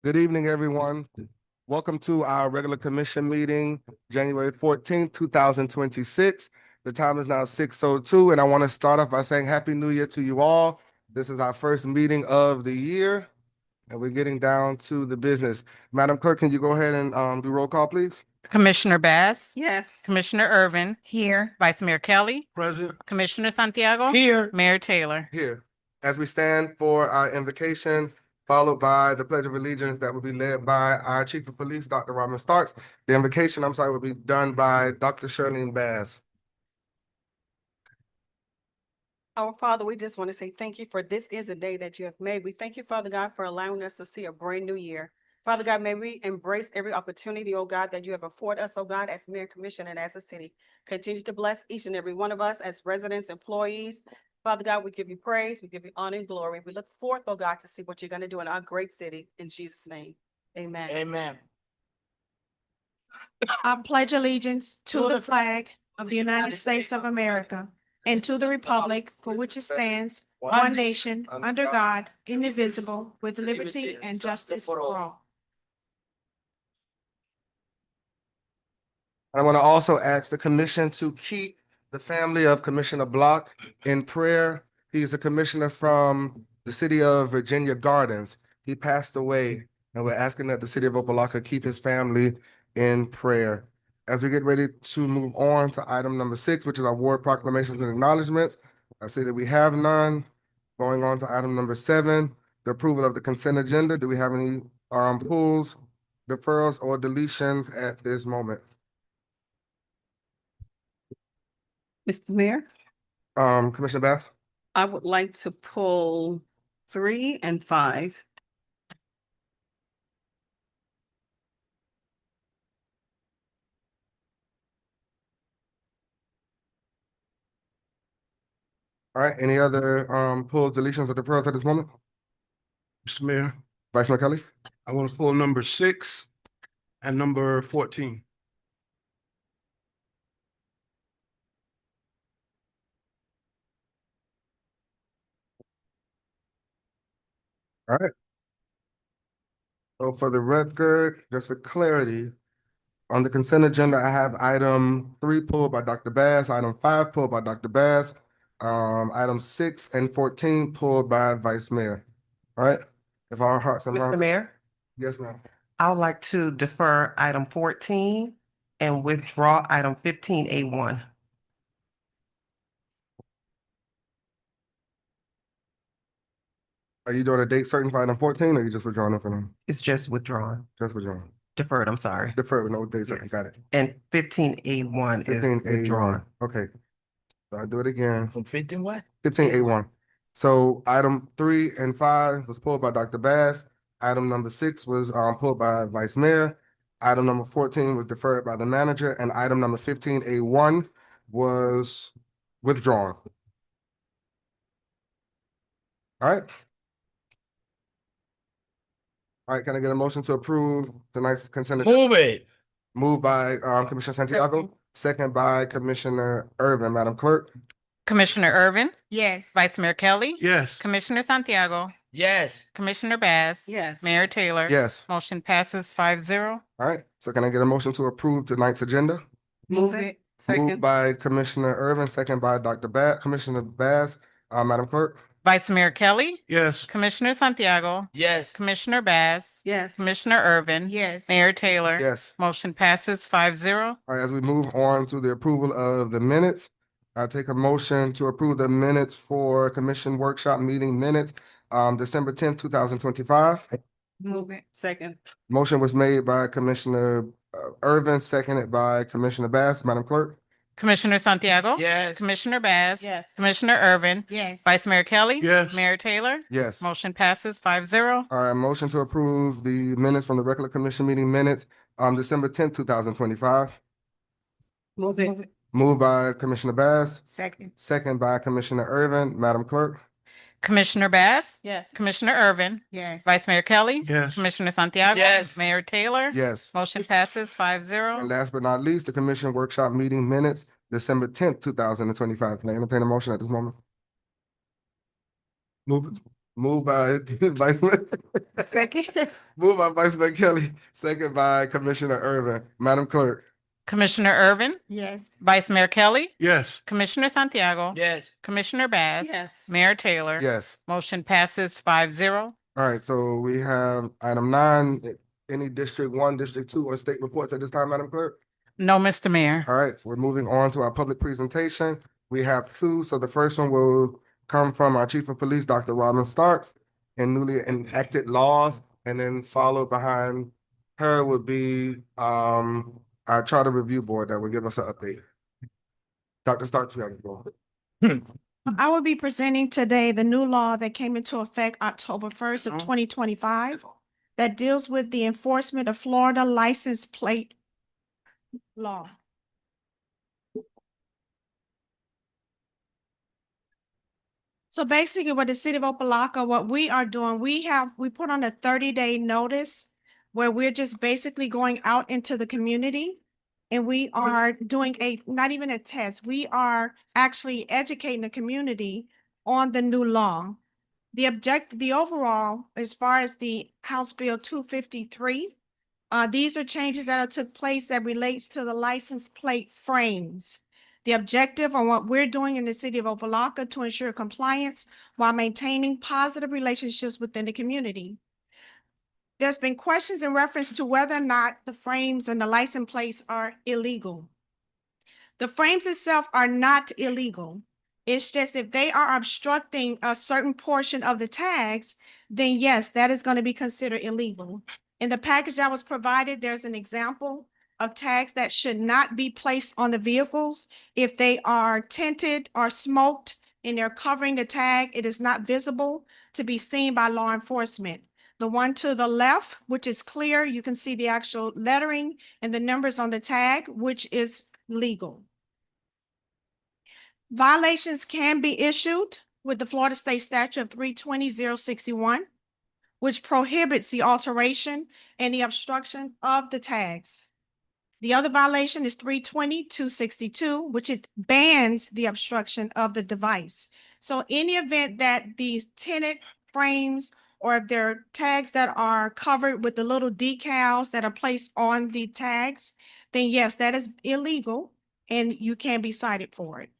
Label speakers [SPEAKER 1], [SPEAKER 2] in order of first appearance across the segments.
[SPEAKER 1] Good evening, everyone. Welcome to our regular commission meeting, January 14th, 2026. The time is now 6:02, and I want to start off by saying Happy New Year to you all. This is our first meeting of the year, and we're getting down to the business. Madam Clerk, can you go ahead and do roll call, please?
[SPEAKER 2] Commissioner Bass.
[SPEAKER 3] Yes.
[SPEAKER 2] Commissioner Irvin.
[SPEAKER 3] Here.
[SPEAKER 2] Vice Mayor Kelly.
[SPEAKER 4] Present.
[SPEAKER 2] Commissioner Santiago.
[SPEAKER 4] Here.
[SPEAKER 2] Mayor Taylor.
[SPEAKER 1] Here. As we stand for our invocation, followed by the Pledge of Allegiance that will be led by our Chief of Police, Dr. Robin Starks. The invocation, will be done by Dr. Shirlene Bass.
[SPEAKER 3] Our Father, we just want to say thank you for this is a day that you have made. We thank you, Father God, for allowing us to see a brand new year. Father God, may we embrace every opportunity, oh God, that you have afforded us, oh God, as mayor, commission, and as a city. Continue to bless each and every one of us as residents, employees. Father God, we give you praise, we give you honor and glory. We look forth, oh God, to see what you're going to do in our great city. In Jesus' name, amen.
[SPEAKER 4] Amen.
[SPEAKER 5] I pledge allegiance to the flag of the United States of America and to the republic for which it stands, one nation, under God, indivisible, with liberty and justice for all.
[SPEAKER 1] I want to also ask the commission to keep the family of Commissioner Block in prayer. He's a commissioner from the city of Virginia Gardens. He passed away, and we're asking that the city of Opa-locka keep his family in prayer. As we get ready to move on to item number 6, which is our award proclamations and acknowledgements, I see that we have none. Going on to item number 7, the approval of the consent agenda. Do we have any pulls, deferrals, or deletions at this moment?
[SPEAKER 3] Mr. Mayor,
[SPEAKER 1] Commissioner Bass?
[SPEAKER 3] I would like to pull 3 and 5.
[SPEAKER 1] All right, any other pulls, deletions, or deferrals at this moment?
[SPEAKER 4] Mr. Mayor,
[SPEAKER 1] Vice Mayor Kelly?
[SPEAKER 4] I want to pull number 6 and number 14.
[SPEAKER 1] All right. So for the record, just for clarity, on the consent agenda, I have item 3 pulled by Dr. Bass, item 5 pulled by Dr. Bass, item 6 and 14 pulled by Vice Mayor. All right, if our hearts and
[SPEAKER 6] Mr.
[SPEAKER 1] minds.
[SPEAKER 6] Mayor,
[SPEAKER 1] Yes, ma'am.
[SPEAKER 6] I would like to defer item 14 and withdraw item 15A1.
[SPEAKER 1] Are you doing a date certain for item 14, or you just withdrawing it for them?
[SPEAKER 6] It's just withdrawn,
[SPEAKER 1] Just withdrawing.
[SPEAKER 6] deferred, I'm sorry.
[SPEAKER 1] Defer with no date certain,
[SPEAKER 6] Yes.
[SPEAKER 1] got it.
[SPEAKER 6] And 15A1 is
[SPEAKER 1] 15A1.
[SPEAKER 6] withdrawn.
[SPEAKER 1] Okay. So I'll do it again.
[SPEAKER 4] 15 what?
[SPEAKER 1] 15A1. So item 3 and 5 was pulled by Dr. Bass. Item number 6 was pulled by Vice Mayor. Item number 14 was deferred by the manager, and item number 15A1 was withdrawn. All right. All right, can I get a motion to approve tonight's consent?
[SPEAKER 4] Move it.
[SPEAKER 1] Moved by Commissioner Santiago, second by Commissioner Irvin. Madam Clerk?
[SPEAKER 2] Commissioner Irvin.
[SPEAKER 5] Yes.
[SPEAKER 2] Vice Mayor Kelly.
[SPEAKER 4] Yes.
[SPEAKER 2] Commissioner Santiago.
[SPEAKER 4] Yes.
[SPEAKER 2] Commissioner Bass.
[SPEAKER 3] Yes.
[SPEAKER 2] Mayor Taylor.
[SPEAKER 1] Yes.
[SPEAKER 2] Motion passes 5-0.
[SPEAKER 1] All right, so can I get a motion to approve tonight's agenda?
[SPEAKER 3] Move it.
[SPEAKER 1] Moved
[SPEAKER 3] Second.
[SPEAKER 1] by Commissioner Irvin, second by Dr. Commissioner Bass. Madam Clerk?
[SPEAKER 2] Vice Mayor Kelly.
[SPEAKER 4] Yes.
[SPEAKER 2] Commissioner Santiago.
[SPEAKER 4] Yes.
[SPEAKER 2] Commissioner Bass.
[SPEAKER 3] Yes.
[SPEAKER 2] Commissioner Irvin.
[SPEAKER 5] Yes.
[SPEAKER 2] Mayor Taylor.
[SPEAKER 1] Yes.
[SPEAKER 2] Motion passes 5-0.
[SPEAKER 1] All right, as we move on to the approval of the minutes, I'll take a motion to approve the minutes for Commission Workshop Meeting minutes, December 10th, 2025.
[SPEAKER 3] Move it. Second.
[SPEAKER 1] Motion was made by Commissioner Irvin, seconded by Commissioner Bass. Madam Clerk?
[SPEAKER 2] Commissioner Santiago.
[SPEAKER 4] Yes.
[SPEAKER 2] Commissioner Bass.
[SPEAKER 3] Yes.
[SPEAKER 2] Commissioner Irvin.
[SPEAKER 5] Yes.
[SPEAKER 2] Vice Mayor Kelly.
[SPEAKER 4] Yes.
[SPEAKER 2] Mayor Taylor.
[SPEAKER 1] Yes.
[SPEAKER 2] Motion passes 5-0.
[SPEAKER 1] All right, motion to approve the minutes from the regular commission meeting minutes, December 10th, 2025.
[SPEAKER 3] Move it.
[SPEAKER 1] Moved by Commissioner Bass,
[SPEAKER 5] Second.
[SPEAKER 1] second by Commissioner Irvin. Madam Clerk?
[SPEAKER 2] Commissioner Bass.
[SPEAKER 3] Yes.
[SPEAKER 2] Commissioner Irvin.
[SPEAKER 5] Yes.
[SPEAKER 2] Vice Mayor Kelly.
[SPEAKER 4] Yes.
[SPEAKER 2] Commissioner Santiago.
[SPEAKER 4] Yes.
[SPEAKER 2] Mayor Taylor.
[SPEAKER 1] Yes.
[SPEAKER 2] Motion passes
[SPEAKER 1] And
[SPEAKER 2] 5-0.
[SPEAKER 1] last but not least, the commission workshop meeting minutes, December 10th, 2025. Can I entertain a motion at this moment?
[SPEAKER 4] Move it.
[SPEAKER 1] Moved by Vice Mayor.
[SPEAKER 6] Second.
[SPEAKER 1] Moved by Vice Mayor Kelly, second by Commissioner Irvin. Madam Clerk.
[SPEAKER 2] Commissioner Irvin,
[SPEAKER 6] Yes.
[SPEAKER 2] Vice Mayor Kelly,
[SPEAKER 4] Yes.
[SPEAKER 2] Commissioner Santiago,
[SPEAKER 7] Yes.
[SPEAKER 2] Commissioner Bass,
[SPEAKER 3] Yes.
[SPEAKER 2] Mayor Taylor.
[SPEAKER 1] Yes.
[SPEAKER 2] Motion passes 5-0.
[SPEAKER 1] All right, so we have item 9, any District 1, District 2, or state reports at this time, Madam Clerk?
[SPEAKER 2] No, Mr. Mayor.
[SPEAKER 1] All right, we're moving on to our public presentation. We have 2, so the first one will come from our Chief of Police, Dr. Robin Starks, and newly enacted laws, and then followed behind her would be our Charter Review Board that will give us an update. Dr. Starks, you have the floor.
[SPEAKER 5] I will be presenting today the new law that came into effect October 1st of 2025 that deals with the enforcement of Florida license plate law. So basically what the city of Opa-locka, what we are doing, we put on a 30-day notice where we're just basically going out into the community. And we are doing not even a test, we are actually educating the community on the new law. The overall, as far as the House Bill 253, these are changes that took place that relates to the license plate frames. The objective on what we're doing in the city of Opa-locka to ensure compliance while maintaining positive relationships within the community. There's been questions in reference to whether or not the frames and the license plates are illegal. The frames itself are not illegal. It's just if they are obstructing a certain portion of the tags, then yes, that is going to be considered illegal. In the package that was provided, there's an example of tags that should not be placed on the vehicles. If they are tinted or smoked and they're covering the tag, it is not visible to be seen by law enforcement. The one to the left, which is clear, you can see the actual lettering and the numbers on the tag, which is legal. Violations can be issued with the Florida State Statute of 320-061, which prohibits the alteration and the obstruction of the tags. The other violation is 320-262, which it bans the obstruction of the device. So any event that these tinted frames or if there are tags that are covered with the little decals that are placed on the tags, then yes, that is illegal and you can be cited for it.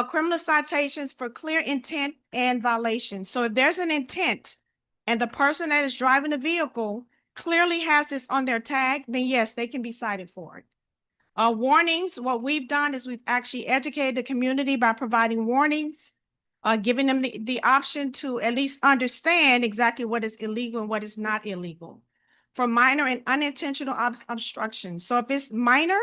[SPEAKER 5] Criminal citations for clear intent and violation. So if there's an intent and the person that is driving the vehicle clearly has this on their tag, then yes, they can be cited for it. Warnings, what we've done is we've actually educated the community by providing warnings, giving them the option to at least understand exactly what is illegal and what is not illegal for minor and unintentional obstructions. So if it's minor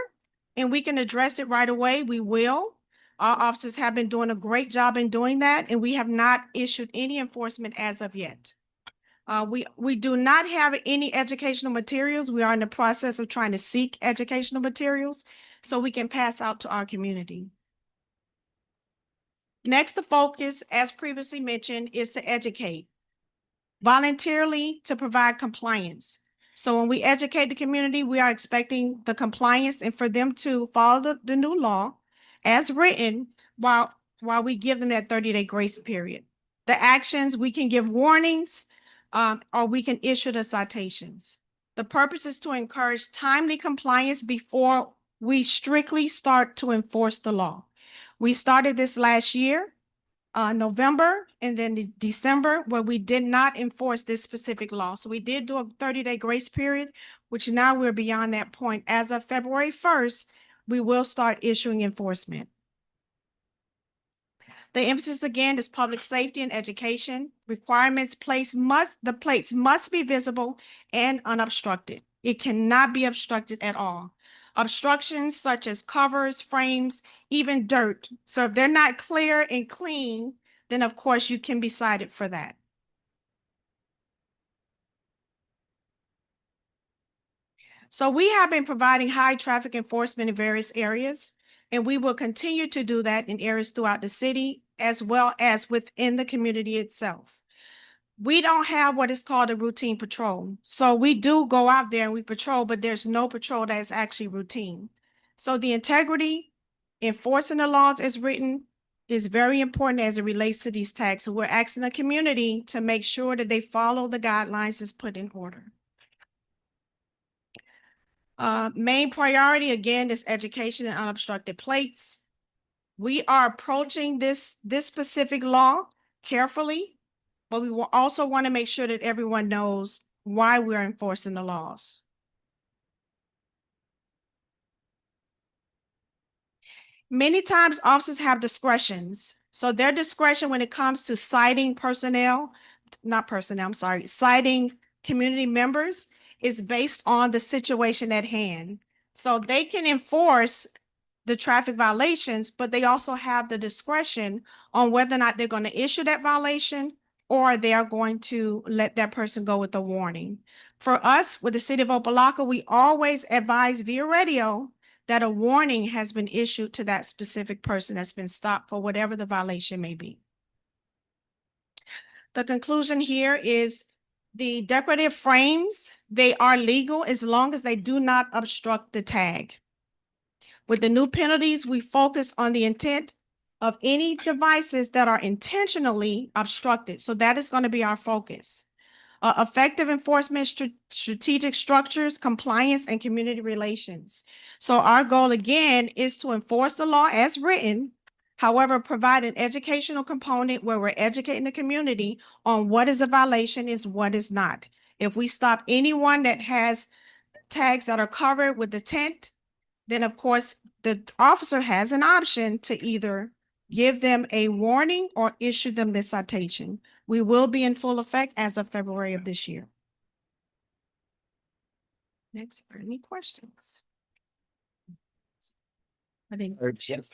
[SPEAKER 5] and we can address it right away, we will. Our officers have been doing a great job in doing that, and we have not issued any enforcement as of yet. We do not have any educational materials. We are in the process of trying to seek educational materials so we can pass out to our community. Next, the focus, as previously mentioned, is to educate voluntarily to provide compliance. So when we educate the community, we are expecting the compliance and for them to follow the new law as written while we give them that 30-day grace period. The actions, we can give warnings or we can issue the citations. The purpose is to encourage timely compliance before we strictly start to enforce the law. We started this last year, November, and then December, where we did not enforce this specific law. So we did do a 30-day grace period, which now we're beyond that point. As of February 1st, we will start issuing enforcement. The emphasis again is public safety and education. Requirements the plates must be visible and unobstructed. It cannot be obstructed at all. Obstructions such as covers, frames, even dirt. So if they're not clear and clean, then of course you can be cited for that. So we have been providing high traffic enforcement in various areas, and we will continue to do that in areas throughout the city as well as within the community itself. We don't have what is called a routine patrol. So we do go out there and we patrol, but there's no patrol that is actually routine. So the integrity, enforcing the laws as written, is very important as it relates to these tags. So we're asking the community to make sure that they follow the guidelines that's put in order. Main priority, again, is education and unobstructed plates. We are approaching this specific law carefully, but we will also want to make sure that everyone knows why we're enforcing the laws. Many times officers have discretions. So their discretion when it comes to citing citing community members is based on the situation at hand. So they can enforce the traffic violations, but they also have the discretion on whether or not they're going to issue that violation or they are going to let that person go with a warning. For us, with the city of Opa-locka, we always advise via radio that a warning has been issued to that specific person that's been stopped for whatever the violation may be. The conclusion here is the decorative frames, they are legal as long as they do not obstruct the tag. With the new penalties, we focus on the intent of any devices that are intentionally obstructed. So that is going to be our focus. Effective enforcement, strategic structures, compliance, and community relations. So our goal again is to enforce the law as written. However, provide an educational component where we're educating the community on what is a violation is what is not. If we stop anyone that has tags that are covered with the tent, then of course the officer has an option to either give them a warning or issue them the citation. We will be in full effect as of February of this year. Next, are any questions? I think,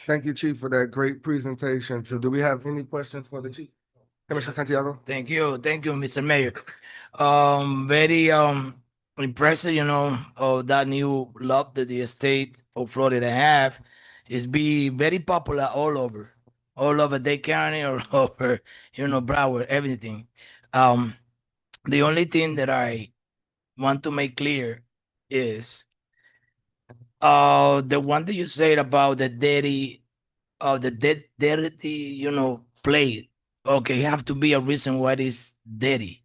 [SPEAKER 1] Thank you, Chief, for that great presentation. So do we have any questions for the Chief? Commissioner Santiago?
[SPEAKER 7] Thank you, Mr. Mayor. Very impressive, of that new law that the state of Florida have is be very popular all over Dade County, all over, Broward, everything. The only thing that I want to make clear is the one that you said about the dirty, plate. Okay, have to be a reason why it's dirty.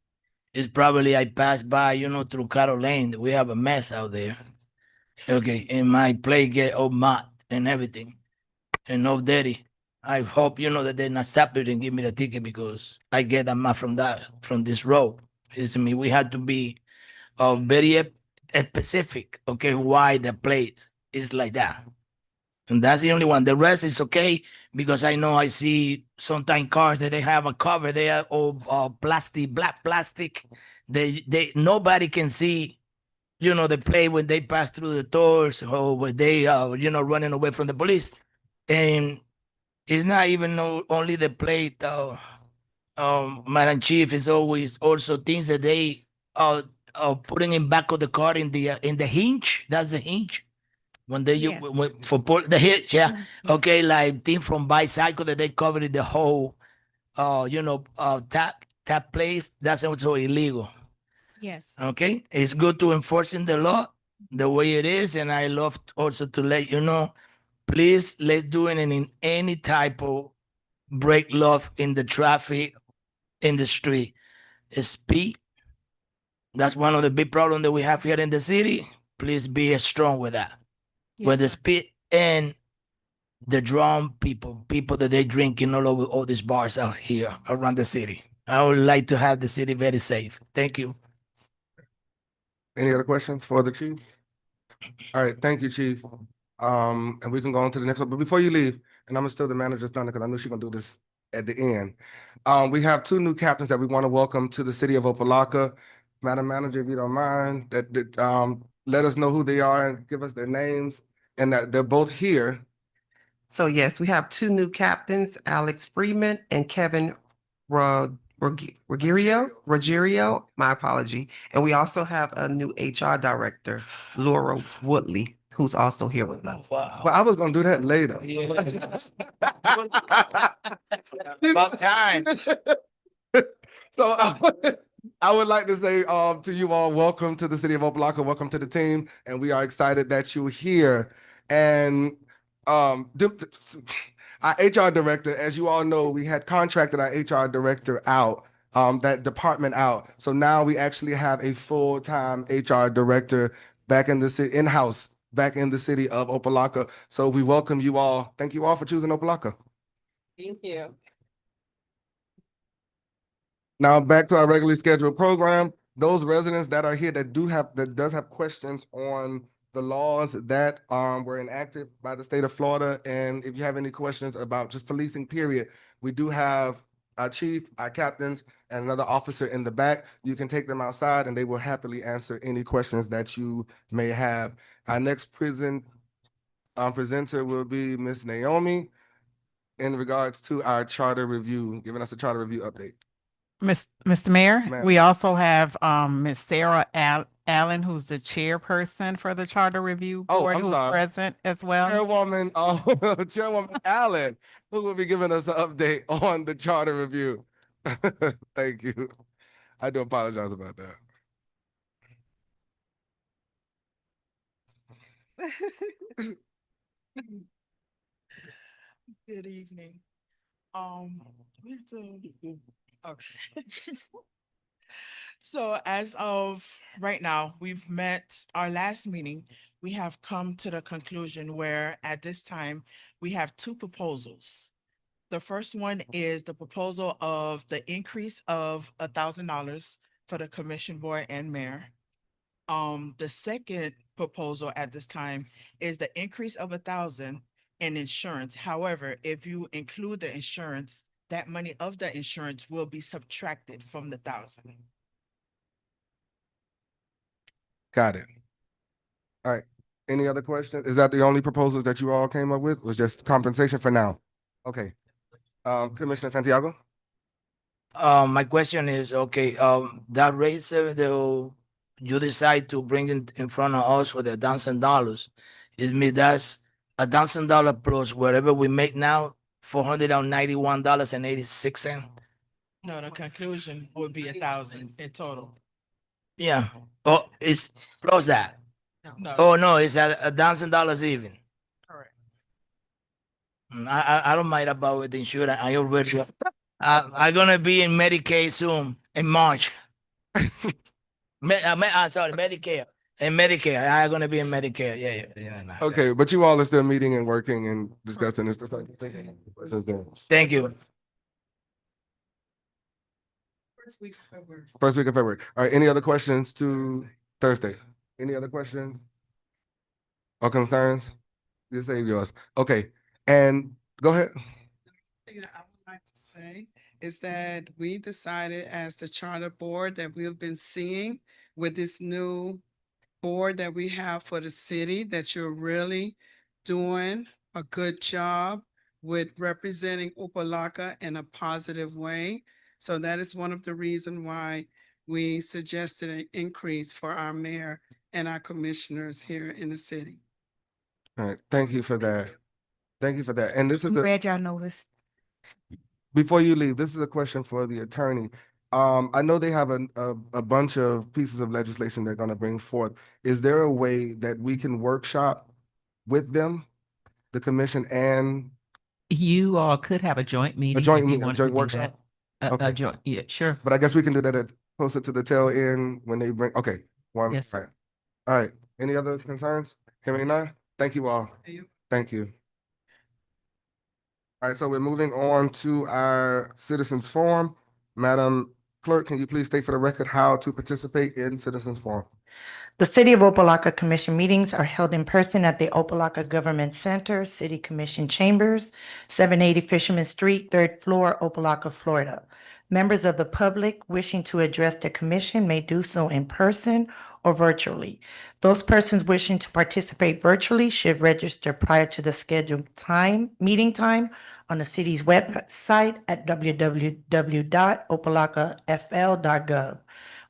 [SPEAKER 7] It's probably I passed by, through Carol Lane. We have a mess out there. Okay, and my plate get all mud and everything, and all dirty. I hope that they're not stop it and give me the ticket because I get a mud from this road. We had to be very specific. Okay, why the plate is like that. And that's the only one. The rest is okay because I know I see sometimes cars that they have a cover. They are all plastic, black plastic. They nobody can see, the plate when they pass through the doors or when they running away from the police. And it's not even only the plate. Madam Chief, is always also things that they putting in back of the car in the hinge. That's the hinge. When they
[SPEAKER 5] Yes.
[SPEAKER 7] for pull the hitch, yeah.
[SPEAKER 5] Yes.
[SPEAKER 7] Okay, like thing from bicycle that they covered the whole tap place, that's also illegal.
[SPEAKER 5] yes,
[SPEAKER 7] Okay. It's good to enforcing the law the way it is, and I love also to let you know, please let's do it in any type of break law in the traffic in the street. Speed. That's one of the big problems that we have here in the city. Please be strong with that. With
[SPEAKER 5] yes,
[SPEAKER 7] the
[SPEAKER 5] sir.
[SPEAKER 7] speed and the drum people that they drinking all over all these bars out here around the city. I would like to have the city very safe. Thank you.
[SPEAKER 1] Any other questions for the Chief? All right, thank you, Chief. And we can go on to the next one, but before you leave, and I'm gonna steal the manager's thunder because I know she's gonna do this at the end. We have two new captains that we want to welcome to the city of Opa-locka. Madam Manager, if you don't mind, let us know who they are and give us their names and that they're both here.
[SPEAKER 6] So yes, we have two new captains, Alex Freeman and Kevin Ruggiero, my apology. And we also have a new HR director, Laura Woodley, who's also here with us.
[SPEAKER 7] Wow.
[SPEAKER 1] Well, I was gonna do that later.
[SPEAKER 7] About time.
[SPEAKER 1] So I would like to say to you all, welcome to the city of Opa-locka, welcome to the team, and we are excited that you're here. And Our HR director, as you all know, we had contracted our HR director out, that department out. So now we actually have a full-time HR director back in the city, in-house, back in the city of Opa-locka. So we welcome you all. Thank you all for choosing Opa-locka.
[SPEAKER 3] Thank you.
[SPEAKER 1] Now back to our regularly scheduled program. Those residents that are here that does have questions on the laws that were enacted by the state of Florida, and if you have any questions about just policing, period, we do have our chief, our captains, and another officer in the back. You can take them outside, and they will happily answer any questions that you may have. Our next presenter will be Miss Naomi in regards to our charter review, giving us a charter review update.
[SPEAKER 2] Mr. Mayor,
[SPEAKER 1] Ma'am.
[SPEAKER 2] we also have Ms. Sarah Allen, who's the chairperson for the Charter Review
[SPEAKER 1] Oh,
[SPEAKER 2] Board,
[SPEAKER 1] I'm
[SPEAKER 2] who's
[SPEAKER 1] sorry.
[SPEAKER 2] present as well.
[SPEAKER 1] Chairwoman, Chairwoman Allen, who will be giving us an update on the charter review. Thank you. I do apologize about that.
[SPEAKER 8] Good evening. We have to, okay. So as of right now, we've met our last meeting. We have come to the conclusion where at this time, we have two proposals. The first one is the proposal of the increase of $1,000 for the commission board and mayor. The second proposal at this time is the increase of 1,000 in insurance. However, if you include the insurance, that money of the insurance will be subtracted from the 1,000.
[SPEAKER 1] Got it. All right. Any other questions? Is that the only proposals that you all came up with? Was just compensation for now? Okay. Commissioner Santiago?
[SPEAKER 7] My question is, okay, that raise you decide to bring it in front of us for the $1,000. It means that's $1,000 plus whatever we make now, $491.86.
[SPEAKER 8] No, the conclusion would be 1,000 in total.
[SPEAKER 7] Yeah. Oh, it's plus that.
[SPEAKER 8] No.
[SPEAKER 7] Oh, no, it's at $1,000 even.
[SPEAKER 8] Correct.
[SPEAKER 7] I don't mind about with the insurance. I already, I'm gonna be in Medicaid soon in March. Sorry, Medicare. In Medicare, I'm gonna be in Medicare. Yeah.
[SPEAKER 1] Okay, but you all are still meeting and working and discussing this.
[SPEAKER 7] Thank you.
[SPEAKER 8] First week of February.
[SPEAKER 1] First week of February. All right, any other questions to Thursday? Any other questions? Or concerns? You save yours. Okay, and go ahead.
[SPEAKER 9] Thing that I would like to say is that we decided as the charter board that we've been seeing with this new board that we have for the city, that you're really doing a good job with representing Opa-locka in a positive way. So that is one of the reasons why we suggested an increase for our mayor and our commissioners here in the city.
[SPEAKER 1] All right, thank you for that. Thank you for that. And this is
[SPEAKER 5] I'm
[SPEAKER 1] a,
[SPEAKER 5] glad y'all noticed.
[SPEAKER 1] before you leave, this is a question for the attorney. I know they have a bunch of pieces of legislation they're gonna bring forth. Is there a way that we can workshop with them, the commission and
[SPEAKER 10] You all could have a joint meeting.
[SPEAKER 1] joint
[SPEAKER 10] if you
[SPEAKER 1] meeting, a
[SPEAKER 10] wanted
[SPEAKER 1] joint
[SPEAKER 10] to do
[SPEAKER 1] workshop?
[SPEAKER 10] that.
[SPEAKER 1] Okay.
[SPEAKER 10] A joint, yeah, sure.
[SPEAKER 1] But I guess we can do that at closer to the tail end when they bring, okay, one,
[SPEAKER 10] Yes.
[SPEAKER 1] right. All right, any other concerns? Hearing none? Thank you all. Thank you. All right, so we're moving on to our citizens forum. Madam Clerk, can you please state for the record how to participate in citizens forum?
[SPEAKER 11] The City of Opa-locka Commission meetings are held in person at the Opa-locka Government Center, City Commission Chambers, 780 Fisherman Street, 3rd floor, Opa-locka, Florida. Members of the public wishing to address the commission may do so in person or virtually. Those persons wishing to participate virtually should register prior to the scheduled meeting time on the city's website at www.opalockafl.gov.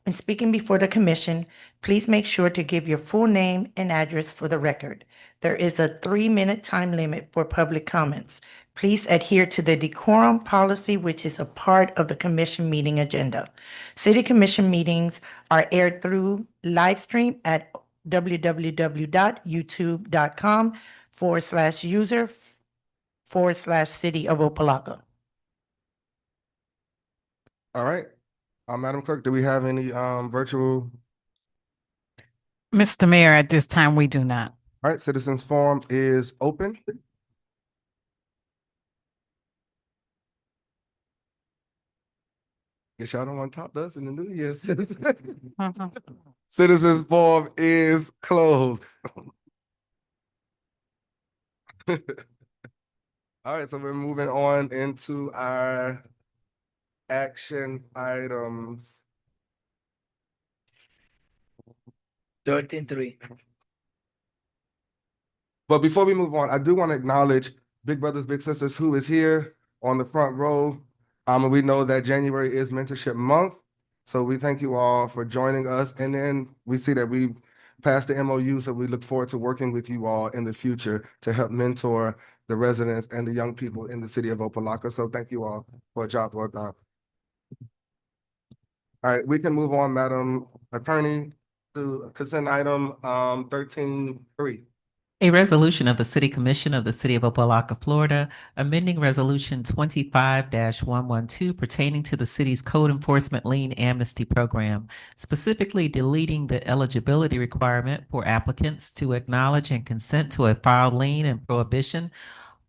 [SPEAKER 11] When speaking before the commission, please make sure to give your full name and address for the record. There is a 3-minute time limit for public comments. Please adhere to the decorum policy, which is a part of the commission meeting agenda. City commission meetings are aired through live stream at www.youtube.com/user /City of Opa-locka.
[SPEAKER 1] All right. Madam Clerk, do we have any virtual?
[SPEAKER 2] Mr. Mayor, at this time, we do not.
[SPEAKER 1] All right, citizens forum is open. Guess y'all don't want to talk to us in the new year. Citizens forum is closed. All right, so we're moving on into our action items.
[SPEAKER 7] 13-3.
[SPEAKER 1] But before we move on, I do want to acknowledge Big Brothers, Big Sisters who is here on the front row. And we know that January is Mentorship Month. So we thank you all for joining us. And then we see that we've passed the MOU, so we look forward to working with you all in the future to help mentor the residents and the young people in the city of Opa-locka. So thank you all for a job well done. All right, we can move on, Madam Attorney, to consent item 13-3.
[SPEAKER 10] A resolution of the City Commission of the City of Opa-locka, Florida, amending Resolution 25-112 pertaining to the city's code enforcement lien amnesty program, specifically deleting the eligibility requirement for applicants to acknowledge and consent to a filed lien and prohibition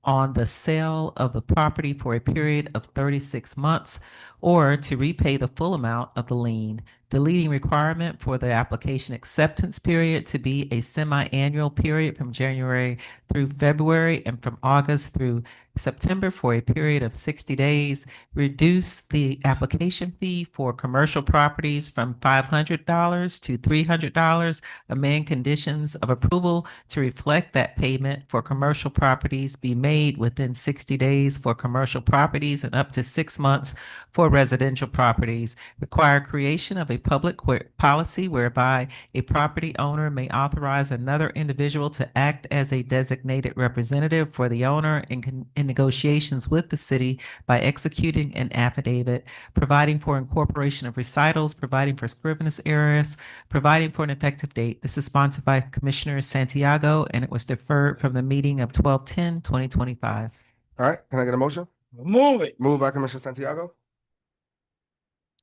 [SPEAKER 10] on the sale of the property for a period of 36 months or to repay the full amount of the lien, deleting requirement for the application acceptance period to be a semi-annual period from January through February and from August through September for a period of 60 days, reduce the application fee for commercial properties from $500 to $300, amend conditions of approval to reflect that payment for commercial properties be made within 60 days for commercial properties and up to 6 months for residential properties, require creation of a public policy whereby a property owner may authorize another individual to act as a designated representative for the owner in negotiations with the city by executing an affidavit, providing for incorporation of recitals, providing for scrivener's errors, providing for an effective date. This is sponsored by Commissioner Santiago, and it was deferred from the meeting of 12/10/2025.
[SPEAKER 1] All right, can I get a motion?
[SPEAKER 7] Move it.
[SPEAKER 1] Moved by Commissioner Santiago,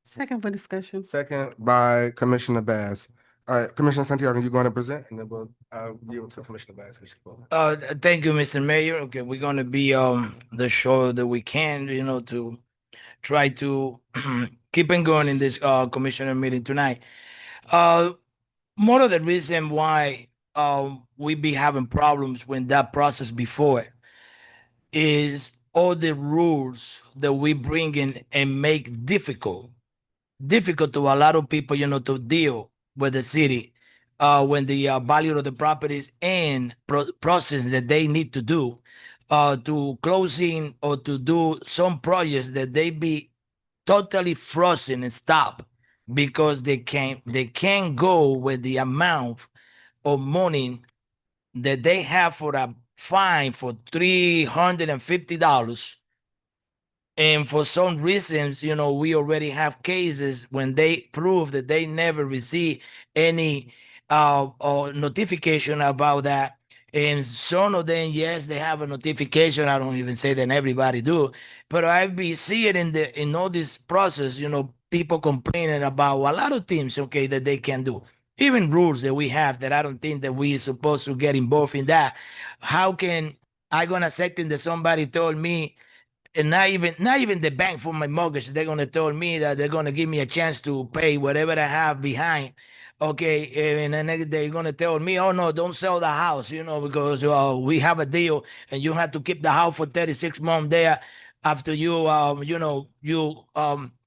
[SPEAKER 3] Second for discussion.
[SPEAKER 1] second by Commissioner Bass. All right, Commissioner Santiago, you're going to present, and then we'll yield to Commissioner Bass.
[SPEAKER 7] Thank you, Mr. Mayor. Okay, we're gonna be the show that we can, to try to keep on going in this commissioner meeting tonight. More of the reason why we be having problems when that process before is all the rules that we bring in and make difficult to a lot of people, to deal with the city when the value of the properties and process that they need to do to closing or to do some projects that they be totally frozen and stop because they can't go with the amount of money that they have for a fine for $350. And for some reasons, we already have cases when they prove that they never received any notification about that. And some of them, yes, they have a notification. I don't even say that everybody do, but I be see it in all this process, people complaining about a lot of things, okay, that they can do. Even rules that we have that I don't think that we supposed to get involved in that. How can I gonna accept that somebody told me, and not even the bank for my mortgage, they're gonna tell me that they're gonna give me a chance to pay whatever I have behind. Okay, and then they're gonna tell me, oh no, don't sell the house, because we have a deal and you have to keep the house for 36 months there after you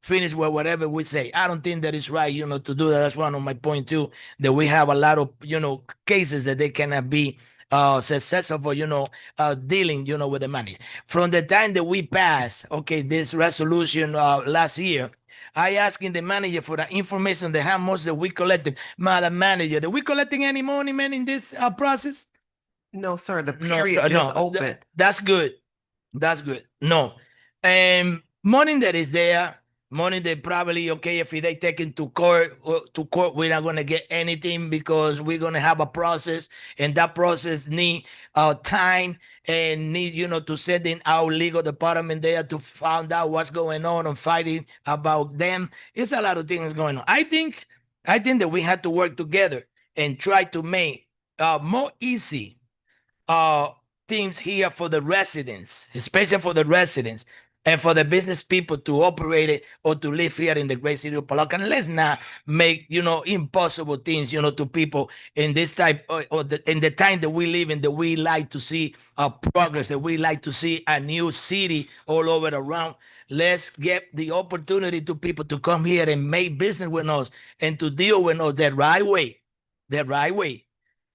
[SPEAKER 7] finish with whatever we say. I don't think that is right, to do that. That's one of my point too, that we have a lot of cases that they cannot be successful, dealing, with the money. From the time that we passed, okay, this resolution last year, I asking the manager for the information that how much that we collected. Madam Manager, are we collecting any money, man, in this process?
[SPEAKER 6] No, sir, the
[SPEAKER 7] No,
[SPEAKER 6] period
[SPEAKER 7] sir,
[SPEAKER 6] just
[SPEAKER 7] no,
[SPEAKER 6] opened.
[SPEAKER 7] that's good. That's good. No. Money that is there, money they probably, okay, if they take it to court, we're not gonna get anything because we're gonna have a process, and that process need time and need, to send in our legal department there to find out what's going on and fighting about them. It's a lot of things going on. I think that we have to work together and try to make more easy things here for the residents, especially for the residents and for the business people to operate it or to live here in the great city of Opa-locka. And let's not make, impossible things, to people in this type in the time that we live in, that we like to see progress, that we like to see a new city all over around. Let's get the opportunity to people to come here and make business with us and to deal with us the right way, the right way,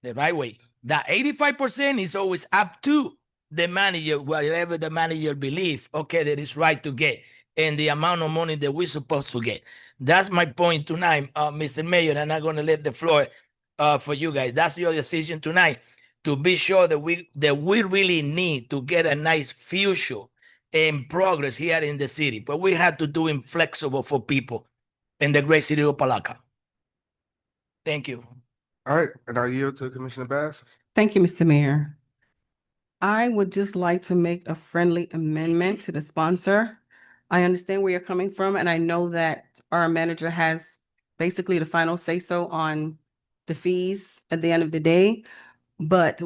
[SPEAKER 7] the right way. That 85% is always up to the manager, whatever the manager believes, okay, that is right to get, and the amount of money that we're supposed to get. That's my point tonight, Mr. Mayor, and I'm going to let the floor for you guys. That's your decision tonight, to be sure that we really need to get a nice future and progress here in the city, but we have to do it flexible for people in the great city of Opa-locka. Thank you.
[SPEAKER 1] All right, and I yield to Commissioner Bass.
[SPEAKER 3] Thank you, Mr. Mayor. I would just like to make a friendly amendment to the sponsor. I understand where you're coming from, and I know that our manager has basically the final say-so on the fees at the end of the day. But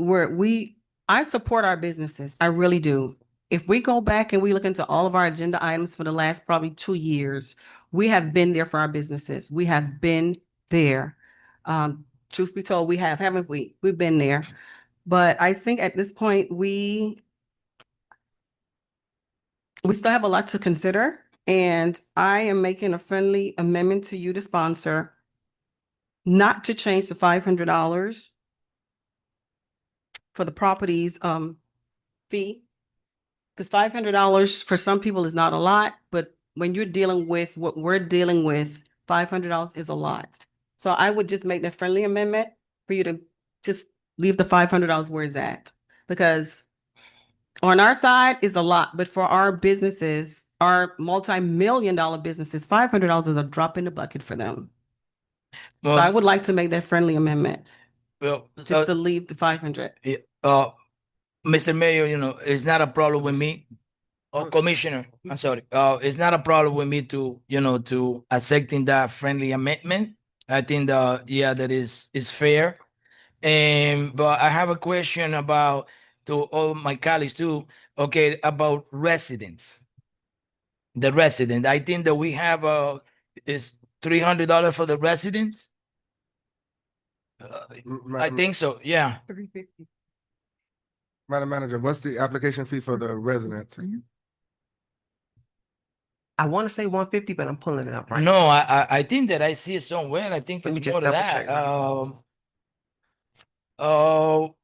[SPEAKER 3] I support our businesses. I really do. If we go back and we look into all of our agenda items for the last probably 2 years, we have been there for our businesses. We have been there. Truth be told, we have, haven't we? We've been there. But I think at this point, we still have a lot to consider. And I am making a friendly amendment to you to sponsor, not to change the $500 for the property's fee. Because $500 for some people is not a lot, but when you're dealing with what we're dealing with, $500 is a lot. So I would just make the friendly amendment for you to just leave the $500 where it's at. Because on our side is a lot, but for our businesses, our multi-million-dollar businesses, $500 is a drop in the bucket for them. So I would like to make that friendly amendment,
[SPEAKER 7] Well,
[SPEAKER 3] just to leave the 500.
[SPEAKER 7] Mr. Mayor, it's not a problem with me. Commissioner, I'm sorry. It's not a problem with me to, to accepting that friendly amendment. I think that is fair. But I have a question about to all my colleagues too. Okay, about residents. The resident. I think that we have is $300 for the residents. I think so. Yeah.
[SPEAKER 1] Madam Manager, what's the application fee for the residents?
[SPEAKER 6] I want to say 150, but I'm pulling it up right.
[SPEAKER 7] No, I think that I see it somewhere. I think
[SPEAKER 6] Let me
[SPEAKER 7] it's
[SPEAKER 6] just
[SPEAKER 7] more than
[SPEAKER 6] double
[SPEAKER 7] that.
[SPEAKER 6] check.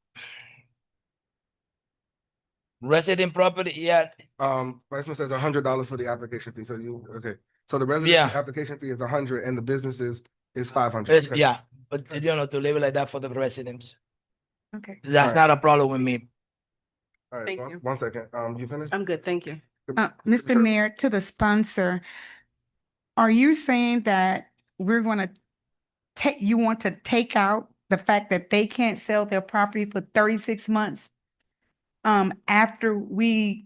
[SPEAKER 7] Resident property, yeah.
[SPEAKER 1] Vice says $100 for the application fee. So okay. So the resident
[SPEAKER 7] Yeah.
[SPEAKER 1] application fee is 100 and the businesses is 500. Okay.
[SPEAKER 7] Yeah, but to leave it like that for the residents.
[SPEAKER 5] Okay.
[SPEAKER 7] That's
[SPEAKER 1] Alright.
[SPEAKER 7] not a problem with me.
[SPEAKER 1] All right,
[SPEAKER 3] Thank
[SPEAKER 1] one-
[SPEAKER 3] you.
[SPEAKER 1] one second. You finished?
[SPEAKER 3] I'm good, thank you.
[SPEAKER 12] Mr. Mayor, to the sponsor, are you saying that we're gonna you want to take out the fact that they can't sell their property for 36 months? After we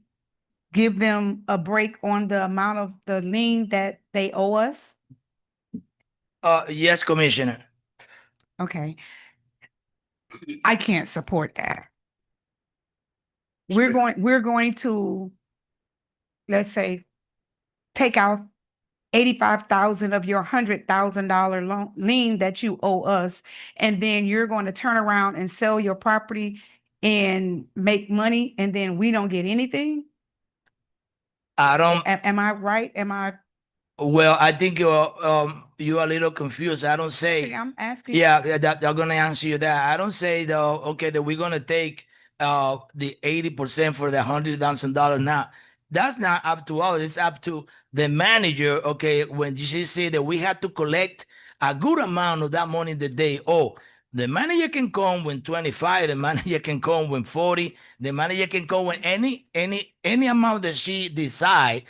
[SPEAKER 12] give them a break on the amount of the lien that they owe us?
[SPEAKER 7] Yes, Commissioner.
[SPEAKER 12] Okay. I can't support that. We're going to, let's say, take out 85,000 of your $100,000 loan lien that you owe us, and then you're going to turn around and sell your property and make money, and then we don't get anything?
[SPEAKER 7] I don't.
[SPEAKER 12] Am I right?
[SPEAKER 7] Well, I think you're a little confused. I don't say.
[SPEAKER 12] I'm asking.
[SPEAKER 7] Yeah, they're gonna answer you that. I don't say though. Okay, that we're gonna take the 80% for the $100,000 now. That's not up to us. It's up to the manager. Okay, when she said that we had to collect a good amount of that money that they owe. The manager can come with 25. The manager can come with 40. The manager can come with any amount that she decide.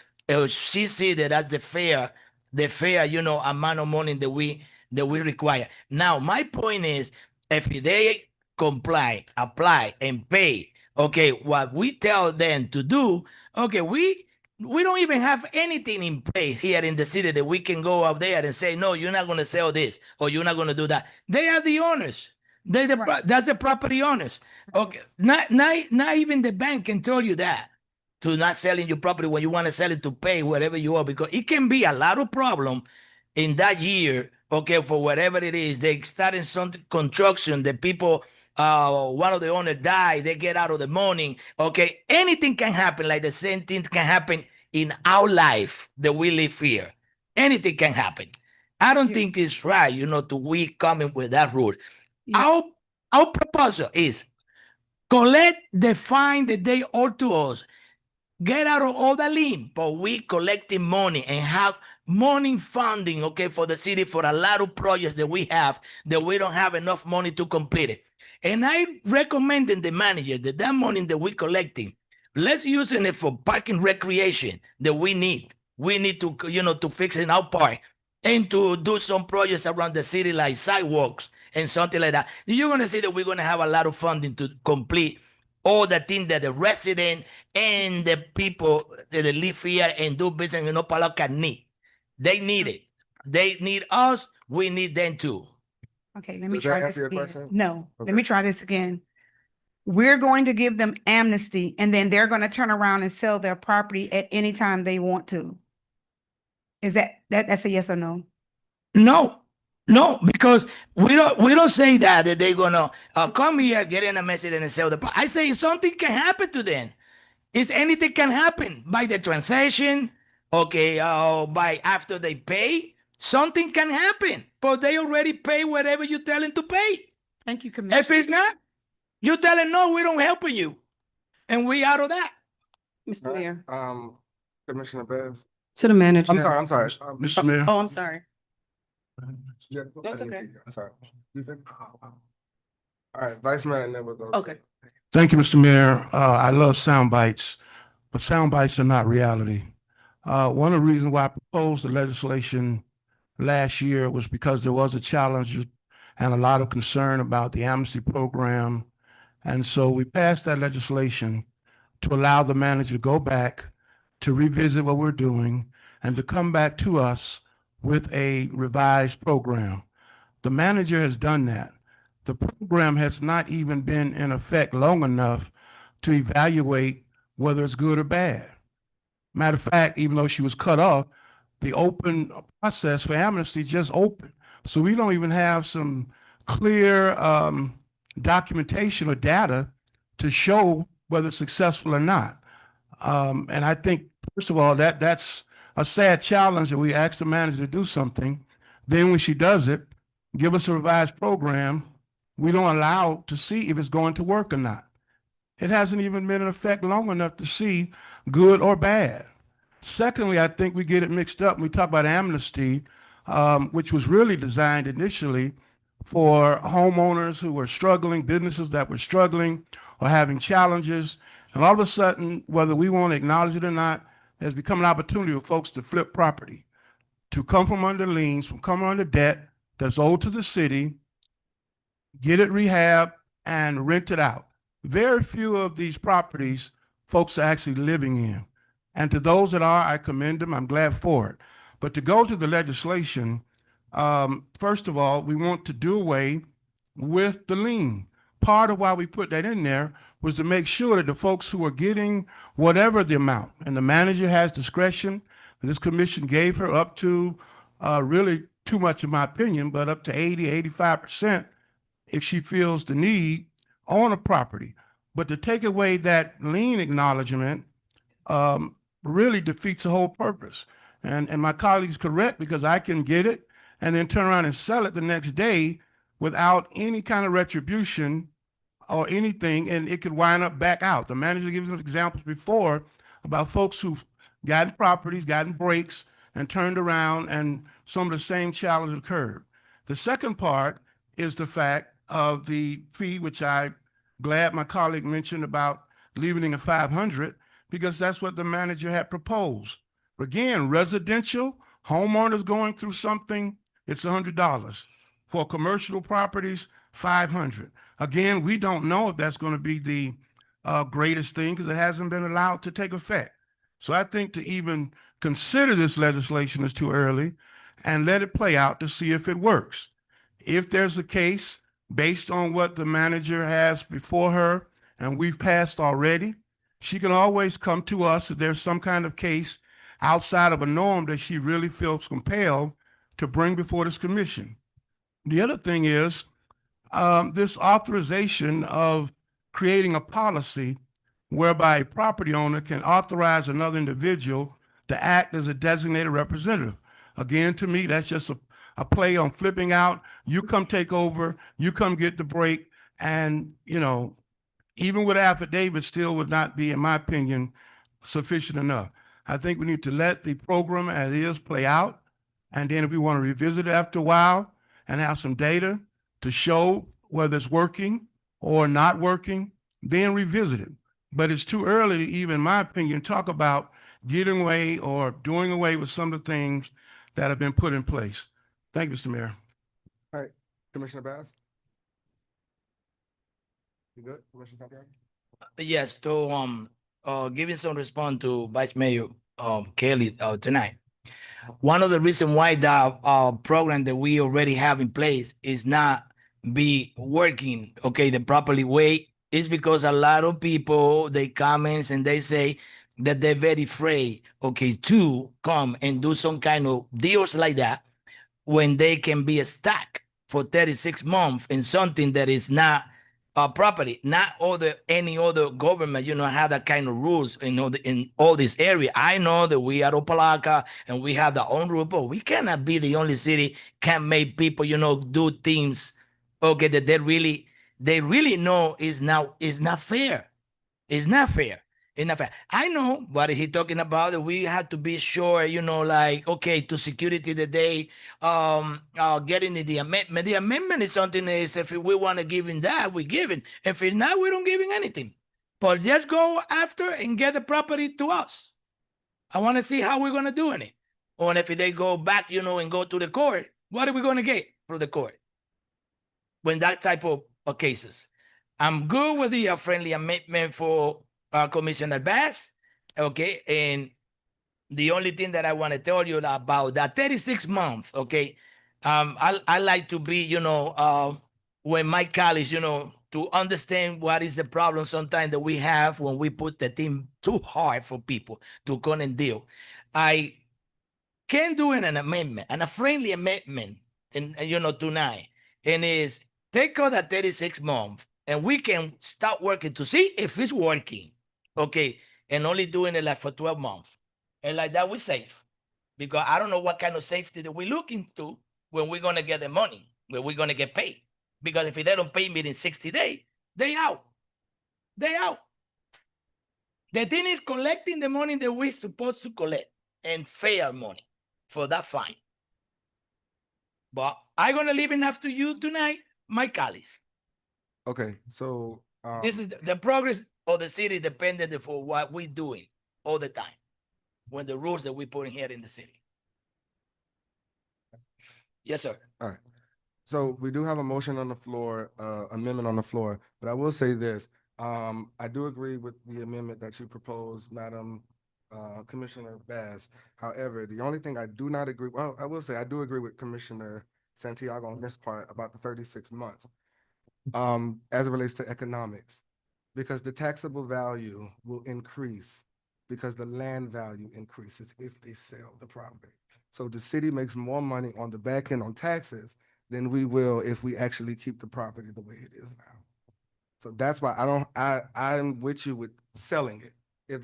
[SPEAKER 7] she see that that's the fair, amount of money that we require. Now, my point is, if they comply, apply, and pay, okay, what we tell them to do, okay, we don't even have anything in place here in the city that we can go out there and say, no, you're not going to sell this or you're not going to do that. They are the owners. That's the property owners. Okay, not even the bank can tell you that to not selling your property when you want to sell it to pay whatever you owe, because it can be a lot of problem in that year. Okay, for whatever it is, they starting some construction. The people, one of the owners die, they get out of the money. Okay, anything can happen. Like the same thing can happen in our life that we live here. Anything can happen. I don't think it's right, to we coming with that rule.
[SPEAKER 12] Yeah.
[SPEAKER 7] Our proposal is collect the fine that they owe to us, get out of all the lien, but we collecting money and have money funding, okay, for the city for a lot of projects that we have that we don't have enough money to complete it. And I recommend the manager that money that we collecting, let's use it for parking recreation that we need. We need to, to fix in our park and to do some projects around the city like sidewalks and something like that. You're going to see that we're going to have a lot of funding to complete all the things that the resident and the people that live here and do business in Opa-locka need. They need it. They need us. We need them too.
[SPEAKER 12] Okay, let me
[SPEAKER 1] Does that
[SPEAKER 12] try this
[SPEAKER 1] answer your
[SPEAKER 12] again.
[SPEAKER 1] question?
[SPEAKER 12] No, let
[SPEAKER 1] Okay.
[SPEAKER 12] me try this again. We're going to give them amnesty and then they're going to turn around and sell their property at any time they want to. Is that's a yes or no?
[SPEAKER 7] No, because we don't say that they're gonna come here, get in a message and sell the. I say something can happen to them. Is anything can happen by the transaction, okay, by after they pay, something can happen, but they already pay whatever you tell them to pay.
[SPEAKER 12] Thank you, Commissioner.
[SPEAKER 7] If it's not, you tell them no, we don't help you, and we out of that.
[SPEAKER 3] Mr. Mayor,
[SPEAKER 1] Commissioner Bev.
[SPEAKER 3] to the manager.
[SPEAKER 1] I'm sorry.
[SPEAKER 4] Mr. Mayor.
[SPEAKER 3] Oh, I'm sorry.
[SPEAKER 1] Yeah,
[SPEAKER 3] That's okay.
[SPEAKER 1] I'm sorry. All right, Vice Mayor, and then we'll go.
[SPEAKER 3] Okay.
[SPEAKER 4] Thank you, Mr. Mayor. I love sound bites, but sound bites are not reality. One of the reasons why I proposed the legislation last year was because there was a challenge and a lot of concern about the amnesty program. And so we passed that legislation to allow the manager to go back to revisit what we're doing and to come back to us with a revised program. The manager has done that. The program has not even been in effect long enough to evaluate whether it's good or bad. Matter of fact, even though she was cut off, the open process for amnesty just opened. So we don't even have some clear documentation or data to show whether it's successful or not. And I think, first of all, that's a sad challenge that we ask the manager to do something. Then when she does it, give us a revised program. We don't allow to see if it's going to work or not. It hasn't even been in effect long enough to see good or bad. Secondly, I think we get it mixed up when we talk about amnesty, which was really designed initially for homeowners who were struggling, businesses that were struggling or having challenges. And all of a sudden, whether we want to acknowledge it or not, has become an opportunity for folks to flip property, to come from under liens, from coming under debt that's owed to the city, get it rehabbed, and rent it out. Very few of these properties folks are actually living in. And to those that are, I commend them. I'm glad for it. But to go to the legislation, first of all, we want to do away with the lien. Part of why we put that in there was to make sure that the folks who are getting whatever the amount, and the manager has discretion, and this commission gave her up to really too much in my opinion, but up to 85% if she feels the need on a property. But to take away that lien acknowledgement really defeats the whole purpose. And my colleague's correct, because I can get it and then turn around and sell it the next day without any kind of retribution or anything, and it could wind up back out. The manager gives us examples before about folks who've gotten properties, gotten breaks, and turned around, and some of the same challenges occurred. The second part is the fact of the fee, which I'm glad my colleague mentioned about leaving it at 500, because that's what the manager had proposed. Again, residential, homeowners going through something, it's $100. For commercial properties, 500. Again, we don't know if that's going to be the greatest thing because it hasn't been allowed to take effect. So I think to even consider this legislation is too early and let it play out to see if it works. If there's a case based on what the manager has before her and we've passed already, she can always come to us if there's some kind of case outside of a norm that she really feels compelled to bring before this commission. The other thing is this authorization of creating a policy whereby a property owner can authorize another individual to act as a designated representative. Again, to me, that's just a play on flipping out. You come take over, you come get the break, and, you know, even with affidavits still would not be, in my opinion, sufficient enough. I think we need to let the program as is play out. And then if we want to revisit it after a while and have some data to show whether it's working or not working, then revisit it. But it's too early to even, in my opinion, talk about getting away or doing away with some of the things that have been put in place. Thank you, Mr. Mayor.
[SPEAKER 1] All right, Commissioner Bass? You good, Commissioner Santiago?
[SPEAKER 7] Yes, to giving some response to Vice Mayor Kelly tonight. One of the reasons why the program that we already have in place is not be working the properly way is because a lot of people they comments and they say that they're very afraid to come and do some kind of deals like that when they can be stuck for 36 months in something that is not property. Not any other government, have that kind of rules in all this area. I know that we are Opa-locka and we have our own rule, but we cannot be the only city can make people, do things that they really know is not fair. It's not fair. It's not fair. I know what he talking about. That we have to be sure, like to security that they getting the amendment. The amendment is something is if we want to give in that, we give it. If it's not, we don't give in anything. But just go after and get the property to us. I want to see how we're gonna do it. Or if they go back, and go to the court, what are we gonna get from the court? When that type of cases. I'm good with the friendly amendment for Commissioner Bass. Okay. And the only thing that I want to tell you about that 36 months. Okay. I like to be, when my colleagues, to understand what is the problem sometimes that we have when we put the thing too hard for people to come and deal. I can do an amendment and a friendly amendment and tonight. And is take out that 36 months and we can start working to see if it's working. Okay. And only doing it like for 12 months. And like that, we're safe. Because I don't know what kind of safety that we're looking to when we're going to get the money, when we're going to get paid. Because if they don't pay me in 60 days, they out. They out. The thing is collecting the money that we're supposed to collect and fair money for that fine. But I'm going to leave it up to you tonight, my colleagues.
[SPEAKER 1] Okay, so
[SPEAKER 7] This is the progress of the city dependent for what we're doing all the time. When the rules that we put in here in the city. Yes, sir.
[SPEAKER 1] all right. So we do have a motion on the floor, amendment on the floor, but I will say this. I do agree with the amendment that you proposed, Madam Commissioner Bass. However, the only thing I do not agree, well, I will say I do agree with Commissioner Santiago on this part about the 36 months. As it relates to economics, because the taxable value will increase because the land value increases if they sell the property. So the city makes more money on the back end on taxes than we will if we actually keep the property the way it is now. So that's why I'm with you with selling it. If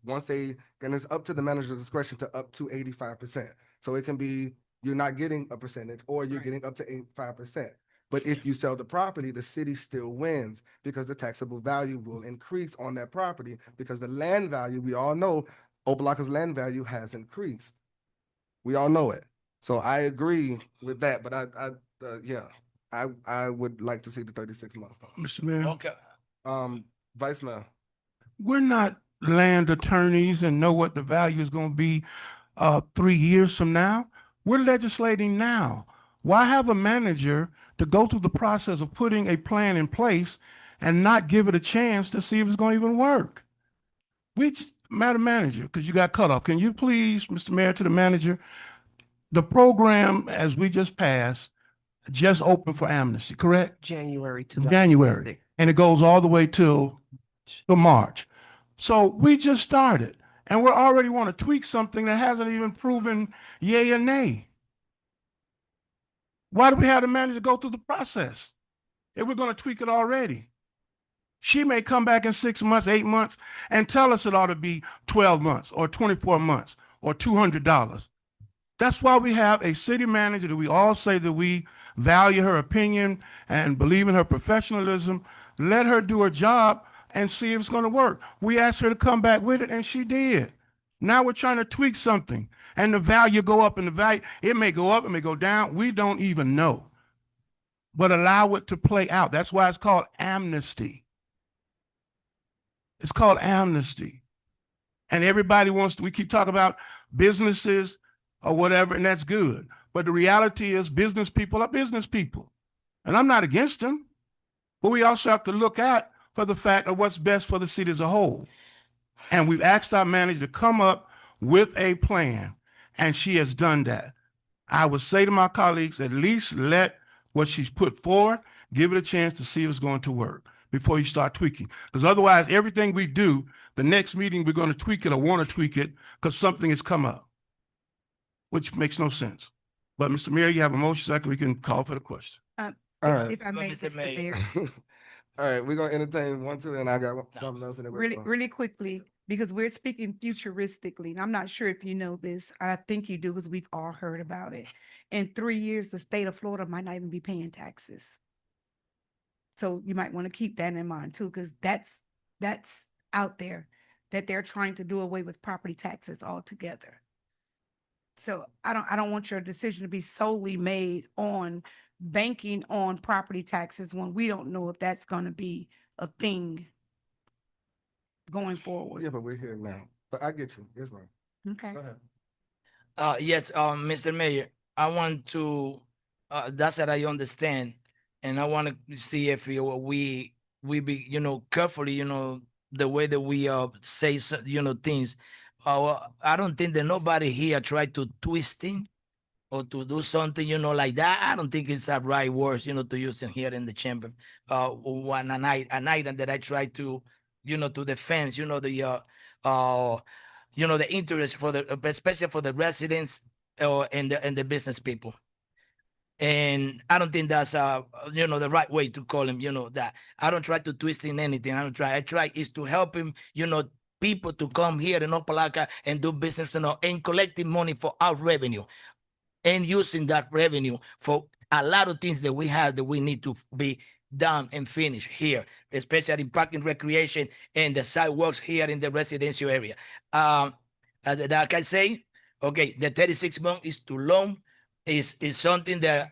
[SPEAKER 1] once they, and it's up to the manager's discretion to up to 85%. So it can be, you're not getting a percentage or you're getting up to 85%. But if you sell the property, the city still wins because the taxable value will increase on that property because the land value, we all know, Opa-locka's land value has increased. We all know it. So I agree with that, but I would like to see the 36 months.
[SPEAKER 4] Mr. Mayor,
[SPEAKER 7] Okay.
[SPEAKER 1] Vice Mayor.
[SPEAKER 4] we're not land attorneys and know what the value is going to be 3 years from now. We're legislating now. Why have a manager to go through the process of putting a plan in place and not give it a chance to see if it's going to even work? Madam Manager, because you got cut off, can you please, Mr. Mayor, to the manager, the program as we just passed, just opened for amnesty, correct?
[SPEAKER 6] January
[SPEAKER 4] January, and it goes all the way till March. So we just started, and we're already want to tweak something that hasn't even proven yay or nay. Why do we have the manager go through the process if we're going to tweak it already? She may come back in 6 months, 8 months, and tell us it ought to be 12 months or 24 months or $200. That's why we have a city manager that we all say that we value her opinion and believe in her professionalism. Let her do her job and see if it's going to work. We asked her to come back with it, and she did. Now we're trying to tweak something, and the value go up, and the value, it may go up, it may go down. We don't even know. But allow it to play out. That's why it's called amnesty. It's called amnesty. And everybody wants to, we keep talking about businesses or whatever, and that's good. But the reality is business people are business people. And I'm not against them. But we also have to look at for the fact of what's best for the city as a whole. And we've asked our manager to come up with a plan, and she has done that. I would say to my colleagues, at least let what she's put forward, give it a chance to see if it's going to work before you start tweaking. Because otherwise, everything we do, the next meeting, we're going to tweak it or want to tweak it because something has come up, which makes no sense. But Mr. Mayor, you have a motion, second, we can call for the question.
[SPEAKER 1] All right.
[SPEAKER 12] If I may,
[SPEAKER 7] Mr.
[SPEAKER 12] Mr.
[SPEAKER 7] Mayor.
[SPEAKER 12] Mayor,
[SPEAKER 1] All right, we're gonna entertain one, two, and I got something else in there.
[SPEAKER 12] really quickly, because we're speaking futuristically, and I'm not sure if you know this. I think you do, because we've all heard about it. In 3 years, the state of Florida might not even be paying taxes. So you might want to keep that in mind too, because that's out there, that they're trying to do away with property taxes altogether. So I don't want your decision to be solely made on banking on property taxes when we don't know if that's going to be a thing going forward.
[SPEAKER 1] Yeah, but we're here now. But I get you. Yes, ma'am.
[SPEAKER 12] Okay.
[SPEAKER 1] Go ahead.
[SPEAKER 7] Yes, Mr. Mayor, I want to, that's what I understand. And I want to see if we be, carefully, the way that we say, things. I don't think that nobody here tried to twisting or to do something, like that. I don't think it's a right words, to use in here in the chamber. One an item that I try to, to defend, the interest for the, especially for the residents and the business people. And I don't think that's the right way to call him, that. I don't try to twist in anything. I try is to help him, people to come here in Opa-locka and do business, and collecting money for our revenue and using that revenue for a lot of things that we have that we need to be done and finished here, especially in parking, recreation, and the sidewalks here in the residential area. Like I say, okay, the 36 months is too long. Is something that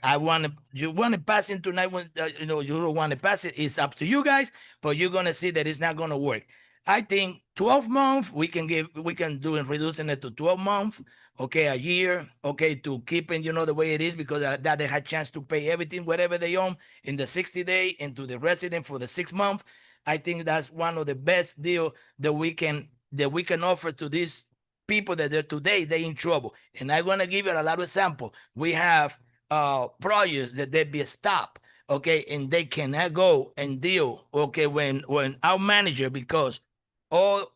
[SPEAKER 7] you want to pass in tonight when you don't want to pass it. It's up to you guys, but you're gonna see that it's not gonna work. I think 12 months we can do in reducing it to 12 months, okay, a year, okay, to keeping the way it is, because that they had chance to pay everything whatever they own in the 60-day and to the resident for the 6 months. I think that's one of the best deal that we can offer to these people that they're in trouble. And I'm gonna give you a lot of example. We have projects that they be stopped, okay, and they cannot go and deal, okay, when our manager, because all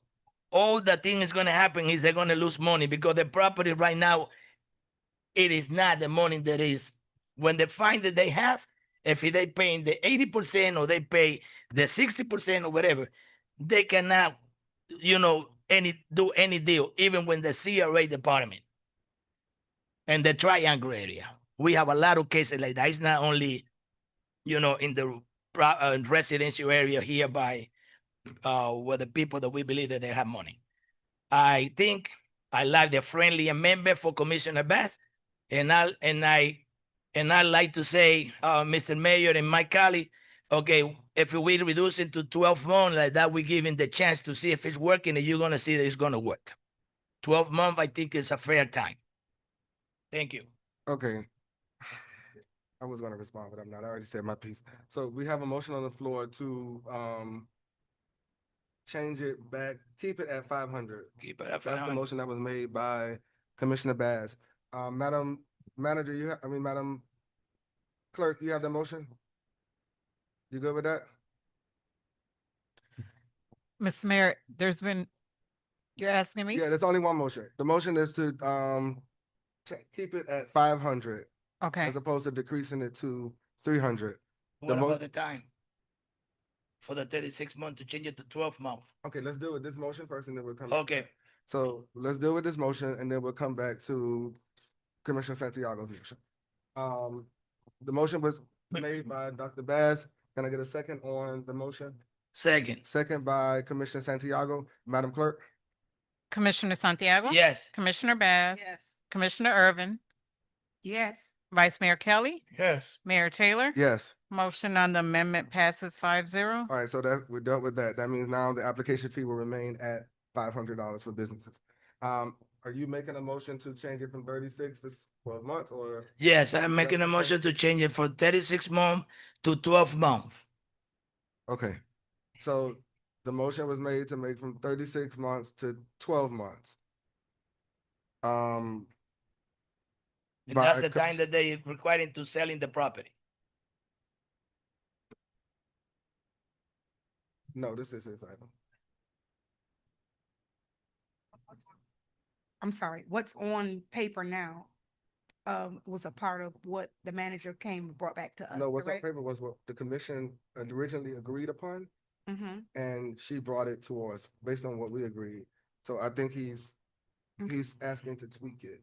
[SPEAKER 7] the thing is gonna happen is they're gonna lose money, because the property right now, it is not the money that is when they find that they have. If they paying the 80% or they pay the 60% or whatever, they cannot, do any deal, even when the CRA department and the triangle area. We have a lot of cases like that. It's not only, in the residential area here by with the people that we believe that they have money. I think I like the friendly amendment for Commissioner Bass, and I like to say, Mr. Mayor and my colleague, Okay, if we reduce it to 12 months like that, we give him the chance to see if it's working, and you're gonna see that it's gonna work. 12 months, I think is a fair time. Thank you.
[SPEAKER 1] Okay. I was gonna respond, but I'm not. I already said my piece. So we have a motion on the floor to change it back, keep it at 500.
[SPEAKER 7] Keep it at
[SPEAKER 1] That's the
[SPEAKER 7] 500.
[SPEAKER 1] motion that was made by Commissioner Baz. Madam Manager, Madam Clerk, you have the motion? You good with that?
[SPEAKER 2] Mr. Mayor, you're asking me?
[SPEAKER 1] Yeah, there's only one motion. The motion is to keep it at 500
[SPEAKER 2] Okay,
[SPEAKER 1] as opposed to decreasing it to 300.
[SPEAKER 7] What
[SPEAKER 1] mo-
[SPEAKER 7] about the time? For the 36 months to change it to 12 months.
[SPEAKER 1] Okay, let's deal with this motion first and then we'll come.
[SPEAKER 7] Okay,
[SPEAKER 1] So let's deal with this motion and then we'll come back to Commissioner Santiago's motion. The motion was made by Dr. Baz. Can I get a second on the motion?
[SPEAKER 7] second.
[SPEAKER 1] Second by Commissioner Santiago. Madam Clerk?
[SPEAKER 2] Commissioner Santiago?
[SPEAKER 7] Yes.
[SPEAKER 2] Commissioner Bass? Commissioner Irvin?
[SPEAKER 12] Yes.
[SPEAKER 2] Vice Mayor Kelly?
[SPEAKER 4] Yes.
[SPEAKER 2] Mayor Taylor?
[SPEAKER 1] Yes.
[SPEAKER 2] Motion on the amendment passes 5-0.
[SPEAKER 1] All right, so we're dealt with that. That means now the application fee will remain at $500 for businesses. Are you making a motion to change it from 36 to 12 months or?
[SPEAKER 7] Yes, I'm making a motion to change it from 36 months to 12 months.
[SPEAKER 1] Okay, so the motion was made to make from 36 months to 12 months.
[SPEAKER 7] And
[SPEAKER 1] by
[SPEAKER 7] that's the
[SPEAKER 1] co-
[SPEAKER 7] time that they requiring to selling the property.
[SPEAKER 1] No, this is his item.
[SPEAKER 12] I'm sorry, what's on paper now, was a part of what the manager came and brought back to us,
[SPEAKER 1] No, what's on
[SPEAKER 12] correct?
[SPEAKER 1] paper was what the commission had originally agreed upon,
[SPEAKER 12] Mm-hmm.
[SPEAKER 1] and she brought it to us based on what we agreed. So I think he's asking to tweak it.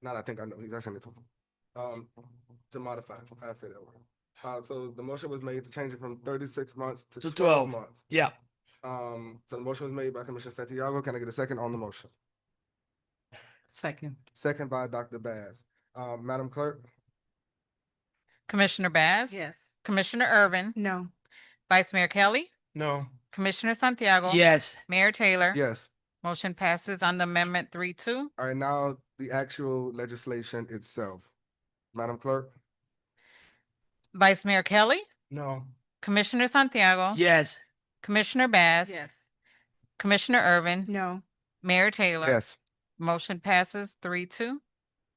[SPEAKER 1] Not I think I know, he's asking to modify, I say that word. So the motion was made to change it from 36 months to
[SPEAKER 7] To
[SPEAKER 1] 12
[SPEAKER 7] 12.
[SPEAKER 1] months.
[SPEAKER 7] Yeah.
[SPEAKER 1] So the motion was made by Commissioner Santiago. Can I get a second on the motion?
[SPEAKER 2] Second.
[SPEAKER 1] Second by Dr. Baz. Madam Clerk?
[SPEAKER 2] Commissioner Bass?
[SPEAKER 3] Yes.
[SPEAKER 2] Commissioner Irvin?
[SPEAKER 12] No.
[SPEAKER 2] Vice Mayor Kelly?
[SPEAKER 4] No.
[SPEAKER 2] Commissioner Santiago?
[SPEAKER 7] Yes.
[SPEAKER 2] Mayor Taylor?
[SPEAKER 1] Yes.
[SPEAKER 2] Motion passes on the amendment 3-2.
[SPEAKER 1] All right, now the actual legislation itself. Madam Clerk?
[SPEAKER 2] Vice Mayor Kelly?
[SPEAKER 4] No.
[SPEAKER 2] Commissioner Santiago?
[SPEAKER 7] Yes.
[SPEAKER 2] Commissioner Bass?
[SPEAKER 3] Yes.
[SPEAKER 2] Commissioner Irvin?
[SPEAKER 12] No.
[SPEAKER 2] Mayor Taylor?
[SPEAKER 1] Yes.
[SPEAKER 2] Motion passes 3-2.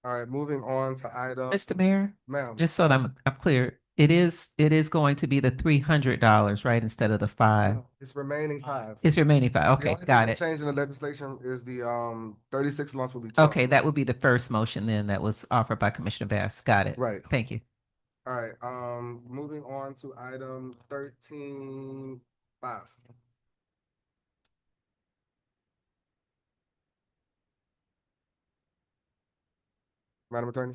[SPEAKER 1] All right, moving on to item.
[SPEAKER 10] Mr. Mayor,
[SPEAKER 1] Ma'am.
[SPEAKER 10] just so that I'm clear, it is going to be the $300, right, instead of the $5.
[SPEAKER 1] It's remaining 5.
[SPEAKER 10] It's remaining $5.
[SPEAKER 1] The
[SPEAKER 10] Okay,
[SPEAKER 1] only thing
[SPEAKER 10] got
[SPEAKER 1] that
[SPEAKER 10] it.
[SPEAKER 1] changed in the legislation is the 36 months will be 12
[SPEAKER 10] Okay, that would
[SPEAKER 1] months.
[SPEAKER 10] be the first motion then that was offered by Commissioner Bass. Got it.
[SPEAKER 1] Right.
[SPEAKER 10] Thank you.
[SPEAKER 1] All right, moving on to item 13.5. Madam Attorney?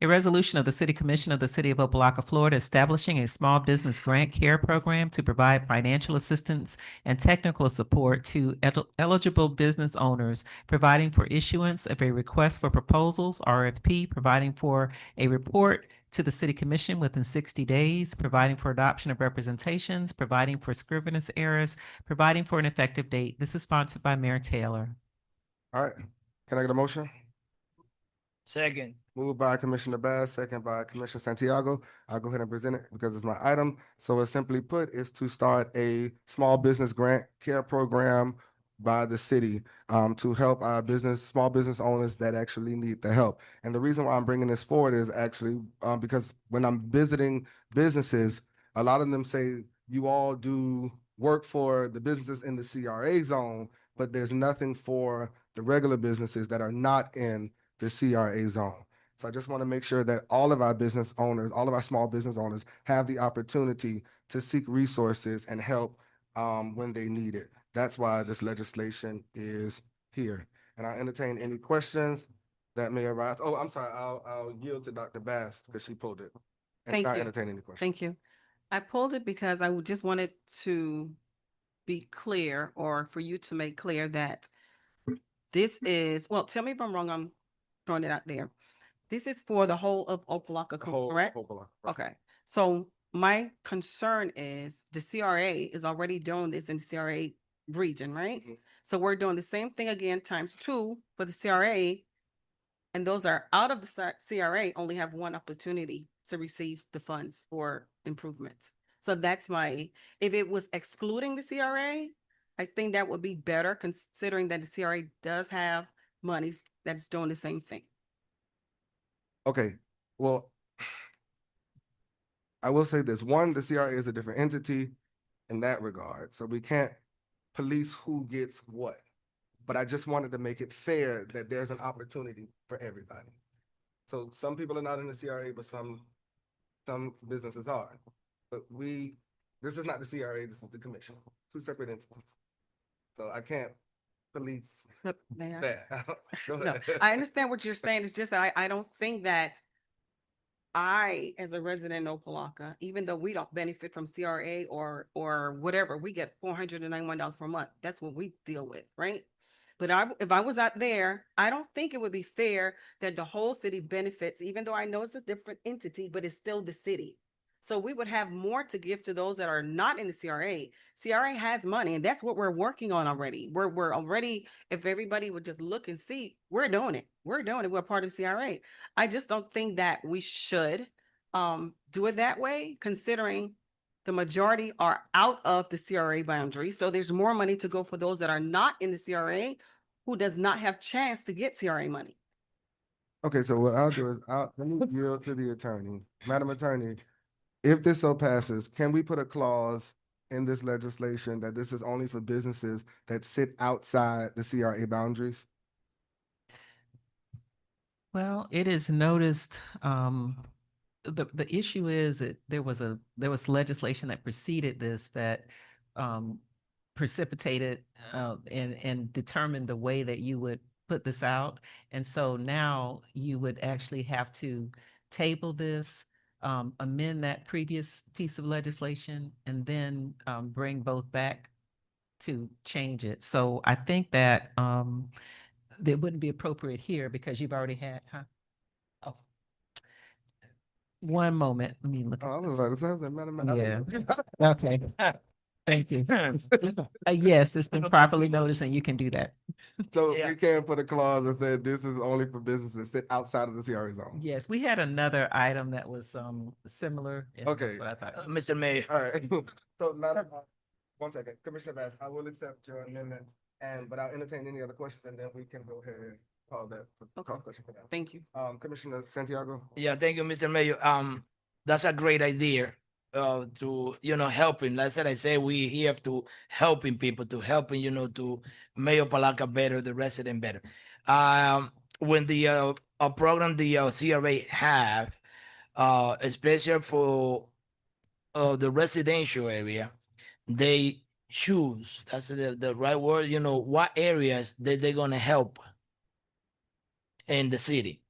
[SPEAKER 10] A resolution of the City Commission of the City of Opa-locka, Florida, establishing a small business grant care program to provide financial assistance and technical support to eligible business owners, providing for issuance of a request for proposals, RFP, providing for a report to the City Commission within 60 days, providing for adoption of representations, providing for scrivener's errors, providing for an effective date. This is sponsored by Mayor Taylor.
[SPEAKER 1] All right, can I get a motion?
[SPEAKER 7] Second.
[SPEAKER 1] Moved by Commissioner Bass, second by Commissioner Santiago. I'll go ahead and present it because it's my item. So it's simply put, is to start a small business grant care program by the city to help our small business owners that actually need the help. And the reason why I'm bringing this forward is actually because when I'm visiting businesses, a lot of them say you all do work for the businesses in the CRA zone, but there's nothing for the regular businesses that are not in the CRA zone. So I just want to make sure that all of our business owners, all of our small business owners have the opportunity to seek resources and help when they need it. That's why this legislation is here. And I'll entertain any questions that may arise. Oh, I'm sorry, I'll yield to Dr. Bass because she pulled it. And
[SPEAKER 3] Thank
[SPEAKER 1] I'll
[SPEAKER 3] you.
[SPEAKER 1] entertain any questions.
[SPEAKER 3] Thank you. I pulled it because I just wanted to be clear, or for you to make clear that this is, well, tell me if I'm wrong, I'm throwing it out there. This is for the whole of Opa-locka, correct?
[SPEAKER 1] Opa-locka.
[SPEAKER 3] Okay, so my concern is the CRA is already doing this in the CRA region, right?
[SPEAKER 1] Mhm.
[SPEAKER 3] So we're doing the same thing again times two for the CRA. And those are out of the CRA only have one opportunity to receive the funds for improvements. So that's if it was excluding the CRA, I think that would be better considering that the CRA does have monies that's doing the same thing.
[SPEAKER 1] Okay, well, I will say this. One, the CRA is a different entity in that regard, so we can't police who gets what. But I just wanted to make it fair that there's an opportunity for everybody. So some people are not in the CRA, but some businesses are. But this is not the CRA, this is the commission, two separate entities. So I can't police
[SPEAKER 3] Look, Mayor.
[SPEAKER 1] that. Go
[SPEAKER 3] No,
[SPEAKER 1] ahead.
[SPEAKER 3] I understand what you're saying. It's just that I don't think that I, as a resident of Opa-locka, even though we don't benefit from CRA or whatever, we get $491 per month. That's what we deal with, right? But if I was out there, I don't think it would be fair that the whole city benefits, even though I know it's a different entity, but it's still the city. So we would have more to give to those that are not in the CRA. CRA has money, and that's what we're working on already. We're already, if everybody would just look and see, we're doing it. We're doing it. We're part of CRA. I just don't think that we should do it that way, considering the majority are out of the CRA boundary. So there's more money to go for those that are not in the CRA who does not have chance to get CRA money.
[SPEAKER 1] Okay, so what I'll do is let me yield to the attorney. Madam Attorney, if this so passes, can we put a clause in this legislation that this is only for businesses that sit outside the CRA boundaries?
[SPEAKER 10] Well, it is noticed, the issue is that there was legislation that preceded this that precipitated and determined the way that you would put this out. And so now you would actually have to table this, amend that previous piece of legislation, and then bring both back to change it. So I think that it wouldn't be appropriate here because you've already had, Oh, one moment. Let me look
[SPEAKER 1] Oh, I
[SPEAKER 10] at
[SPEAKER 1] was
[SPEAKER 10] this.
[SPEAKER 1] like, sounds like Madam.
[SPEAKER 10] Yeah. Okay. Thank you. Yes, it's been properly noticed and you can do that.
[SPEAKER 1] So
[SPEAKER 7] Yeah.
[SPEAKER 1] we can put a clause that said this is only for businesses that sit outside of the CRA zone.
[SPEAKER 10] Yes, we had another item that was similar. And that's
[SPEAKER 1] Okay.
[SPEAKER 10] what I thought.
[SPEAKER 7] Mr. Mayor,
[SPEAKER 1] All right. So Madam, one second, Commissioner Bass, I will accept your amendment but I'll entertain any other questions and then we can go ahead and call that. Call question for that.
[SPEAKER 3] Thank you.
[SPEAKER 1] Commissioner Santiago?
[SPEAKER 7] yeah, thank you, Mr. Mayor. That's a great idea. To helping. Like I say we here to helping people, to helping to make Opa-locka better, the resident better. When the program the CRA have, especially for the residential area, they choose. That's the right word. What areas that they're gonna help in the city.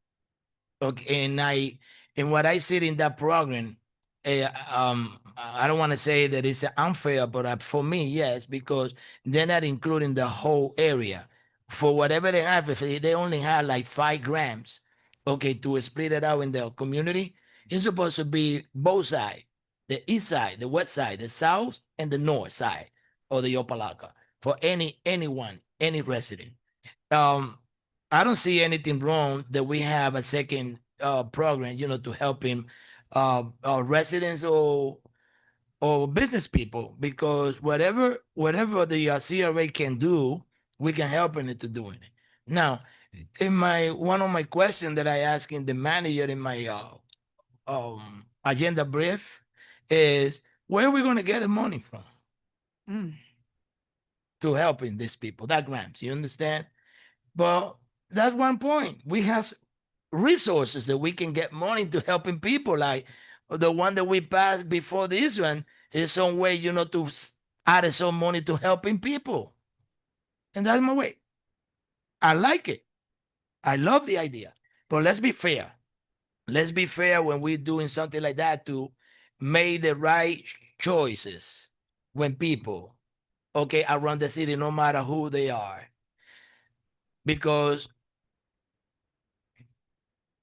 [SPEAKER 7] Okay, and what I see in that program, I don't want to say that it's unfair, but for me, yes, because they're not including the whole area. For whatever they have, if they only have like 5 grams, okay, to split it out in the community, it's supposed to be both sides, the east side, the west side, the south, and the north side of the Opa-locka for anyone, any resident. Um, I don't see anything wrong that we have a second program, to help him residents or business people, because whatever the CRA can do, we can help in it to doing it. Now, in one of my questions that I asked in the manager in my agenda brief is, where are we going to get the money from to helping these people, that grants, you understand? But that's one point. We have resources that we can get money to helping people, like the one that we passed before this one is some way, to add some money to helping people. And that's my way. I like it. I love the idea. But let's be fair. Let's be fair when we're doing something like that to make the right choices when people, okay, around the city, no matter who they are. Because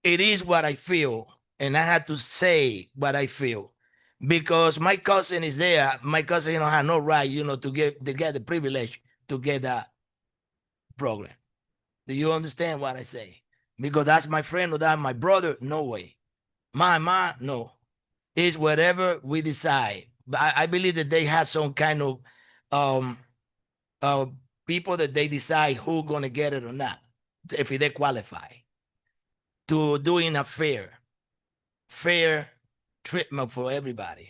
[SPEAKER 7] it is what I feel, and I had to say what I feel. Because my cousin is there, my cousin, have no right, to get the privilege to get that program. Do you understand what I say? Because that's my friend or that's my brother, no way. My mom, no. It's whatever we decide. But I believe that they have some kind of um uh people that they decide who gonna get it or not, if they qualify to doing a fair treatment for everybody.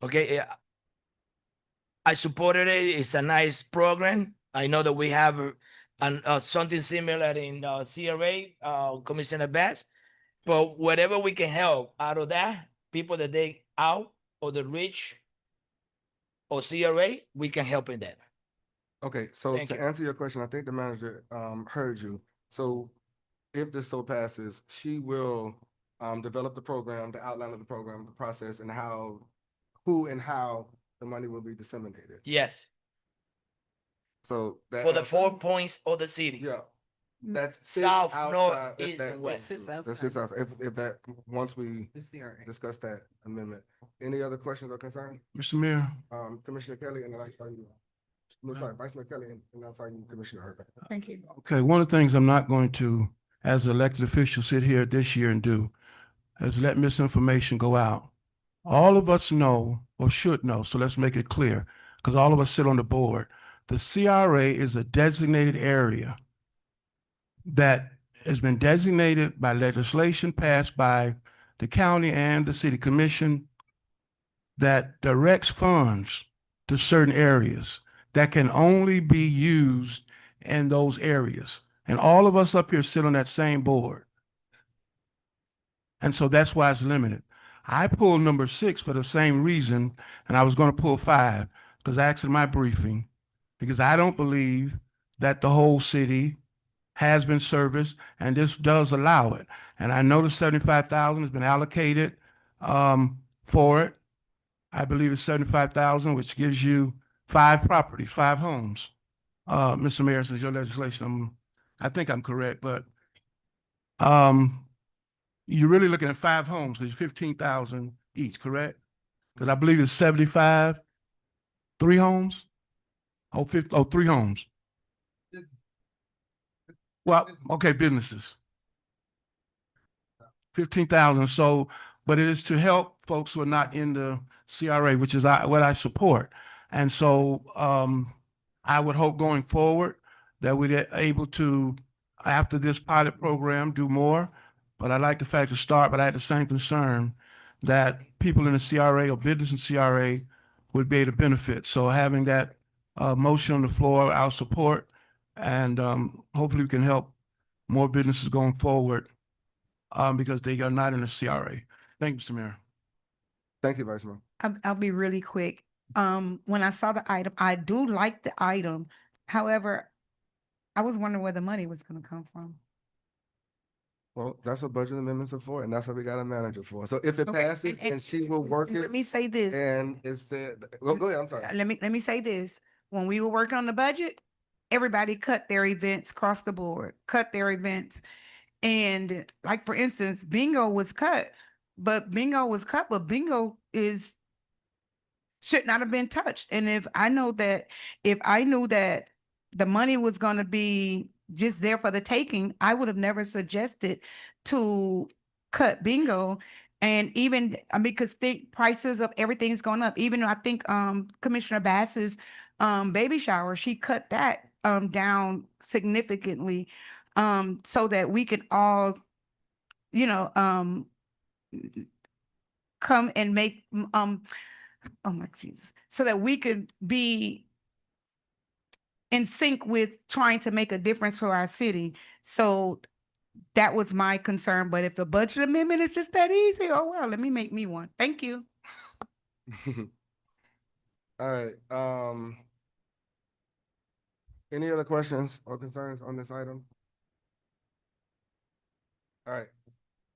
[SPEAKER 7] Okay, I supported it. It's a nice program. I know that we have something similar in CRA, Commissioner Bass. But whatever we can help out of that, people that they out or the rich or CRA, we can help in that.
[SPEAKER 1] Okay, so
[SPEAKER 7] Thank
[SPEAKER 1] to
[SPEAKER 7] you.
[SPEAKER 1] answer your question, I think the manager heard you. So if this so passes, she will develop the program, the outline of the program, the process, and who and how the money will be disseminated.
[SPEAKER 7] Yes,
[SPEAKER 1] So that
[SPEAKER 7] for the
[SPEAKER 1] answer-
[SPEAKER 7] 4 points of the city.
[SPEAKER 1] Yeah. That's
[SPEAKER 7] South, north,
[SPEAKER 1] if
[SPEAKER 7] east,
[SPEAKER 1] that-
[SPEAKER 7] and west.
[SPEAKER 1] That sits outside. If that, once we discuss that amendment. Any other questions or concerns?
[SPEAKER 4] Mr. Mayor,
[SPEAKER 1] Commissioner Kelly, and then I saw you. No, sorry, Vice Mayor Kelly, and I saw you, Commissioner Urban.
[SPEAKER 12] Thank you.
[SPEAKER 4] okay, one of the things I'm not going to, as an elected official, sit here this year and do is let misinformation go out. All of us know or should know, so let's make it clear, because all of us sit on the board. The CRA is a designated area that has been designated by legislation passed by the county and the city commission that directs funds to certain areas that can only be used in those areas. And all of us up here sit on that same board. And so that's why it's limited. I pulled number 6 for the same reason, and I was going to pull 5 because I asked in my briefing, because I don't believe that the whole city has been serviced, and this does allow it. And I know the 75,000 has been allocated for it. I believe it's 75,000, which gives you 5 properties, 5 homes. Mr. Mayor, since your legislation, I think I'm correct, but you're really looking at 5 homes, because 15,000 each, correct? Because I believe it's 75, 3 homes? 3 homes. Well, okay, businesses. 15,000. So, but it is to help folks who are not in the CRA, which is what I support. And so, I would hope going forward that we're able to, after this pilot program, do more. But I like the fact to start, but I had the same concern that people in the CRA or business in CRA would be able to benefit. So having that motion on the floor, I'll support, and hopefully we can help more businesses going forward because they are not in the CRA. Thank you, Mr. Mayor.
[SPEAKER 1] Thank you, Vice Mayor.
[SPEAKER 12] I'll be really quick. When I saw the item, I do like the item. However, I was wondering where the money was gonna come from.
[SPEAKER 1] Well, that's what budget amendments are for, and that's what we got a manager for. So if it
[SPEAKER 12] Okay,
[SPEAKER 1] passes,
[SPEAKER 12] and-
[SPEAKER 1] and she will work
[SPEAKER 12] Let
[SPEAKER 1] it,
[SPEAKER 12] me say this.
[SPEAKER 1] and it's the, go ahead, I'm sorry.
[SPEAKER 12] Let me say this. When we were working on the budget, everybody cut their events across the board, cut their events. And like, for instance, bingo was cut, but bingo should not have been touched. And if I knew that the money was gonna be just there for the taking, I would have never suggested to cut bingo. And even, I mean, because the prices of everything's going up. Even though I think Commissioner Bass's baby shower, she cut that down significantly so that we could all, come and make oh my Jesus, so that we could be in sync with trying to make a difference for our city. So that was my concern. But if the budget amendment is just that easy, oh well, let me make me one. Thank you.
[SPEAKER 1] All right, any other questions or concerns on this item? All right,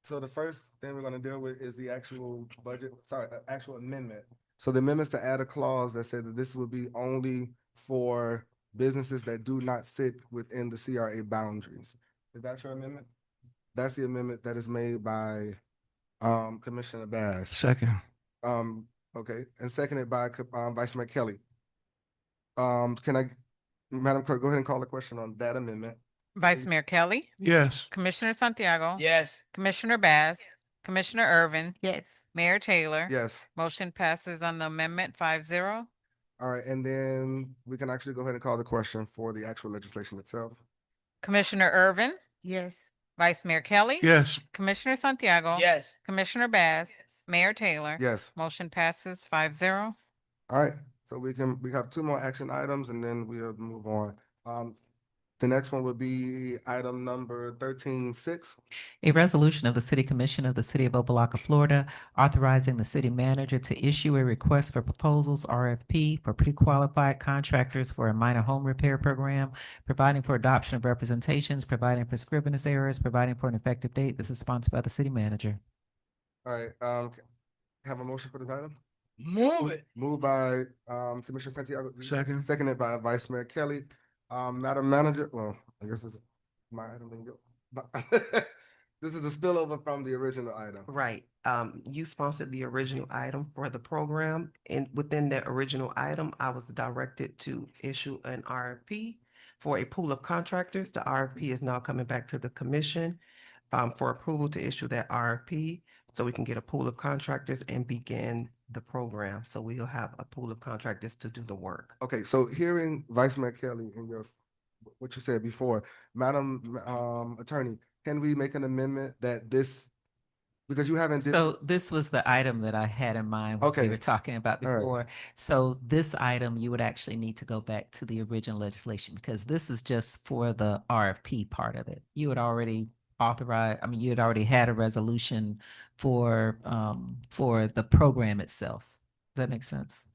[SPEAKER 1] so the first thing we're gonna deal with is the actual budget, actual amendment. So the amendment's to add a clause that said that this would be only for businesses that do not sit within the CRA boundaries. Is that your amendment? That's the amendment that is made by Commissioner Bass.
[SPEAKER 4] Second.
[SPEAKER 1] Okay, and seconded by Vice Mayor Kelly. Madam Clerk, go ahead and call the question on that amendment.
[SPEAKER 2] Vice
[SPEAKER 1] Please.
[SPEAKER 2] Mayor Kelly,
[SPEAKER 4] Yes.
[SPEAKER 2] Commissioner Santiago.
[SPEAKER 7] Yes.
[SPEAKER 2] Commissioner Bass, Commissioner Irvin,
[SPEAKER 12] Yes.
[SPEAKER 2] Mayor Taylor.
[SPEAKER 1] Yes.
[SPEAKER 2] Motion passes on the amendment 5-0.
[SPEAKER 1] All right, and then we can actually go ahead and call the question for the actual legislation itself.
[SPEAKER 2] Commissioner Irvin,
[SPEAKER 12] Yes.
[SPEAKER 2] Vice Mayor Kelly.
[SPEAKER 4] Yes.
[SPEAKER 2] Commissioner Santiago.
[SPEAKER 7] Yes.
[SPEAKER 2] Commissioner Bass, Mayor Taylor.
[SPEAKER 1] Yes.
[SPEAKER 2] Motion passes 5-0.
[SPEAKER 1] All right, so we have two more action items and then we'll move on. The next one would be item number 13-6.
[SPEAKER 10] A resolution of the City Commission of the City of Opa-locka, Florida, authorizing the city manager to issue a request for proposals, RFP, for pre-qualified contractors for a minor home repair program, providing for adoption of representations, providing for scrivener's errors, providing for an effective date. This is sponsored by the city manager.
[SPEAKER 1] All right, have a motion for this item?
[SPEAKER 7] Move it.
[SPEAKER 1] Moved by Commissioner Santiago.
[SPEAKER 4] Second.
[SPEAKER 1] Seconded by Vice Mayor Kelly. Madam Manager, well, I guess it's my item didn't go. This is a spillover from the original item.
[SPEAKER 6] Right. You sponsored the original item for the program, and within that original item, I was directed to issue an RFP for a pool of contractors. The RFP is now coming back to the commission for approval to issue that RFP, so we can get a pool of contractors and begin the program. So we'll have a pool of contractors to do the work.
[SPEAKER 1] Okay, so hearing Vice Mayor Kelly in what you said before, Madam Attorney, can we make an amendment that this, because you haven't.
[SPEAKER 10] So this was the item that I had in mind when
[SPEAKER 1] Okay.
[SPEAKER 10] we were talking about
[SPEAKER 1] All right.
[SPEAKER 10] before. So this item, you would actually need to go back to the original legislation because this is just for the RFP part of it. You had already you had already had a resolution for the program itself. Does that make sense?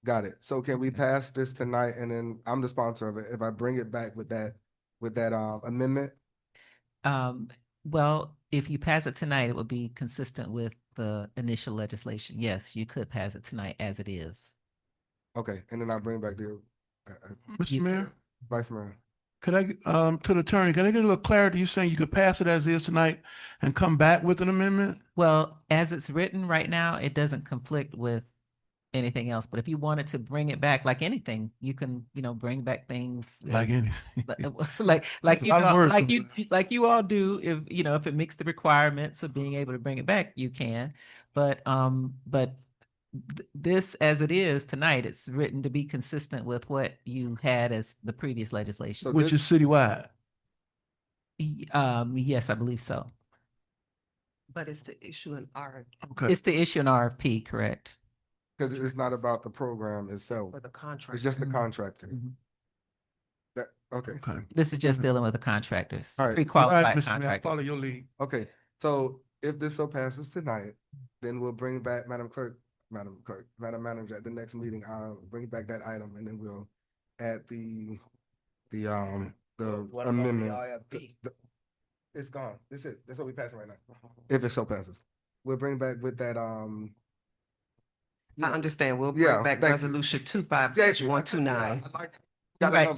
[SPEAKER 1] Got it. So can we
[SPEAKER 10] Okay.
[SPEAKER 1] pass this tonight and then I'm the sponsor of it. If I bring it back with that amendment?
[SPEAKER 10] Well, if you pass it tonight, it would be consistent with the initial legislation. Yes, you could pass it tonight as it is.
[SPEAKER 1] Okay, and then I bring back the
[SPEAKER 4] Mr.
[SPEAKER 10] You
[SPEAKER 4] Mayor,
[SPEAKER 10] could.
[SPEAKER 1] Vice Mayor.
[SPEAKER 4] could I, to the attorney, can I get a little clarity? You saying you could pass it as is tonight and come back with an amendment?
[SPEAKER 10] Well, as it's written right now, it doesn't conflict with anything else. But if you wanted to bring it back like anything, you can, bring back things
[SPEAKER 4] Like
[SPEAKER 10] as-
[SPEAKER 4] anything.
[SPEAKER 10] like
[SPEAKER 4] A lot of words to-
[SPEAKER 10] like you all do. If it meets the requirements of being able to bring it back, you can. But this as it is tonight, it's written to be consistent with what you had as the previous legislation.
[SPEAKER 1] So
[SPEAKER 4] Which is citywide.
[SPEAKER 10] Yes, I believe so.
[SPEAKER 6] But it's to issue an RFP
[SPEAKER 4] Okay.
[SPEAKER 10] It's to issue an RFP, correct?
[SPEAKER 1] Because it's not about the program itself.
[SPEAKER 6] for the contract.
[SPEAKER 1] It's just the
[SPEAKER 10] Mhm.
[SPEAKER 1] contracting.
[SPEAKER 10] Mhm.
[SPEAKER 1] Okay.
[SPEAKER 4] Okay.
[SPEAKER 10] This is just dealing with the contractors,
[SPEAKER 1] All right.
[SPEAKER 4] All right,
[SPEAKER 10] pre-qualified
[SPEAKER 4] Mr. Mayor, I'll
[SPEAKER 10] contractors.
[SPEAKER 4] follow your lead.
[SPEAKER 1] Okay, so if this so passes tonight, then we'll bring back Madam Manager, at the next meeting, I'll bring back that item and then we'll add the
[SPEAKER 7] What about the
[SPEAKER 1] amendment.
[SPEAKER 7] RFP?
[SPEAKER 1] It's gone. That's what we passing right now. If it so passes. We'll bring back with that,
[SPEAKER 6] I understand. We'll
[SPEAKER 1] Yeah,
[SPEAKER 6] bring back
[SPEAKER 1] thank you.
[SPEAKER 6] resolution
[SPEAKER 1] Thank you.
[SPEAKER 6] 25129.
[SPEAKER 10] Right,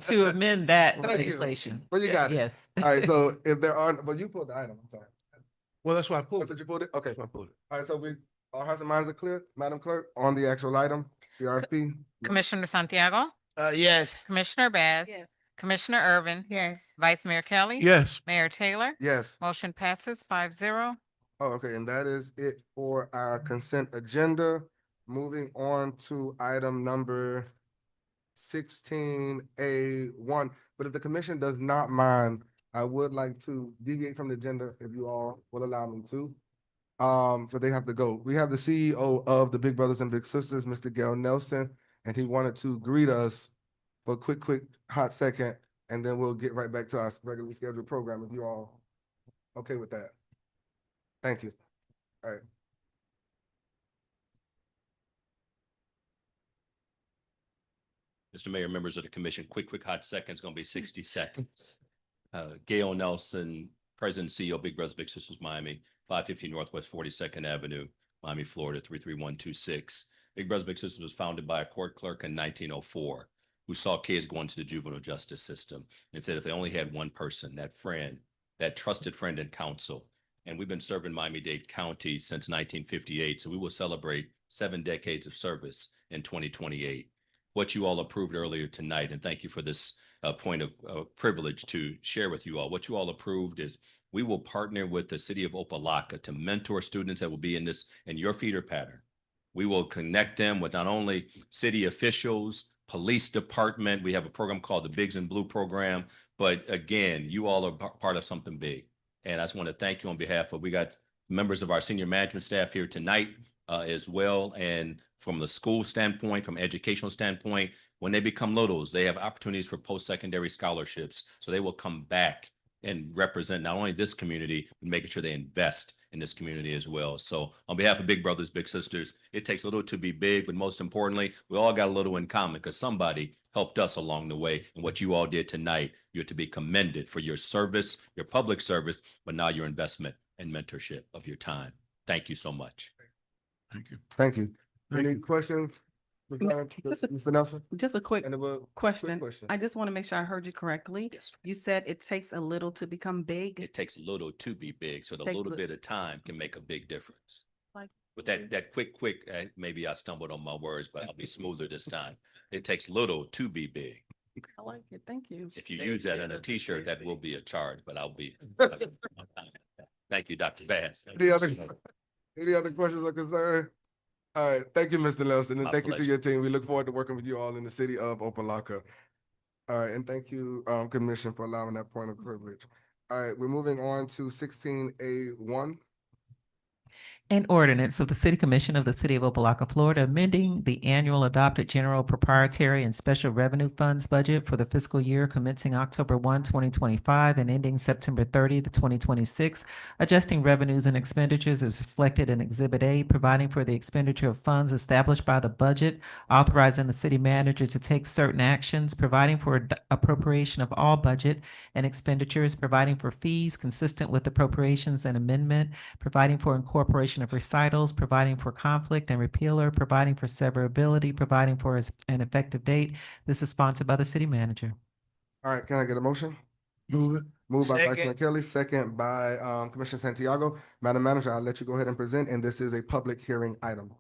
[SPEAKER 10] to amend that
[SPEAKER 1] Thank you.
[SPEAKER 10] legislation.
[SPEAKER 1] Well, you got it.
[SPEAKER 10] Yes.
[SPEAKER 1] All right, so if there are, well, you pulled the item, I'm sorry.
[SPEAKER 4] Well, that's why I pulled
[SPEAKER 1] That's
[SPEAKER 4] it.
[SPEAKER 1] what you pulled it? Okay.
[SPEAKER 4] That's why I pulled it.
[SPEAKER 1] All right, so our hearts and minds are clear, Madam Clerk, on the actual item, the RFP.
[SPEAKER 2] Commissioner Santiago,
[SPEAKER 7] Yes.
[SPEAKER 2] Commissioner Bass,
[SPEAKER 3] Yes.
[SPEAKER 2] Commissioner Irvin,
[SPEAKER 12] Yes.
[SPEAKER 2] Vice Mayor Kelly.
[SPEAKER 4] Yes.
[SPEAKER 2] Mayor Taylor.
[SPEAKER 1] Yes.
[SPEAKER 2] Motion passes 5-0.
[SPEAKER 1] Oh, okay, and that is it for our consent agenda. Moving on to item number 16A1. But if the commission does not mind, I would like to deviate from the agenda if you all will allow me to. But they have to go. We have the CEO of the Big Brothers and Big Sisters, Mr. Gail Nelson, and he wanted to greet us for a quick hot second, and then we'll get right back to our regularly scheduled program if you all okay with that. Thank you. All right.
[SPEAKER 13] Mr. Mayor, members of the commission, quick hot second, it's gonna be 60 seconds. Gail Nelson, President and CEO, Big Brothers Big Sisters Miami, 550 Northwest 42nd Avenue, Miami, Florida, 33126. Big Brothers Big Sisters was founded by a court clerk in 1904 who saw kids go into the juvenile justice system and said if they only had one person, that friend, that trusted friend and counsel. And we've been serving Miami-Dade County since 1958. So we will celebrate 7 decades of service in 2028. What you all approved earlier tonight, and thank you for this point of privilege to share with you all. What you all approved is we will partner with the city of Opa-locka to mentor students that will be in your feeder pattern. We will connect them with not only city officials, police department. We have a program called the Bigs and Blue program. But again, you all are part of something big. And I just want to thank you on behalf of, we got members of our senior management staff here tonight as well. And from the school standpoint, from educational standpoint, when they become littles, they have opportunities for post-secondary scholarships. So they will come back and represent not only this community, but making sure they invest in this community as well. So on behalf of Big Brothers, Big Sisters, it takes little to be big, but most importantly, we all got a little in common because somebody helped us along the way. And what you all did tonight, you're to be commended for your service, your public service, but now your investment and mentorship of your time. Thank you so much.
[SPEAKER 4] Thank you.
[SPEAKER 1] Thank you.
[SPEAKER 4] Thank
[SPEAKER 1] Any
[SPEAKER 4] you.
[SPEAKER 1] questions?
[SPEAKER 3] Just a-
[SPEAKER 1] Mr. Nelson?
[SPEAKER 3] Just a quick
[SPEAKER 1] And a
[SPEAKER 3] question.
[SPEAKER 1] question.
[SPEAKER 3] I just want to make sure I heard you correctly.
[SPEAKER 13] Yes, sir.
[SPEAKER 3] You said it takes a little to become big.
[SPEAKER 13] It takes a little to be big. So the
[SPEAKER 3] Take
[SPEAKER 13] little
[SPEAKER 3] li-
[SPEAKER 13] bit of time can make a big difference.
[SPEAKER 3] Like-
[SPEAKER 13] With that quick, maybe I stumbled on my words, but I'll be smoother this time. It takes little to be big.
[SPEAKER 3] I like it. Thank you.
[SPEAKER 13] If you use that in a t-shirt, that will be a charge, but I'll be. Thank you, Dr. Bass.
[SPEAKER 1] Any other questions or concern? All right, thank you, Mr. Nelson, and
[SPEAKER 13] My
[SPEAKER 1] thank you to
[SPEAKER 13] pleasure.
[SPEAKER 1] your team. We look forward to working with you all in the city of Opa-locka. All right, and thank you, Commission, for allowing that point of privilege. All right, we're moving on to 16A1.
[SPEAKER 10] An ordinance of the City Commission of the City of Opa-locka, Florida, amending the annual adopted general proprietary and special revenue funds budget for the fiscal year commencing October 1, 2025 and ending September 30th, 2026, adjusting revenues and expenditures as reflected in Exhibit A, providing for the expenditure of funds established by the budget, authorizing the city manager to take certain actions, providing for appropriation of all budget and expenditures, providing for fees consistent with appropriations and amendment, providing for incorporation of recitals, providing for conflict and repealer, providing for severability, providing for an effective date. This is sponsored by the city manager.
[SPEAKER 1] All right, can I get a motion?
[SPEAKER 4] Move it.
[SPEAKER 1] Moved by Vice
[SPEAKER 7] Second.
[SPEAKER 1] Mayor Kelly, second by Commissioner Santiago. Madam Manager, I'll let you go ahead and present, and this is a public hearing item.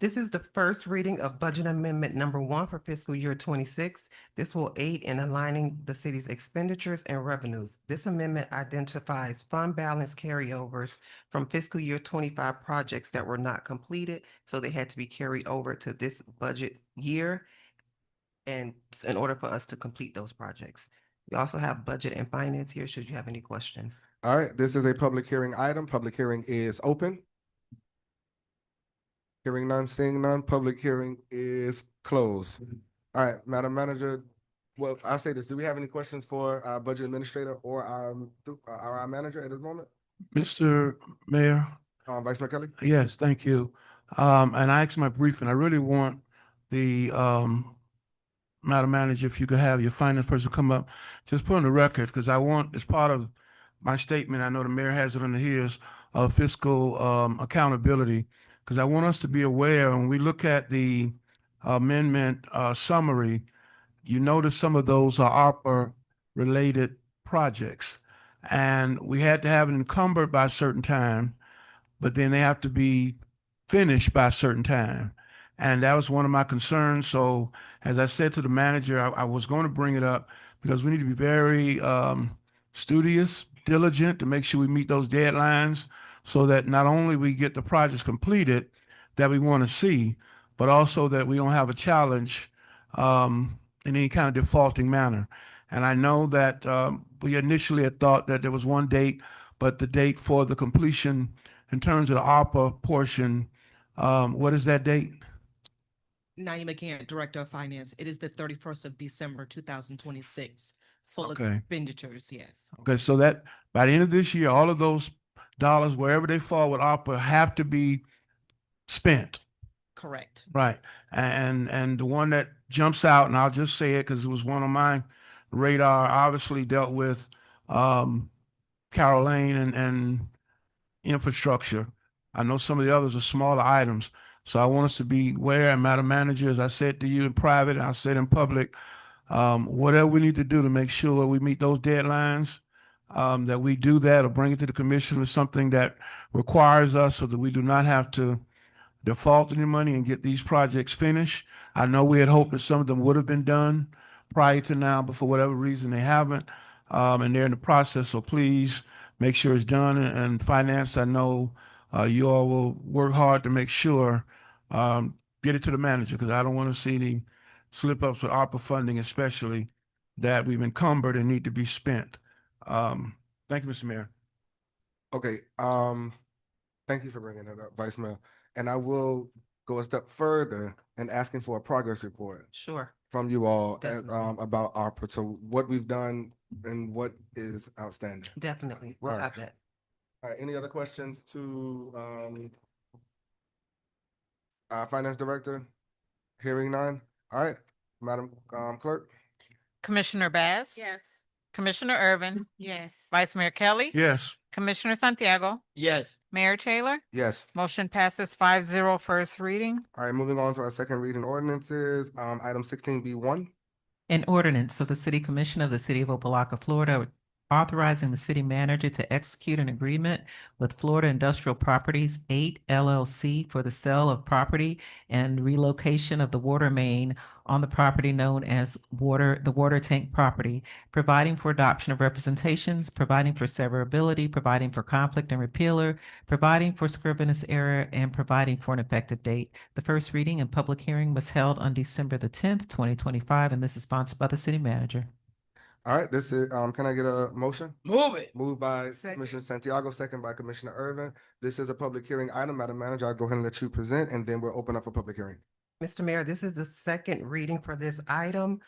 [SPEAKER 6] This is the first reading of Budget Amendment Number 1 for fiscal year 26. This will aid in aligning the city's expenditures and revenues. This amendment identifies fund balance carryovers from fiscal year 25 projects that were not completed, so they had to be carried over to this budget year and in order for us to complete those projects. We also have budget and finance here, should you have any questions.
[SPEAKER 1] All right, this is a public hearing item. Public hearing is open. Hearing none, seeing none, public hearing is closed. All right, Madam Manager, well, I'll say this, do we have any questions for our budget administrator or our manager at this moment?
[SPEAKER 4] Mr. Mayor?
[SPEAKER 1] Vice Mayor Kelly?
[SPEAKER 4] Yes, thank you. And I asked my briefing, I really want the, Madam Manager, if you could have your finance person come up, just put on the record, because I want, as part of my statement, I know the mayor has it under his, of fiscal, accountability, because I want us to be aware, when we look at the amendment, summary, you notice some of those are ARPA-related projects. And we had to have it encumbered by a certain time, but then they have to be finished by a certain time. And that was one of my concerns. So as I said to the manager, I was going to bring it up because we need to be very studious, diligent to make sure we meet those deadlines so that not only we get the projects completed that we want to see, but also that we don't have a challenge in any kind of defaulting manner. And I know that we initially had thought that there was one date, but the date for the completion in terms of the ARPA portion, what is that date?
[SPEAKER 14] Naima McCann, Director of Finance. It is the 31st of December, 2026. Full
[SPEAKER 4] Okay.
[SPEAKER 14] expenditures, yes.
[SPEAKER 4] Okay, so that by the end of this year, all of those dollars, wherever they fall with ARPA, have to be spent.
[SPEAKER 14] Correct.
[SPEAKER 4] Right. And the one that jumps out, and I'll just say it because it was one on my radar, obviously dealt with Carol Lane and infrastructure. I know some of the others are smaller items. So I want us to be aware, and Madam Manager, as I said to you in private, and I said in public, whatever we need to do to make sure we meet those deadlines, that we do that or bring it to the commission with something that requires us so that we do not have to default any money and get these projects finished. I know we had hoped that some of them would have been done prior to now, but for whatever reason, they haven't. And they're in the process, so please make sure it's done. And finance, I know you all will work hard to make sure, get it to the manager, because I don't want to see any slip ups with ARPA funding, especially that we've encumbered and need to be spent. Thank you, Mr. Mayor.
[SPEAKER 1] Okay, thank you for bringing that up, Vice Mayor. And I will go a step further and asking for a progress report
[SPEAKER 6] Sure,
[SPEAKER 1] from you all
[SPEAKER 6] Definitely.
[SPEAKER 1] about ARPA, so what we've done and what is outstanding.
[SPEAKER 6] definitely. We'll
[SPEAKER 1] All right.
[SPEAKER 6] have that.
[SPEAKER 1] All right, any other questions to Finance Director? Hearing none. All right, Madam Clerk?
[SPEAKER 2] Commissioner Bass?
[SPEAKER 3] Yes.
[SPEAKER 2] Commissioner Irvin?
[SPEAKER 5] Yes.
[SPEAKER 2] Vice Mayor Kelly?
[SPEAKER 4] Yes.
[SPEAKER 2] Commissioner Santiago?
[SPEAKER 7] Yes.
[SPEAKER 2] Mayor Taylor?
[SPEAKER 1] Yes.
[SPEAKER 2] Motion passes 5-0 first reading.
[SPEAKER 1] All right, moving on to our second reading ordinances, item 16B1.
[SPEAKER 10] An ordinance of the City Commission of the City of Opa-locka, Florida, authorizing the city manager to execute an agreement with Florida Industrial Properties 8 LLC for the sale of property and relocation of the water main on the property known as the water tank property, providing for adoption of representations, providing for severability, providing for conflict and repealer, providing for scrivener's error, and providing for an effective date. The first reading and public hearing was held on December the 10th, 2025, and this is sponsored by the city manager.
[SPEAKER 1] All right, this is, can I get a motion?
[SPEAKER 7] Move it.
[SPEAKER 1] Moved by
[SPEAKER 5] Second.
[SPEAKER 1] Commissioner Santiago, second by Commissioner Irvin. This is a public hearing item. Madam Manager, I'll go ahead and let you present, and then we'll open up for public hearing.
[SPEAKER 6] Mr. Mayor, this is the second reading for this item.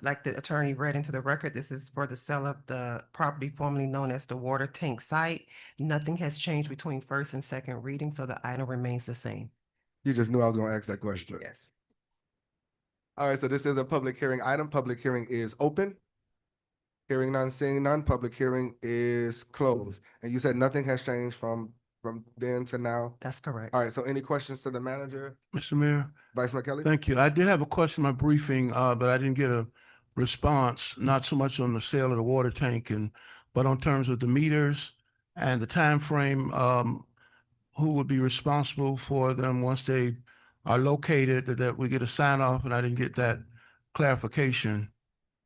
[SPEAKER 6] Like the attorney read into the record, this is for the sale of the property formerly known as the water tank site. Nothing has changed between first and second reading, so the item remains the same.
[SPEAKER 1] You just knew I was gonna ask that question.
[SPEAKER 6] Yes.
[SPEAKER 1] All right, so this is a public hearing item. Public hearing is open. Hearing none, seeing none, public hearing is closed. And you said nothing has changed from then to now?
[SPEAKER 6] That's correct.
[SPEAKER 1] All right, so any questions to the manager?
[SPEAKER 4] Mr. Mayor.
[SPEAKER 1] Vice Mayor Kelly?
[SPEAKER 4] Thank you. I did have a question in my briefing, but I didn't get a response, not so much on the sale of the water tank but on terms of the meters and the time frame. Who would be responsible for them once they are located, that we get a sign off, and I didn't get that clarification,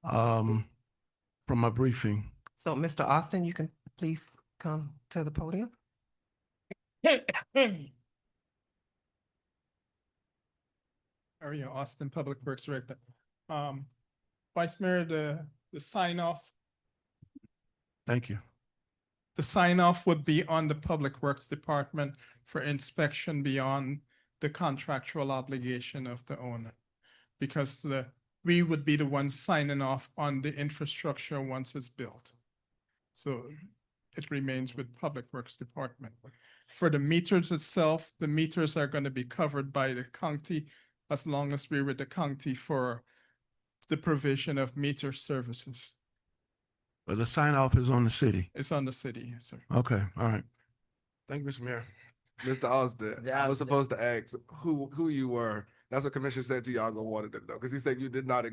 [SPEAKER 4] from my briefing.
[SPEAKER 6] So, Mr. Austin, you can please come to the podium.
[SPEAKER 15] Area Austin, Public Works Director. Vice Mayor, the sign off,
[SPEAKER 4] Thank you.
[SPEAKER 15] the sign off would be on the Public Works Department for inspection beyond the contractual obligation of the owner. Because we would be the ones signing off on the infrastructure once it's built. So it remains with Public Works Department. For the meters itself, the meters are going to be covered by the county as long as we're with the county for the provision of meter services.
[SPEAKER 4] But the sign off is on the city.
[SPEAKER 15] It's on the city, yes, sir.
[SPEAKER 4] Okay, all right. Thank you, Mr. Mayor.
[SPEAKER 1] Mr. Austin,
[SPEAKER 7] Yeah,
[SPEAKER 1] I was
[SPEAKER 7] Austin.
[SPEAKER 1] supposed to ask who you were. That's what Commissioner said to y'all. Go wanted to know, because he said you did not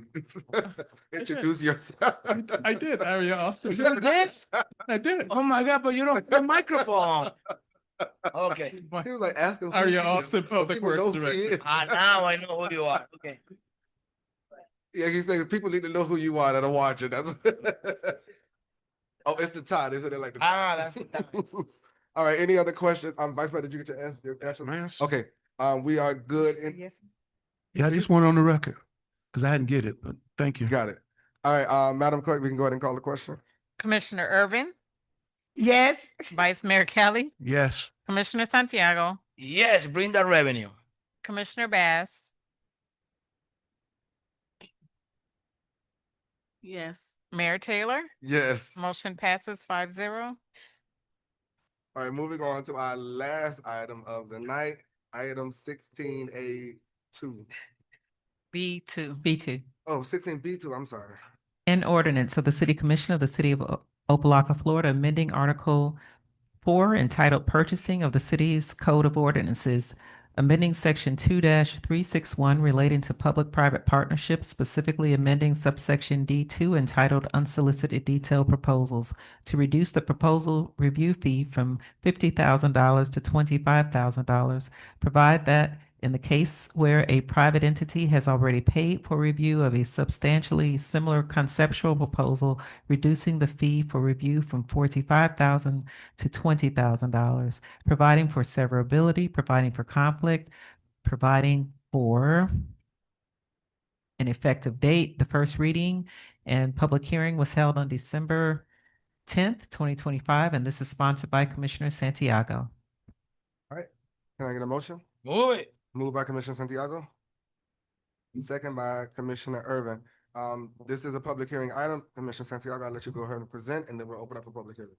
[SPEAKER 1] introduce yourself.
[SPEAKER 15] I did, Area Austin.
[SPEAKER 7] You did?
[SPEAKER 15] I did.
[SPEAKER 7] Oh my God, but you don't have the microphone. Okay.
[SPEAKER 1] He was like asking. who
[SPEAKER 15] Area
[SPEAKER 1] he is,
[SPEAKER 15] Austin
[SPEAKER 1] so
[SPEAKER 15] Public
[SPEAKER 1] people
[SPEAKER 15] Works
[SPEAKER 1] know who he
[SPEAKER 15] Director.
[SPEAKER 1] is.
[SPEAKER 7] Now I know who you are. Okay.
[SPEAKER 1] Yeah, he said people need to know who you are that are watching. That's oh, it's the tie. Isn't it like the tie?
[SPEAKER 7] That's the time.
[SPEAKER 1] All right. Any other questions? Vice Mayor, did you get your answer?
[SPEAKER 4] Ma'am?
[SPEAKER 1] Okay. We are good. In,
[SPEAKER 4] Yeah, I just want it on the record, because I didn't get it, but thank you.
[SPEAKER 1] got it. All right. Madam Clerk, we can go ahead and call the question.
[SPEAKER 2] Commissioner Irvin?
[SPEAKER 12] Yes.
[SPEAKER 2] Vice Mayor Kelly?
[SPEAKER 4] Yes.
[SPEAKER 2] Commissioner Santiago?
[SPEAKER 7] Yes, bring the revenue.
[SPEAKER 2] Commissioner Bass?
[SPEAKER 3] Yes.
[SPEAKER 2] Mayor Taylor?
[SPEAKER 1] Yes.
[SPEAKER 2] Motion passes 5-0.
[SPEAKER 1] All right. Moving on to our last item of the night, item 16A2.
[SPEAKER 2] B2.
[SPEAKER 10] B2.
[SPEAKER 1] Oh, 16B2. I'm sorry.
[SPEAKER 10] An ordinance of the City Commission of the City of Opa-locka, Florida, amending Article 4 entitled Purchasing of the City's Code of Ordinances, amending section 2-361 relating to public-private partnerships, specifically amending subsection D2 entitled Unsolicited Detailed Proposals to reduce the proposal review fee from $50,000 to $25,000. Provide that in the case where a private entity has already paid for review of a substantially similar conceptual proposal, reducing the fee for review from $45,000 to $20,000, providing for severability, providing for conflict, providing for an effective date. The first reading and public hearing was held on December 10th, 2025, and this is sponsored by Commissioner Santiago.
[SPEAKER 1] All right, can I get a motion?
[SPEAKER 7] Move it.
[SPEAKER 1] Moved by Commissioner Santiago. Second by Commissioner Irvin. This is a public hearing item. Commissioner Santiago, I'll let you go ahead and present, and then we'll open up for public hearing.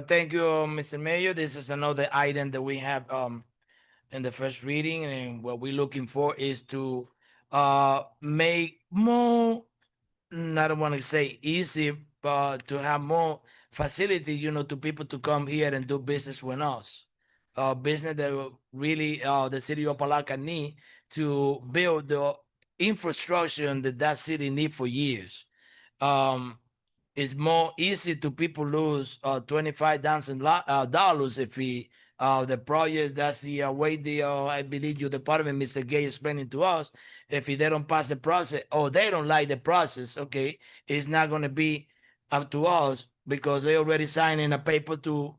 [SPEAKER 7] Thank you, Mr. Mayor. This is another item that we have in the first reading, and what we're looking for is to make more, I don't want to say easy, but to have more facility, to people to come here and do business with us. Business that will really the city of Opa-locka need to build the infrastructure that city need for years. It's more easy to people lose $25,000 if the project, that's the way the I believe your department, Mr. Gay, explaining to us. If they don't pass the process or they don't like the process, okay, it's not going to be up to us because they already signing a paper to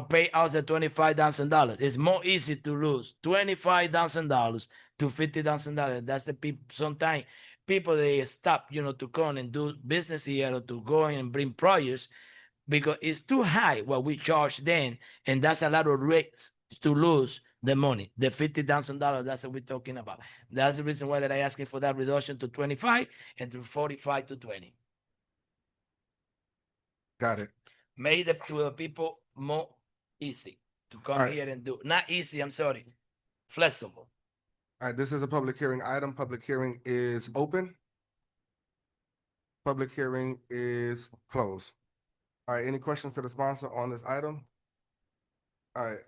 [SPEAKER 7] pay us the $25,000. It's more easy to lose $25,000 to $50,000. That's the people. Sometimes people they stop, to come and do business here or to go and bring projects because it's too high what we charge them, and that's a lot of risks to lose the money. The $50,000, that's what we're talking about. That's the reason why that I asking for that reduction to 25 and to 45 to 20.
[SPEAKER 1] Got it.
[SPEAKER 7] Made it to the people more easy to come
[SPEAKER 1] Alright.
[SPEAKER 7] here and do. Not easy, I'm sorry. Flexible.
[SPEAKER 1] All right, this is a public hearing item. Public hearing is open. Public hearing is closed. All right, any questions to the sponsor on this item? All right,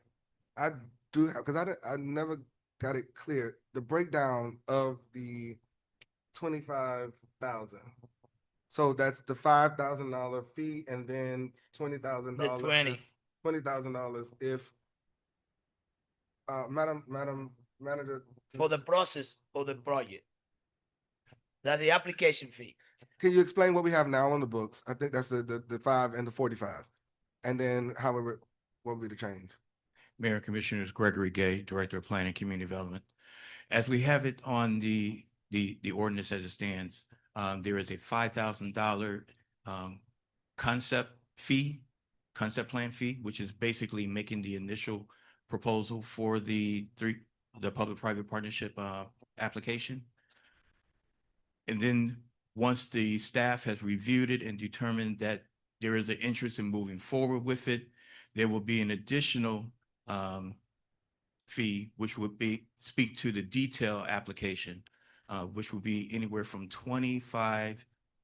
[SPEAKER 1] I do have, because I never got it clear, the breakdown of the 25,000. So that's the $5,000 fee and then $20,000.
[SPEAKER 7] The 20.
[SPEAKER 1] $20,000 if Madam Manager.
[SPEAKER 7] For the process of the project. That's the application fee.
[SPEAKER 1] Can you explain what we have now on the books? I think that's the 5 and the 45. And then however, what would be the change?
[SPEAKER 4] Mayor and Commissioners, Gregory Gay, Director of Planning and Community Development. As we have it on the ordinance as it stands, there is a $5,000 concept plan fee, which is basically making the initial proposal for the public-private partnership application. And then once the staff has reviewed it and determined that there is an interest in moving forward with it, there will be an additional fee, which would speak to the detail application, which would be anywhere from $25,000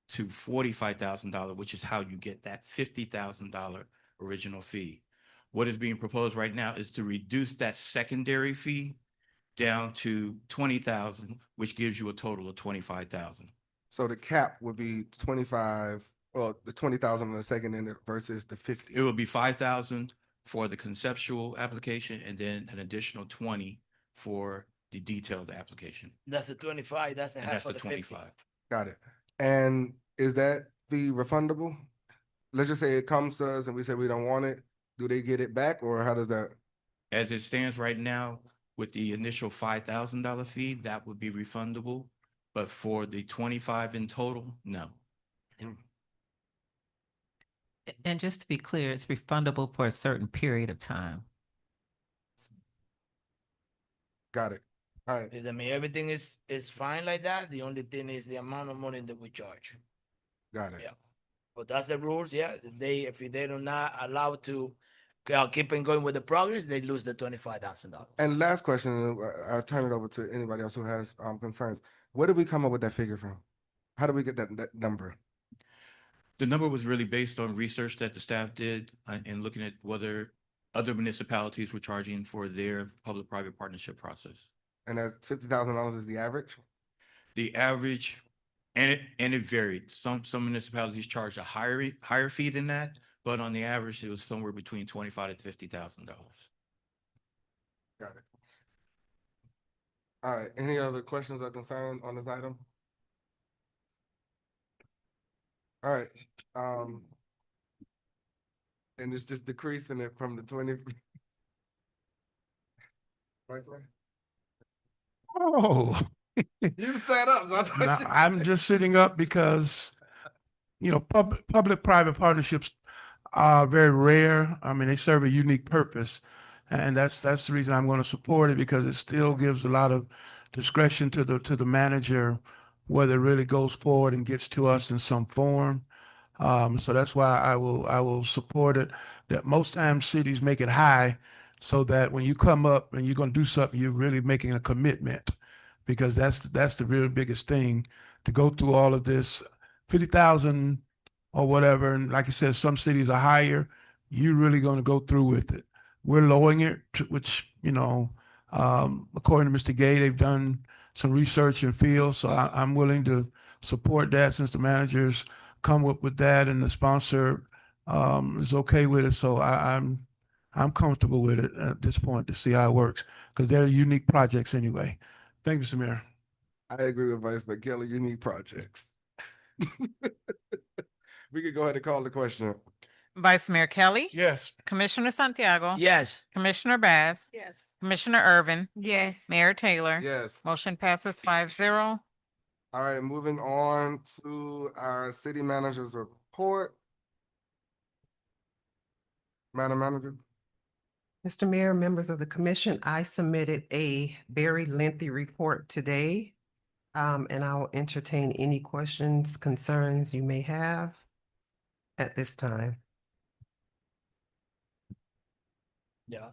[SPEAKER 4] to $45,000, which is how you get that $50,000 original fee. What is being proposed right now is to reduce that secondary fee down to $20,000, which gives you a total of $25,000.
[SPEAKER 1] So the cap would be 25, or the 20,000 on the second end versus the 50.
[SPEAKER 4] It would be $5,000 for the conceptual application and then an additional 20 for the detailed application.
[SPEAKER 7] That's the 25. That's the
[SPEAKER 4] And
[SPEAKER 7] half
[SPEAKER 4] that's
[SPEAKER 7] of
[SPEAKER 4] the
[SPEAKER 7] the 50.
[SPEAKER 4] 25.
[SPEAKER 1] Got it. And is that fee refundable? Let's just say it comes to us and we say we don't want it. Do they get it back or how does that?
[SPEAKER 4] As it stands right now, with the initial $5,000 fee, that would be refundable. But for the 25 in total, no.
[SPEAKER 10] And just to be clear, it's refundable for a certain period of time.
[SPEAKER 1] Got it. All right.
[SPEAKER 7] I mean, everything is fine like that. The only thing is the amount of money that we charge.
[SPEAKER 1] Got it.
[SPEAKER 7] Yeah. But that's the rules. Yeah. If they are not allowed to keep on going with the progress, they lose the $25,000.
[SPEAKER 1] And last question, I'll turn it over to anybody else who has concerns. Where did we come up with that figure from? How did we get that number?
[SPEAKER 4] The number was really based on research that the staff did and looking at whether other municipalities were charging for their public-private partnership process.
[SPEAKER 1] And that $50,000 is the average?
[SPEAKER 4] The average, and it varied. Some municipalities charged a higher fee than that, but on the average, it was somewhere between $25,000 to $50,000.
[SPEAKER 1] Got it. All right, any other questions or concerns on this item? All right, and it's just decreasing it from the 20. Right, right.
[SPEAKER 4] Oh.
[SPEAKER 1] You set up, so I thought
[SPEAKER 4] No,
[SPEAKER 1] you-
[SPEAKER 4] I'm just sitting up because, public-private partnerships are very rare. I mean, they serve a unique purpose. And that's the reason I'm going to support it, because it still gives a lot of discretion to the manager, whether it really goes forward and gets to us in some form. So that's why I will support it. That most times cities make it high so that when you come up and you're going to do something, you're really making a commitment, because that's the real biggest thing, to go through all of this 50,000 or whatever. And like I said, some cities are higher. You're really going to go through with it. We're lowering it, which, according to Mr. Gay, they've done some research and feel. So I'm willing to support that, since the managers come up with that and the sponsor is okay with it. So I'm comfortable with it at this point, to see how it works, because they're unique projects anyway. Thank you, Mr. Mayor.
[SPEAKER 1] I agree with Vice Mayor Kelly, unique projects. We could go ahead and call the question.
[SPEAKER 2] Vice Mayor Kelly.
[SPEAKER 4] Yes.
[SPEAKER 2] Commissioner Santiago.
[SPEAKER 7] Yes.
[SPEAKER 2] Commissioner Bass.
[SPEAKER 3] Yes.
[SPEAKER 2] Commissioner Irvin.
[SPEAKER 5] Yes.
[SPEAKER 2] Mayor Taylor.
[SPEAKER 1] Yes.
[SPEAKER 2] Motion passes 5-0.
[SPEAKER 1] All right, moving on to our city manager's report. Madam Manager.
[SPEAKER 6] Mr. Mayor, members of the commission, I submitted a very lengthy report today. And I'll entertain any questions, concerns you may have at this time.
[SPEAKER 7] Yeah.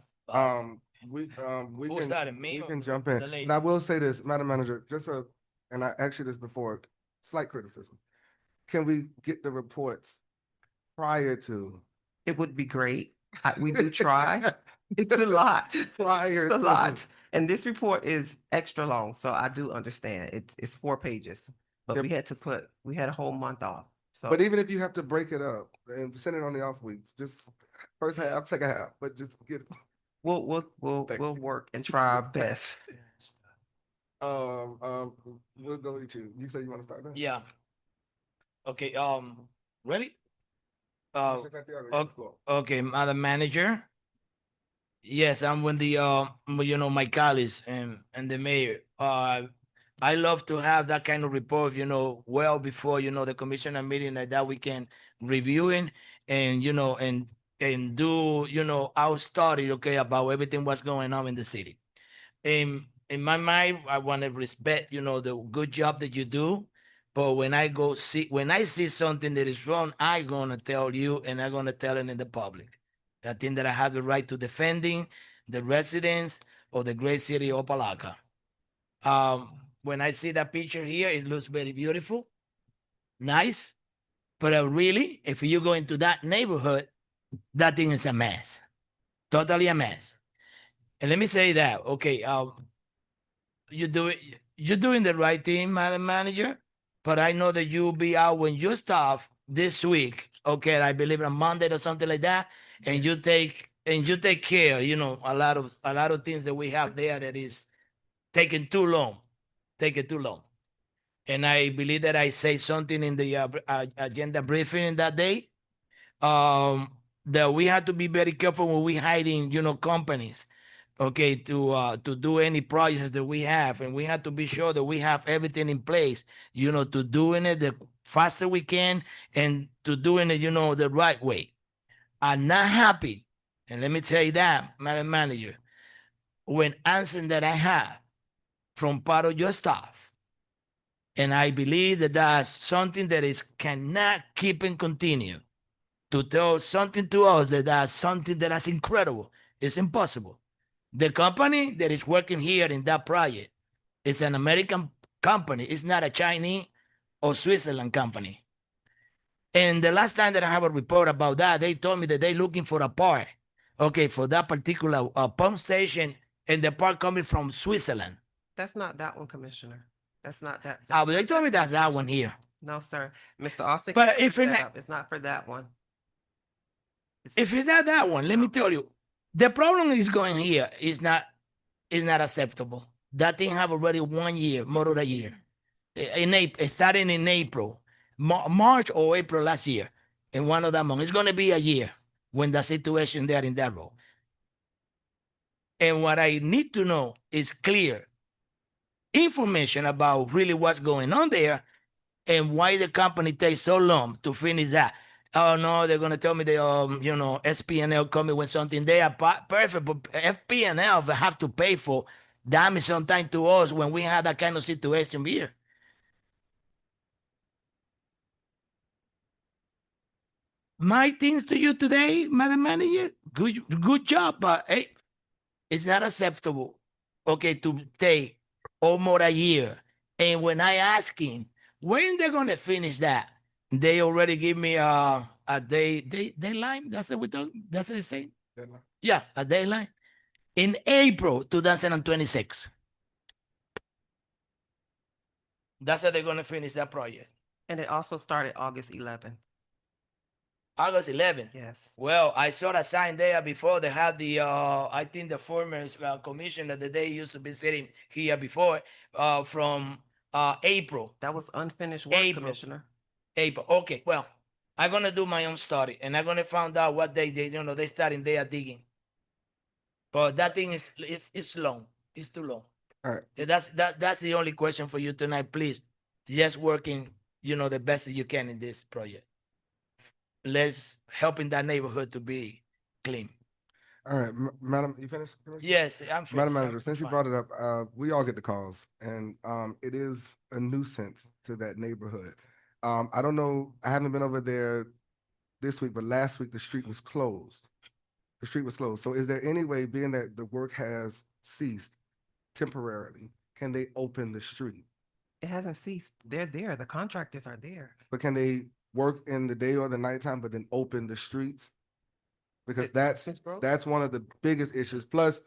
[SPEAKER 1] We
[SPEAKER 7] Who
[SPEAKER 1] can,
[SPEAKER 7] started, me
[SPEAKER 1] we
[SPEAKER 7] or
[SPEAKER 1] can jump
[SPEAKER 7] the
[SPEAKER 1] in.
[SPEAKER 7] lady?
[SPEAKER 1] And I will say this, Madam Manager, and I asked you this before, slight criticism. Can we get the reports prior to?
[SPEAKER 6] It would be great. We do try. It's a lot.
[SPEAKER 1] Prior
[SPEAKER 6] It's a
[SPEAKER 1] to.
[SPEAKER 6] lot. And this report is extra long, so I do understand. It's 4 pages. But
[SPEAKER 1] Yep.
[SPEAKER 6] we had a whole month off. So
[SPEAKER 1] But even if you have to break it up and send it on the off weeks, just first half, second half, but just get.
[SPEAKER 6] we'll
[SPEAKER 1] Thank you.
[SPEAKER 6] work and try our best.
[SPEAKER 1] We'll go with you. You say you want to start now?
[SPEAKER 7] Yeah. Okay, ready?
[SPEAKER 1] Commissioner Santiago, you have the floor.
[SPEAKER 7] Okay, Madam Manager. Yes, I'm with the my colleagues and the mayor. I love to have that kind of report, well before, the commissioner meeting, like that we can review it and, and do, our study, okay, about everything what's going on in the city. In my mind, I want to respect, the good job that you do. But when I see something that is wrong, I'm gonna tell you, and I'm gonna tell it in the public. I think that I have the right to defending the residents of the great city of Opa-locka. When I see that picture here, it looks very beautiful, nice. But really, if you go into that neighborhood, that thing is a mess, totally a mess. And let me say that, okay, you're doing the right thing, Madam Manager. But I know that you'll be out when you stop this week, okay, I believe on Monday or something like that, and you take care, a lot of things that we have there that is taking too long. And I believe that I say something in the agenda briefing that day, that we have to be very careful when we hiding, companies, okay, to do any projects that we have, and we have to be sure that we have everything in place, to doing it the faster we can and to doing it, the right way. I'm not happy, and let me tell you that, Madam Manager, when answering that I have from part of your staff, and I believe that that's something that is cannot keep and continue to tell something to us that's something that is incredible. It's impossible. The company that is working here in that project is an American company. It's not a Chinese or Switzerland company. And the last time that I have a report about that, they told me that they're looking for a part, Okay, for that particular pump station and the part coming from Switzerland.
[SPEAKER 6] That's not that one, Commissioner. That's not that.
[SPEAKER 7] Ah,
[SPEAKER 6] that's
[SPEAKER 7] but they
[SPEAKER 6] not
[SPEAKER 7] told me that's that one here.
[SPEAKER 6] No, sir. Mr. Austin.
[SPEAKER 7] But
[SPEAKER 6] cleared
[SPEAKER 7] if it
[SPEAKER 6] that
[SPEAKER 7] na-
[SPEAKER 6] up. It's not for that one.
[SPEAKER 7] If it's not that one, let me tell you, the problem is going here is not acceptable. That thing have already 1 year, more than a year. In April, starting in April, March or April last year, in one of that months. It's gonna be a year when the situation there in that road. And what I need to know is clear information about really what's going on there and why the company takes so long to finish that. Oh no, they're gonna tell me the SPNL coming with something. They are perfect, but FPNL have to pay for damage sometime to us when we have that kind of situation here. My things to you today, Madam Manager, good job, but hey, it's not acceptable, okay, to take almost a year. And when I asking when they're gonna finish that, they already give me a deadline. That's what we talk. That's what they say.
[SPEAKER 1] Deadline.
[SPEAKER 7] Yeah, a deadline in April 2026. That's how they're gonna finish that project.
[SPEAKER 6] And it also started August 11th.
[SPEAKER 7] August 11th.
[SPEAKER 6] Yes.
[SPEAKER 7] Well, I saw a sign there before. They had the I think the former commissioner that they used to be sitting here before from April.
[SPEAKER 6] That was unfinished work,
[SPEAKER 7] April.
[SPEAKER 6] Commissioner.
[SPEAKER 7] April. Okay, well, I'm gonna do my own study and I'm gonna find out what they starting they are digging. But that thing is it's long. It's too long.
[SPEAKER 1] All right.
[SPEAKER 7] That's the only question for you tonight. Please, just working, the best that you can in this project. Let's helping that neighborhood to be clean.
[SPEAKER 1] All right, Madam, you finished? Commissioner?
[SPEAKER 7] Yes, I'm finished.
[SPEAKER 1] Madam
[SPEAKER 7] I'm
[SPEAKER 1] Manager, since you
[SPEAKER 7] fine.
[SPEAKER 1] brought it up, we all get the calls, and it is a nuisance to that neighborhood. I don't know, I haven't been over there this week, but last week the street was closed. The street was closed. So is there any way, being that the work has ceased temporarily, can they open the street?
[SPEAKER 6] It hasn't ceased. They're there. The contractors are there.
[SPEAKER 1] But can they work in the day or the nighttime, but then open the streets? Because
[SPEAKER 6] Ms. Brooks?
[SPEAKER 1] that's one of the biggest issues. Plus,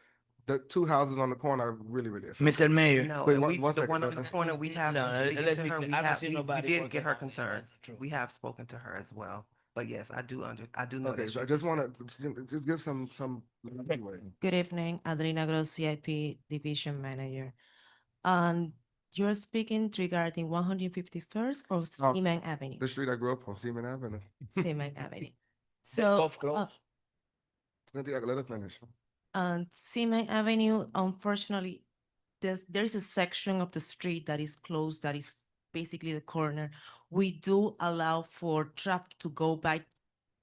[SPEAKER 1] the two houses on the corner are really expensive.
[SPEAKER 7] Mr. Mayor.
[SPEAKER 6] No,
[SPEAKER 1] Wait,
[SPEAKER 6] and
[SPEAKER 1] one
[SPEAKER 6] the
[SPEAKER 1] second.
[SPEAKER 6] one on the corner, we have
[SPEAKER 7] No,
[SPEAKER 6] been speaking
[SPEAKER 7] let's
[SPEAKER 6] to
[SPEAKER 7] be
[SPEAKER 6] her.
[SPEAKER 7] clear.
[SPEAKER 6] We
[SPEAKER 7] I haven't
[SPEAKER 6] have,
[SPEAKER 7] seen
[SPEAKER 6] we
[SPEAKER 7] nobody
[SPEAKER 6] did
[SPEAKER 7] working
[SPEAKER 6] get her
[SPEAKER 7] on it.
[SPEAKER 6] concerns.
[SPEAKER 7] That's true.
[SPEAKER 6] We have spoken to her as well. But yes, I do know
[SPEAKER 1] Okay,
[SPEAKER 6] that.
[SPEAKER 1] so I just want to just give some leeway.
[SPEAKER 16] Good evening, Adrina Gross, CIP Division Manager. You're speaking regarding 151st or Seaman Avenue?
[SPEAKER 1] The street I grew up on, Seaman Avenue.
[SPEAKER 16] Seaman Avenue.
[SPEAKER 7] They
[SPEAKER 16] So,
[SPEAKER 7] both closed.
[SPEAKER 1] Cynthia, let us finish.
[SPEAKER 16] Seaman Avenue, unfortunately, there's a section of the street that is closed, that is basically the corner. We do allow for traffic to go by, of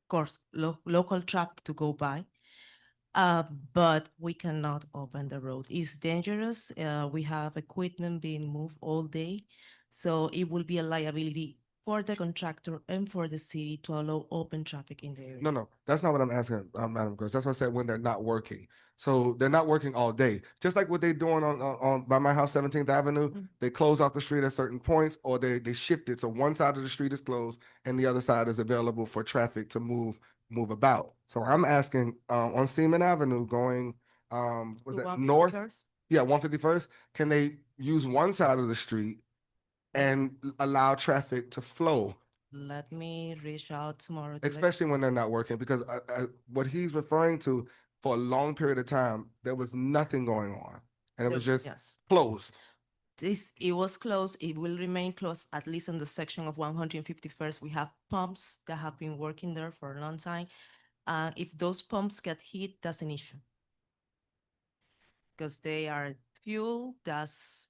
[SPEAKER 16] course, local traffic to go by. But we cannot open the road. It's dangerous. We have equipment being moved all day. So it will be a liability for the contractor and for the city to allow open traffic in the area.
[SPEAKER 1] No, that's not what I'm asking, Madam Gross. That's what I said when they're not working. So they're not working all day. Just like what they're doing on by my house, 17th Avenue, they close off the street at certain points, or they shift it. So one side of the street is closed and the other side is available for traffic to move about. So I'm asking, on Seaman Avenue going, was
[SPEAKER 16] To
[SPEAKER 1] that north?
[SPEAKER 16] 151st?
[SPEAKER 1] Yeah, 151st. Can they use one side of the street and allow traffic to flow?
[SPEAKER 16] Let me reach out tomorrow. to let-
[SPEAKER 1] Especially when they're not working, because what he's referring to, for a long period of time, there was nothing going on, and it was just
[SPEAKER 16] Yes.
[SPEAKER 1] closed.
[SPEAKER 16] It was closed. It will remain closed, at least in the section of 151st. We have pumps that have been working there for a long time. If those pumps get hit, that's an issue. Because they are fuel, that's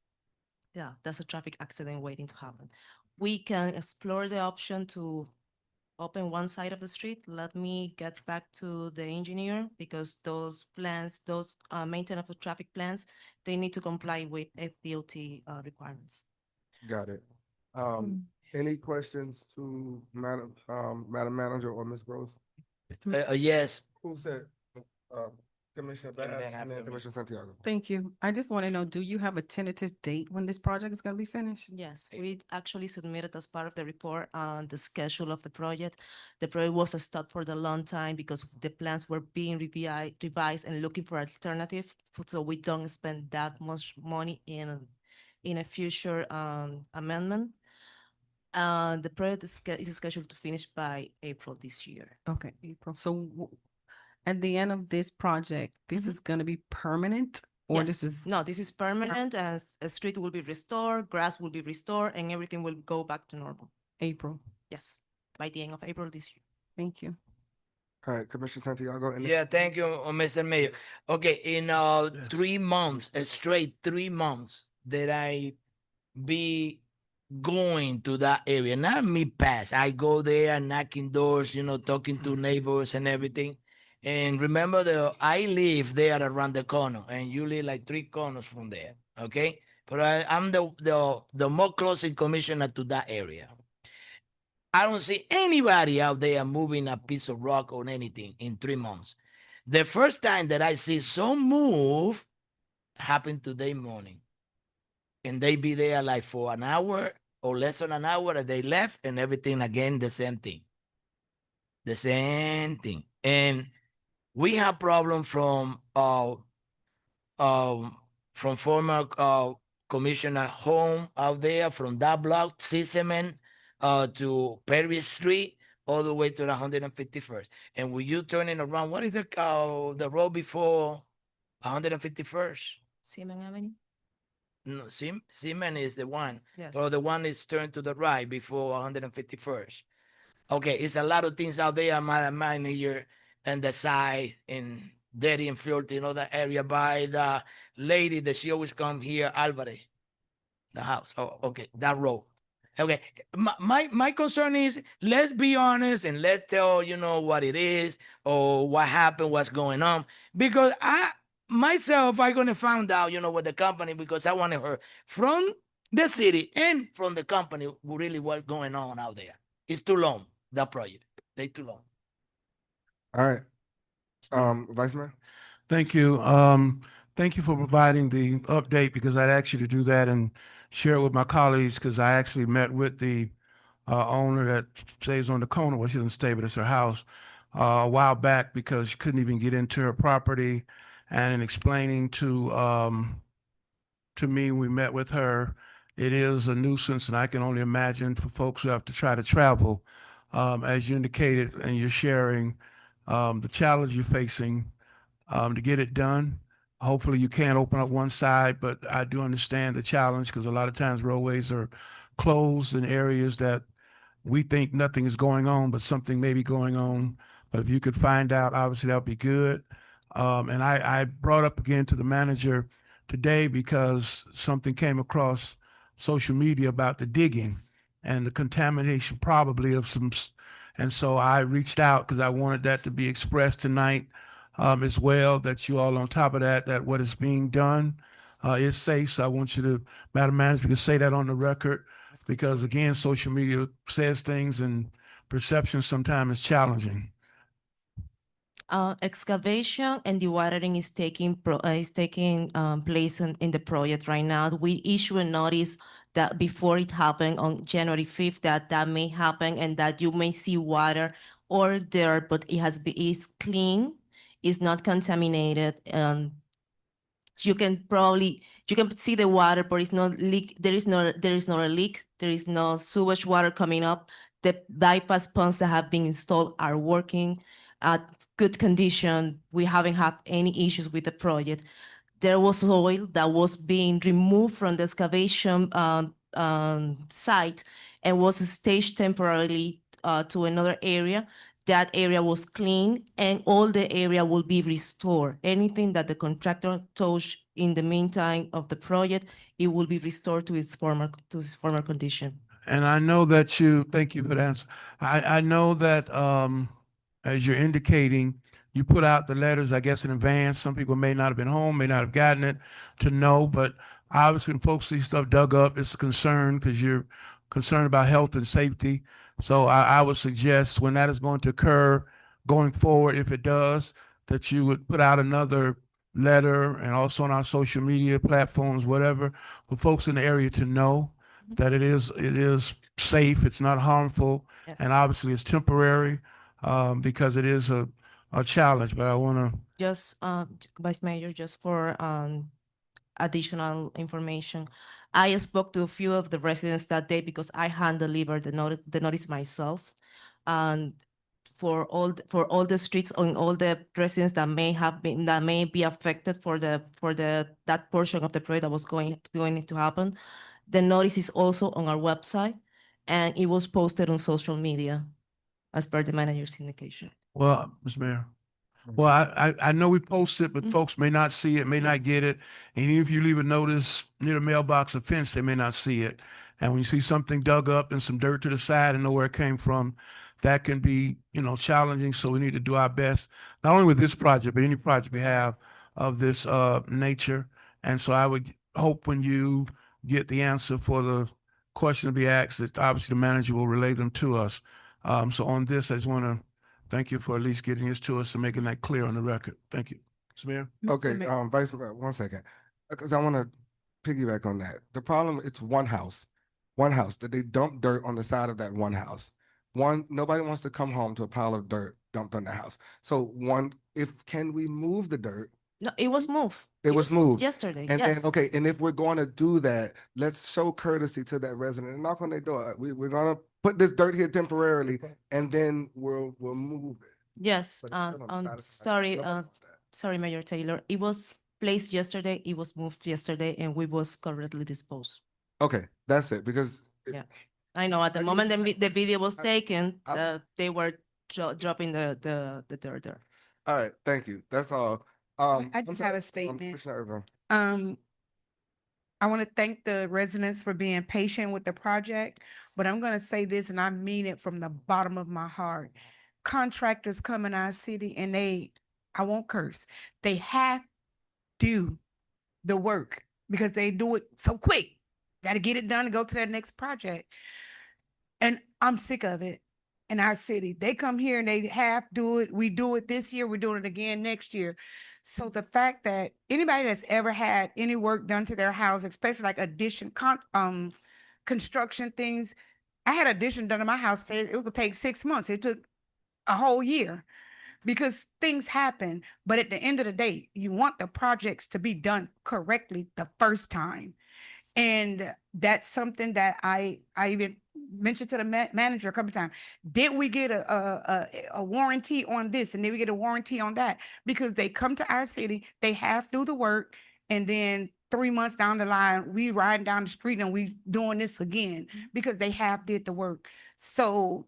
[SPEAKER 16] a traffic accident waiting to happen. We can explore the option to open one side of the street. Let me get back to the engineer, because those plans, those maintenance of traffic plans, they need to comply with FDOT requirements.
[SPEAKER 1] Got it. Any questions to Madam Manager or Ms. Gross?
[SPEAKER 7] Yes.
[SPEAKER 1] Who said, Commissioner
[SPEAKER 7] then
[SPEAKER 1] Bass,
[SPEAKER 7] have
[SPEAKER 1] and then
[SPEAKER 7] to-
[SPEAKER 1] Commissioner Santiago.
[SPEAKER 3] Thank you. I just want to know, do you have a tentative date when this project is going to be finished?
[SPEAKER 16] Yes, we actually submitted as part of the report on the schedule of the project. The project was stuck for the long time because the plans were being revised and looking for alternative, so we don't spend that much money in a future amendment. The project is scheduled to finish by April this year.
[SPEAKER 3] Okay, April. So at the end of this project, this is going to be permanent? Or this
[SPEAKER 16] Yes.
[SPEAKER 3] is,
[SPEAKER 16] No, this is permanent and a street will be restored, grass will be restored, and everything will go back to normal.
[SPEAKER 3] April?
[SPEAKER 16] Yes, by the end of April this year.
[SPEAKER 3] Thank you.
[SPEAKER 1] All right, Commissioner Santiago. and then-
[SPEAKER 7] Yeah, thank you, Mr. Mayor. Okay, in 3 months, straight 3 months that I be going to that area, not me pass. I go there knocking doors, talking to neighbors and everything. And remember I live there around the corner and you live like 3 corners from there. Okay. But I'm the more closest commissioner to that area. I don't see anybody out there moving a piece of rock or anything in 3 months. The first time that I see some move happened today morning. And they be there like for an hour or less than an hour and they left and everything again, the same thing. The same thing. And we have problem from former Commissioner Home out there from that block, Sisseman, to Perry Street, all the way to the 151st. And when you turning around, what is the road before 151st?
[SPEAKER 16] Seaman Avenue?
[SPEAKER 7] No, Seaman is the one.
[SPEAKER 16] Yes.
[SPEAKER 7] But the one is turned to the right before 151st. Okay, it's a lot of things out there, mine here and the side and dirty and filthy, that area by the lady that she always come here, Alvarez, the house. Oh, okay, that road. Okay, my concern is let's be honest and let's tell what it is or what happened, what's going on, because I gonna find out with the company because I want to hear from the city and from the company really what's going on out there. It's too long, that project. They too long.
[SPEAKER 1] All right. Vice Mayor?
[SPEAKER 4] Thank you. Thank you for providing the update because I'd asked you to do that and share it with my colleagues because I actually met with the owner that stays on the corner. Well, she doesn't stay, but it's her house a while back because she couldn't even get into her property. And in explaining to me, we met with her. It is a nuisance, and I can only imagine for folks who have to try to travel. As you indicated, and you're sharing the challenge you're facing to get it done. Hopefully you can't open up one side, but I do understand the challenge because a lot of times roadways are closed in areas that we think nothing is going on, but something may be going on. But if you could find out, obviously that would be good. And I brought up again to the manager today because something came across social media about the digging and the contamination probably of some. And so I reached out because I wanted that to be expressed tonight as well, that you all on top of that what is being done is safe. So I want you to, Madam Manager, you can say that on the record because again, social media says things and perception sometimes is challenging.
[SPEAKER 16] Excavation and dewatering is taking place in the project right now. We issue a notice that before it happened on January 5th that may happen and that you may see water or dirt, but it's clean, it's not contaminated. You can see the water, but it's not leak. There is not a leak. There is no sewage water coming up. The bypass pumps that have been installed are working at good condition. We haven't had any issues with the project. There was soil that was being removed from the excavation site and was staged temporarily to another area. That area was clean and all the area will be restored. Anything that the contractor touched in the meantime of the project, it will be restored to its former condition.
[SPEAKER 4] And I know that thank you for the answer. I know that as you're indicating, you put out the letters, I guess, in advance. Some people may not have been home, may not have gotten it to know, but obviously when folks see stuff dug up, it's a concern because you're concerned about health and safety. So I would suggest when that is going to occur going forward, if it does, that you would put out another letter and also on our social media platforms, whatever, for folks in the area to know that it is safe, it's not harmful,
[SPEAKER 16] Yes.
[SPEAKER 4] and obviously it's temporary, because it is a challenge, but I want to.
[SPEAKER 16] Just, Vice Mayor, just for additional information. I spoke to a few of the residents that day because I hand delivered the notice myself. And for all the streets and all the residents that may be affected for that portion of the project that was going to happen. The notice is also on our website and it was posted on social media as per the manager's indication.
[SPEAKER 4] Well, Mr. Mayor. Well, I know we post it, but folks may not see it, may not get it. And even if you leave a notice near the mailbox or fence, they may not see it. And when you see something dug up and some dirt to the side and know where it came from, that can be, challenging. So we need to do our best, not only with this project, but any project we have of this nature. And so I would hope when you get the answer for the question to be asked, that obviously the manager will relay them to us. So on this, I just want to thank you for at least getting this to us and making that clear on the record. Thank you. Mr. Mayor?
[SPEAKER 1] Okay, Vice Mayor, 1 second, because I want to piggyback on that. The problem, it's one house, that they dump dirt on the side of that one house. Nobody wants to come home to a pile of dirt dumped on the house. So can we move the dirt?
[SPEAKER 16] No, it was moved.
[SPEAKER 1] It was moved
[SPEAKER 16] yesterday.
[SPEAKER 1] And
[SPEAKER 16] Yes.
[SPEAKER 1] then, okay, and if we're going to do that, let's show courtesy to that resident and knock on their door. We're gonna put this dirt here temporarily, and then we'll move it.
[SPEAKER 16] Yes,
[SPEAKER 1] But it's still on the side of the-
[SPEAKER 16] sorry,
[SPEAKER 1] Nobody wants that.
[SPEAKER 16] sorry, Mayor Taylor. It was placed yesterday, it was moved yesterday, and we was correctly disposed.
[SPEAKER 1] Okay, that's it, because
[SPEAKER 16] Yeah. I know, at the
[SPEAKER 1] I
[SPEAKER 16] moment
[SPEAKER 1] need-
[SPEAKER 16] the video was taken,
[SPEAKER 1] I-
[SPEAKER 16] they were dropping the dirt there.
[SPEAKER 1] all right, thank you. That's all.
[SPEAKER 12] I
[SPEAKER 1] I'm
[SPEAKER 12] just
[SPEAKER 1] sorry,
[SPEAKER 12] have a statement.
[SPEAKER 1] Commissioner Irvin.
[SPEAKER 12] I want to thank the residents for being patient with the project, but I'm going to say this and I mean it from the bottom of my heart. Contractors come in our city and I won't curse, they have to do the work because they do it so quick. Got to get it done and go to their next project. And I'm sick of it in our city. They come here and they half do it. We do it this year. We're doing it again next year. So the fact that anybody that's ever had any work done to their house, especially like construction things, I had addition done to my house. It would take 6 months. It took a whole year because things happen. But at the end of the day, you want the projects to be done correctly the first time. And that's something that I even mentioned to the manager a couple of times. Did we get a warranty on this? And did we get a warranty on that? Because they come to our city, they have to do the work. And then 3 months down the line, we riding down the street and we doing this again because they have did the work. So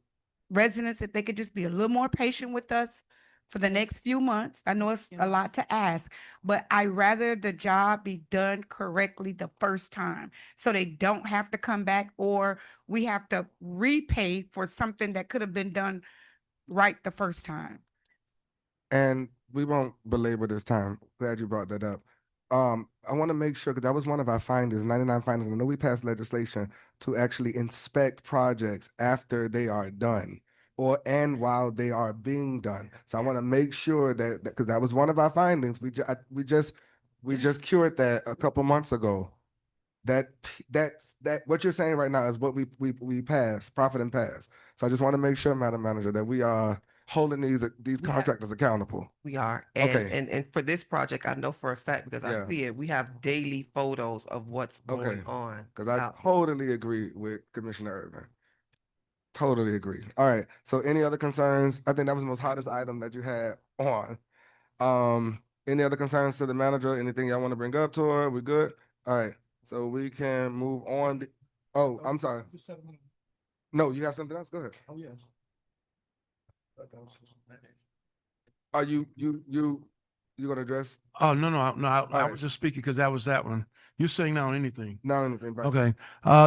[SPEAKER 12] residents, if they could just be a little more patient with us for the next few months. I know it's a lot to ask, but I rather the job be done correctly the first time. So they don't have to come back or we have to repay for something that could have been done right the first time.
[SPEAKER 1] And we won't belabor this time. Glad you brought that up. I want to make sure, because that was one of our findings, 99 findings. I know we passed legislation to actually inspect projects after they are done and while they are being done. So I want to make sure that, because that was one of our findings. We just cured that a couple months ago. That what you're saying right now is what we passed, profit and pass. So I just want to make sure, Madam Manager, that we are holding these contractors accountable.
[SPEAKER 6] We are.
[SPEAKER 1] Okay.
[SPEAKER 6] And for this project, I know for a fact because
[SPEAKER 1] Yeah.
[SPEAKER 6] I see it, we have daily photos of what's going
[SPEAKER 1] Okay.
[SPEAKER 6] on.
[SPEAKER 1] Because I
[SPEAKER 6] out-
[SPEAKER 1] totally agree with Commissioner Irvin. Totally agree. All right. So any other concerns? I think that was the most hottest item that you had on. Any other concerns to the manager? Anything y'all want to bring up to her? We good? All right. So we can move on. Oh, I'm sorry. No, you have something else? Go ahead.
[SPEAKER 4] Oh, yes.
[SPEAKER 1] Are you gonna address?
[SPEAKER 4] Oh, no, I
[SPEAKER 1] right.
[SPEAKER 4] was just speaking because that was that one. You're saying now anything?
[SPEAKER 1] Not anything. But
[SPEAKER 4] Okay,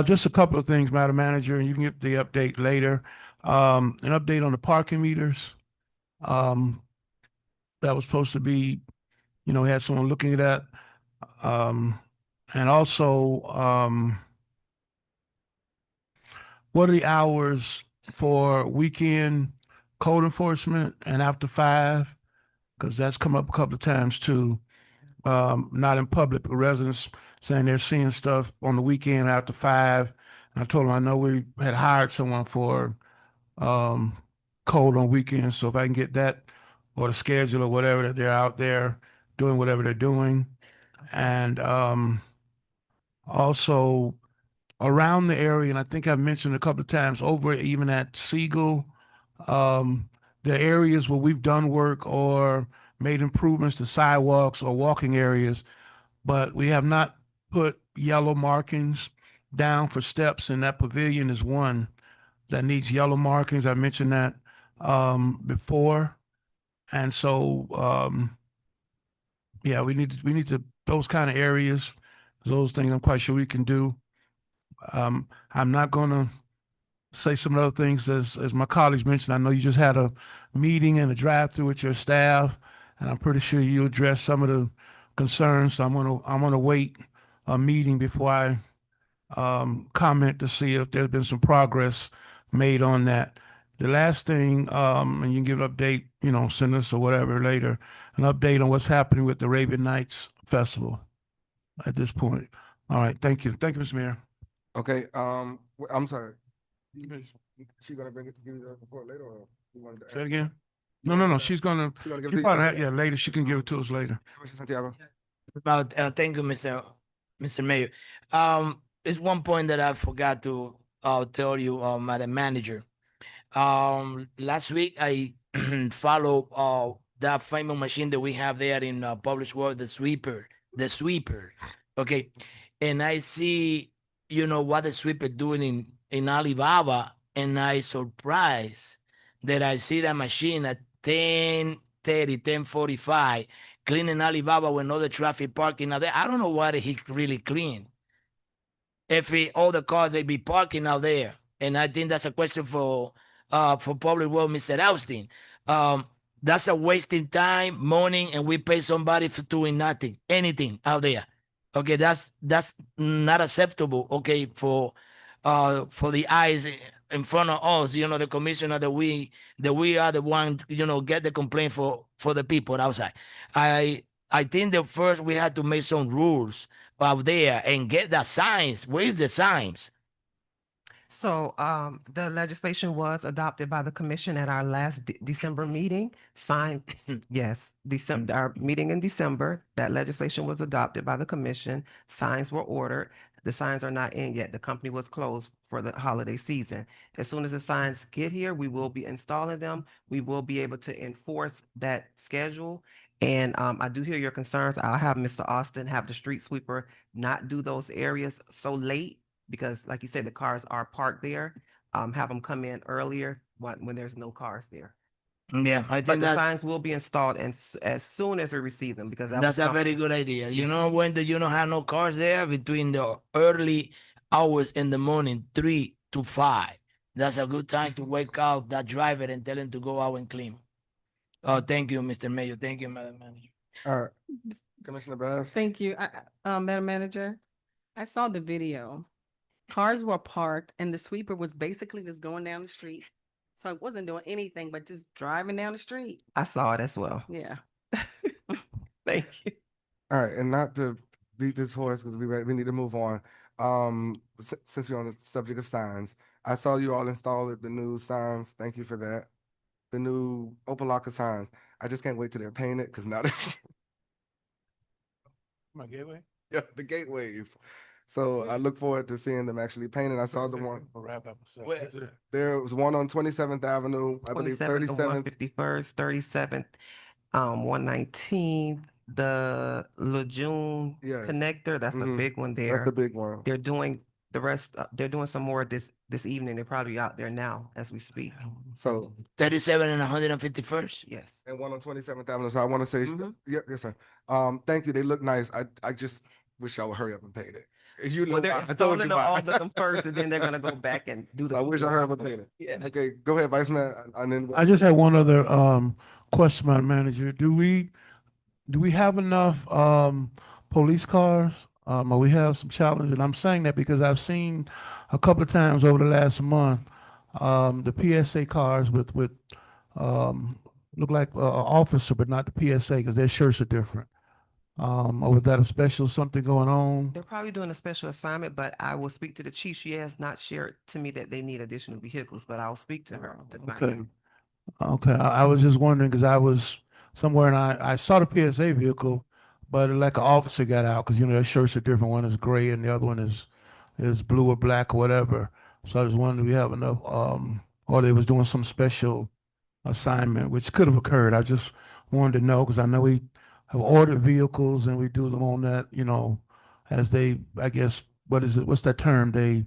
[SPEAKER 4] just a couple of things, Madam Manager, and you can get the update later. An update on the parking meters. That was supposed to be, had someone looking at that. And also, what are the hours for weekend code enforcement and after 5? because that's come up a couple of times too. Not in public, but residents saying they're seeing stuff on the weekend after 5. And I told them I know we had hired someone for code on weekends, so if I can get that or the schedule or whatever, that they're out there doing whatever they're doing. And also around the area, and I think I've mentioned a couple of times over even at Siegel, the areas where we've done work or made improvements to sidewalks or walking areas, but we have not put yellow markings down for steps, and that pavilion is one that needs yellow markings. I mentioned that before. And so yeah, we need to those kind of areas, those things I'm quite sure we can do. I'm not gonna say some other things as my colleagues mentioned. I know you just had a meeting and a drive-through with your staff, and I'm pretty sure you addressed some of the concerns. So I'm gonna wait a meeting before I comment to see if there's been some progress made on that. The last thing, and you can give an update, send us or whatever later, an update on what's happening with the Arabian Nights Festival at this point. All right, thank you. Thank you, Mr. Mayor.
[SPEAKER 1] Okay, I'm sorry. She gonna give you the report later, or you wanted to?
[SPEAKER 4] Say it again? No. She's gonna,
[SPEAKER 1] She gonna give
[SPEAKER 4] she
[SPEAKER 1] it to
[SPEAKER 4] probably,
[SPEAKER 1] you?
[SPEAKER 4] yeah, later. She can give it to us later.
[SPEAKER 1] Commissioner Santiago?
[SPEAKER 7] Thank you, Mr. Mayor. There's one point that I forgot to tell you, Madam Manager. Last week I followed that famous machine that we have there in Public Works, the sweeper. Okay, and I see, what the sweeper doing in Alibaba, and I surprised that I see that machine at 10:30, 10:45, cleaning Alibaba with all the traffic parking out there. I don't know what he really clean. If all the cars they be parking out there, and I think that's a question for Public Works, Mr. Austin. That's a wasting time, money, and we pay somebody for doing nothing, anything out there. Okay, that's not acceptable. Okay, for the eyes in front of us, the commissioner, that we are the one, get the complaint for the people outside. I think that first we had to make some rules out there and get the signs. Where's the signs?
[SPEAKER 6] So the legislation was adopted by the commission at our last December meeting, signed, yes, December, our meeting in December. That legislation was adopted by the commission, signs were ordered. The signs are not in yet. The company was closed for the holiday season. As soon as the signs get here, we will be installing them. We will be able to enforce that schedule. And I do hear your concerns. I'll have Mr. Austin have the street sweeper not do those areas so late, because like you said, the cars are parked there. Have them come in earlier when there's no cars there.
[SPEAKER 7] Yeah, I
[SPEAKER 6] But
[SPEAKER 7] think
[SPEAKER 6] the
[SPEAKER 7] that's
[SPEAKER 6] signs will be installed as soon as we receive them, because that
[SPEAKER 7] that's
[SPEAKER 6] was
[SPEAKER 7] a very
[SPEAKER 6] something.
[SPEAKER 7] good idea. When you don't have no cars there between the early hours in the morning, 3 to 5. That's a good time to wake up that driver and tell him to go out and clean. Oh, thank you, Mr. Mayor. Thank you, Madam Manager.
[SPEAKER 1] All right, Commissioner Bass?
[SPEAKER 3] Thank you. Madam Manager, I saw the video. Cars were parked and the sweeper was basically just going down the street. So it wasn't doing anything but just driving down the street.
[SPEAKER 6] I saw it as well.
[SPEAKER 3] Yeah.
[SPEAKER 6] Thank you.
[SPEAKER 1] All right, and not to beat this horse, because we need to move on. Since we're on the subject of signs, I saw you all install the new signs. Thank you for that. The new Opa-locka signs. I just can't wait till they're painted, because now
[SPEAKER 4] My gateway?
[SPEAKER 1] yeah, the gateways. So I look forward to seeing them actually painted. I saw the one. There was one on 27th Avenue, I believe 37th.
[SPEAKER 6] 151st, 37th, 119th, the Lejeune
[SPEAKER 1] Yes.
[SPEAKER 6] connector. That's the
[SPEAKER 1] Mhm.
[SPEAKER 6] big one
[SPEAKER 1] That's
[SPEAKER 6] there.
[SPEAKER 1] the big one.
[SPEAKER 6] They're doing the rest. They're doing some more this evening. They're probably out there now as we speak.
[SPEAKER 1] So
[SPEAKER 7] 37 and 151st.
[SPEAKER 6] Yes.
[SPEAKER 1] and one on 27th Avenue. So I want to say,
[SPEAKER 6] Mhm.
[SPEAKER 1] yeah, yes, sir. Thank you. They look nice. I just wish I would hurry up and paint it. As you know,
[SPEAKER 6] Well, they're
[SPEAKER 1] why. I told
[SPEAKER 6] installing
[SPEAKER 1] you
[SPEAKER 6] all
[SPEAKER 1] why.
[SPEAKER 6] of them first, and then they're gonna go back and do the.
[SPEAKER 1] I wish I hurry up and paint it.
[SPEAKER 6] Yeah.
[SPEAKER 1] Okay, go ahead, Vice Mayor. And then
[SPEAKER 4] I just had one other question, Madam Manager. Do we have enough police cars? Or we have some challenges, and I'm saying that because I've seen a couple of times over the last month the PSA cars with looked like a officer, but not the PSA because their shirts are different. Or was that a special something going on?
[SPEAKER 6] They're probably doing a special assignment, but I will speak to the chief. She has not shared to me that they need additional vehicles, but I'll speak to her to find
[SPEAKER 4] Okay.
[SPEAKER 6] out.
[SPEAKER 4] Okay, I was just wondering because I was somewhere and I saw the PSA vehicle, but like an officer got out because their shirts are different. One is gray and the other one is blue or black or whatever. So I was wondering, do we have enough? Or they was doing some special assignment, which could have occurred. I just wanted to know because I know we have ordered vehicles and we do them on that, as they, I guess, what is it? What's that term? They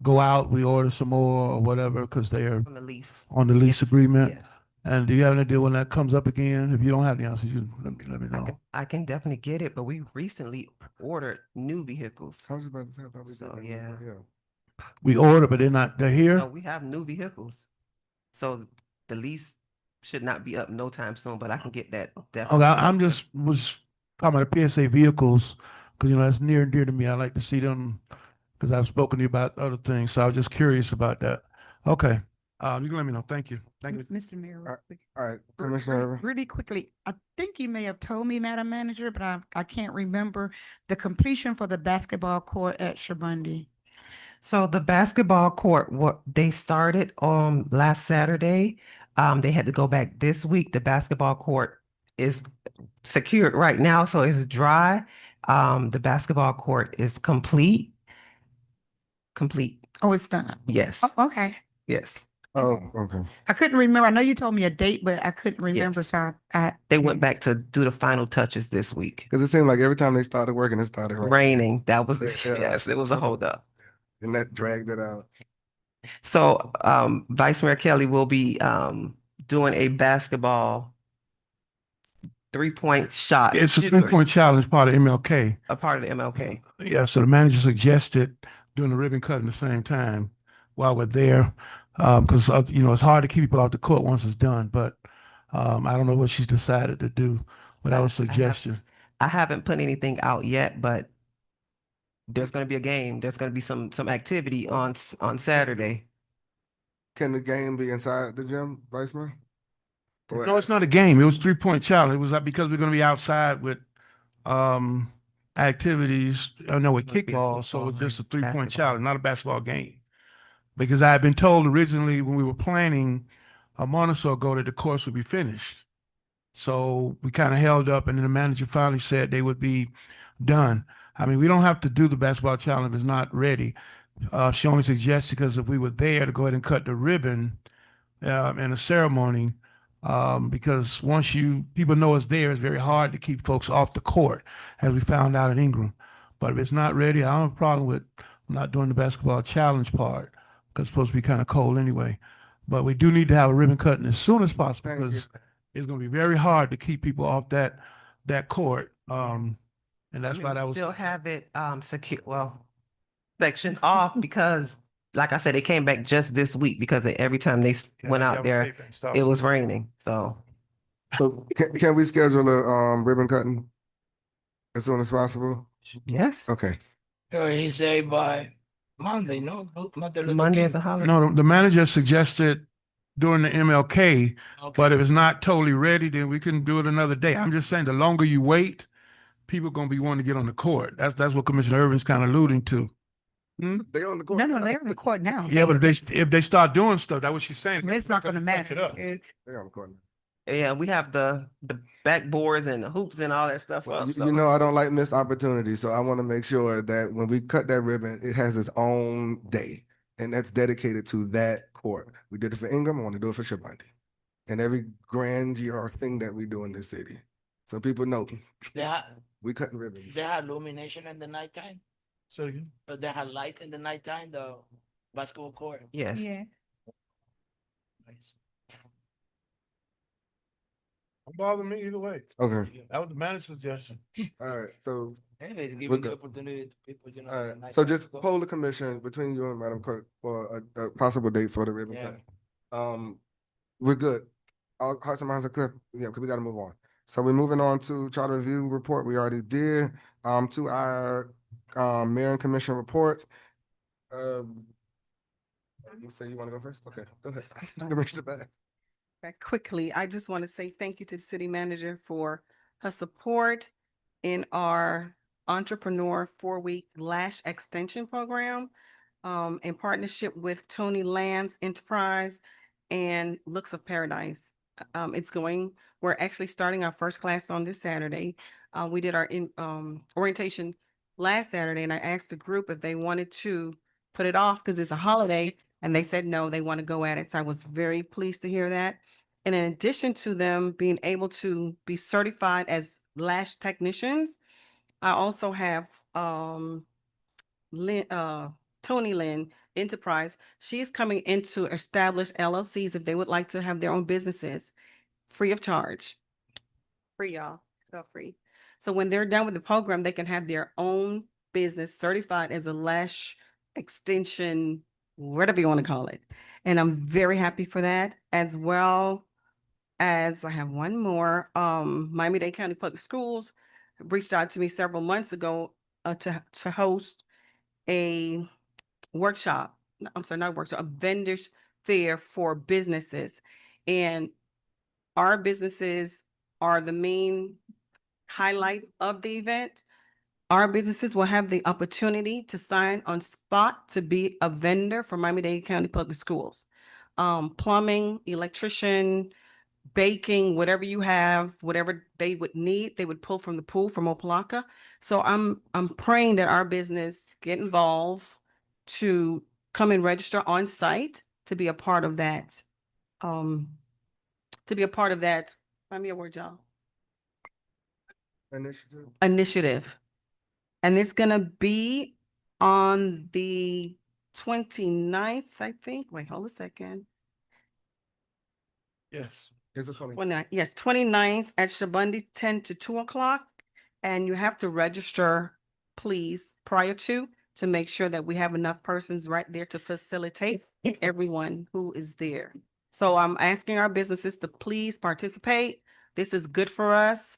[SPEAKER 4] go out, we order some more or whatever because they're
[SPEAKER 6] On the lease.
[SPEAKER 4] on the lease
[SPEAKER 6] Yes,
[SPEAKER 4] agreement.
[SPEAKER 6] yes.
[SPEAKER 4] And do you have any idea when that comes up again? If you don't have the answer, you let me know.
[SPEAKER 6] I can definitely get it, but we recently ordered new vehicles.
[SPEAKER 1] I was about to say, I thought we
[SPEAKER 6] So,
[SPEAKER 1] did.
[SPEAKER 6] yeah.
[SPEAKER 4] We order, but they're here.
[SPEAKER 6] No, we have new vehicles. So the lease should not be up no time soon, but I can get that
[SPEAKER 4] Okay,
[SPEAKER 6] definitely.
[SPEAKER 4] I'm just was talking about the PSA vehicles because that's near and dear to me. I like to see them because I've spoken to you about other things. So I was just curious about that. Okay, you can let me know. Thank you. Thank you.
[SPEAKER 12] Mr. Mayor, real quick.
[SPEAKER 1] All right,
[SPEAKER 12] Re-
[SPEAKER 1] Commissioner
[SPEAKER 12] re-
[SPEAKER 1] Irvin.
[SPEAKER 12] Really quickly, I think you may have told me, Madam Manager, but I can't remember the completion for the basketball court at Shabundi.
[SPEAKER 6] So the basketball court, what they started on last Saturday, they had to go back this week. The basketball court is secured right now, so it's dry. The basketball court is complete. Complete.
[SPEAKER 12] Oh, it's done.
[SPEAKER 6] Yes.
[SPEAKER 12] Oh, okay.
[SPEAKER 6] Yes.
[SPEAKER 1] Oh, okay.
[SPEAKER 12] I couldn't remember. I know you told me a date, but I couldn't remember.
[SPEAKER 6] Yes.
[SPEAKER 12] So I
[SPEAKER 6] They went back to do the final touches this week.
[SPEAKER 1] Because it seemed like every time they started working, it started raining.
[SPEAKER 6] Raining. That was
[SPEAKER 1] Yeah.
[SPEAKER 6] yes, it was a holdup.
[SPEAKER 1] And that dragged it out.
[SPEAKER 6] So Vice Mayor Kelly will be doing a basketball 3-point shot.
[SPEAKER 4] It's a 3-point challenge, part of MLK.
[SPEAKER 6] A part of the MLK.
[SPEAKER 4] Yeah, so the manager suggested doing the ribbon cut at the same time while we're there, because it's hard to keep people out the court once it's done. But I don't know what she's decided to do. But that was a suggestion.
[SPEAKER 6] I haven't put anything out yet, but there's going to be a game. There's going to be some activity on Saturday.
[SPEAKER 1] Can the game be inside the gym, Vice Mayor?
[SPEAKER 4] No, it's not a game. It was 3-point challenge. It was like because we're going to be outside with activities. With kickball, so it's just a 3-point challenge, not a basketball game. Because I had been told originally when we were planning a month or so ago that the course would be finished. So we kind of held up, and then the manager finally said they would be done. I mean, we don't have to do the basketball challenge if it's not ready. She only suggested because if we were there to go ahead and cut the ribbon in a ceremony, because once people know it's there, it's very hard to keep folks off the court, as we found out in Ingram. But if it's not ready, I don't have a problem with not doing the basketball challenge part because it's supposed to be kind of cold anyway. But we do need to have a ribbon cutting as soon as possible because it's going to be very hard to keep people off that court. And that's why that was
[SPEAKER 6] Still have it section off because, like I said, they came back just this week because every time they went out there, it was raining. So
[SPEAKER 1] can we schedule a ribbon cutting as soon as possible?
[SPEAKER 6] yes.
[SPEAKER 1] Okay.
[SPEAKER 7] He say by Monday, no?
[SPEAKER 6] Monday is a holiday.
[SPEAKER 4] No, the manager suggested during the MLK, but if it's not totally ready, then we can do it another day. I'm just saying the longer you wait, people are going to be wanting to get on the court. That's what Commissioner Irvin's kind of alluding to.
[SPEAKER 1] They on the court.
[SPEAKER 12] No, they're on the court now.
[SPEAKER 4] Yeah, but if they start doing stuff, that's what she's saying.
[SPEAKER 12] It's not going to
[SPEAKER 4] Catch it
[SPEAKER 12] matter.
[SPEAKER 4] up.
[SPEAKER 1] They on the court.
[SPEAKER 6] Yeah, we have the backboards and the hoops and all that stuff up.
[SPEAKER 1] You
[SPEAKER 6] So
[SPEAKER 1] know, I don't like missed opportunities, so I want to make sure that when we cut that ribbon, it has its own day, and that's dedicated to that court. We did it for Ingram. I want to do it for Shabundi, and every grand year thing that we do in this city, so people know we cutting ribbons.
[SPEAKER 7] They had illumination in the nighttime.
[SPEAKER 4] So again?
[SPEAKER 7] They had light in the nighttime. The basketball court.
[SPEAKER 6] yes.
[SPEAKER 12] Yeah.
[SPEAKER 7] Nice.
[SPEAKER 4] Don't bother me either way.
[SPEAKER 1] Okay.
[SPEAKER 4] That was the manager's suggestion.
[SPEAKER 1] All right. So
[SPEAKER 7] Anyways,
[SPEAKER 1] We're
[SPEAKER 7] giving the
[SPEAKER 1] good.
[SPEAKER 7] opportunity to people, you know.
[SPEAKER 1] all
[SPEAKER 7] at
[SPEAKER 1] right.
[SPEAKER 7] night
[SPEAKER 1] So
[SPEAKER 7] time
[SPEAKER 1] just
[SPEAKER 7] to go.
[SPEAKER 1] poll the commission between you and Madam Clerk for a possible date for the ribbon
[SPEAKER 7] Yeah.
[SPEAKER 1] cut. We're good. All hearts and minds are clear. Yeah, because we got to move on. So we're moving on to charter review report. We already did. To our mayor and commission reports. You say you want to go first? Okay, go ahead. Reach the back.
[SPEAKER 3] Back quickly, I just want to say thank you to the city manager for her support in our entrepreneur 4-week lash extension program in partnership with Tony Land's Enterprise and Looks of Paradise. We're actually starting our first class on this Saturday. We did our orientation last Saturday, and I asked the group if they wanted to put it off because it's a holiday, and they said no, they want to go at it. So I was very pleased to hear that. And in addition to them being able to be certified as lash technicians, I also have Tony Lynn Enterprise. She's coming in to establish LLCs if they would like to have their own businesses, free of charge. Free, y'all, so free. So when they're done with the program, they can have their own business certified as a lash extension, whatever you want to call it. And I'm very happy for that, as well as I have one more. Miami-Dade County Public Schools reached out to me several months ago to host a workshop. I'm sorry, not a workshop, a vendors fair for businesses. And our businesses are the main highlight of the event. Our businesses will have the opportunity to sign on spot to be a vendor for Miami-Dade County Public Schools. Plumbing, electrician, baking, whatever you have, whatever they would need, they would pull from the pool from Opa-locka. So I'm praying that our business get involved to come and register on site to be a part of that. Find me a word, y'all. Initiative. And it's gonna be on the 29th, I think. Wait, hold a second.
[SPEAKER 4] Yes.
[SPEAKER 1] Is it coming?
[SPEAKER 3] 29th, yes, 29th at Shabundi, 10 to 2 o'clock. And you have to register, please, prior to make sure that we have enough persons right there to facilitate everyone who is there. So I'm asking our businesses to please participate. This is good for us.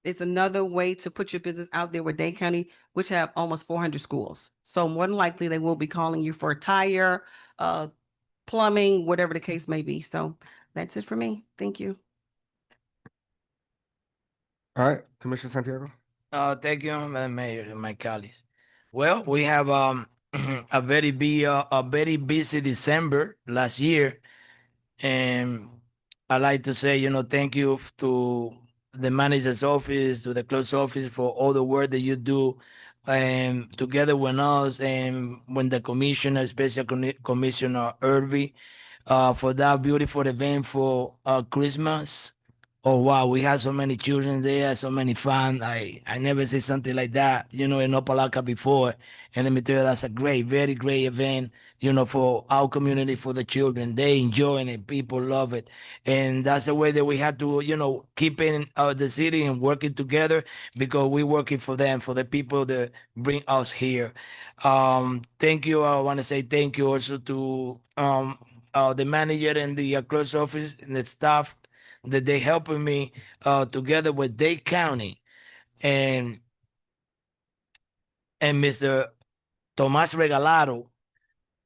[SPEAKER 3] It's another way to put your business out there with Dade County, which have almost 400 schools. So more than likely, they will be calling you for a tire, plumbing, whatever the case may be. So that's it for me. Thank you.
[SPEAKER 1] All right, Commissioner Santiago.
[SPEAKER 7] Thank you, Madam Mayor and my colleagues. Well, we have a very busy December last year, and I like to say, thank you to the manager's office, to the clerk's office for all the work that you do, together with us and when the commissioner, Commissioner Irby, for that beautiful event for Christmas. Oh wow, we had so many children there, so many fun. I never see something like that, in Opa-locka before. And let me tell you, that's a very great event, for our community, for the children. They enjoying it, people love it. And that's the way that we have to, keep in the city and working together because we're working for them, for the people that bring us here. Thank you. I want to say thank you also to the manager and the clerk's office and the staff that they helping me together with Dade County and Mr. Tomas Regalado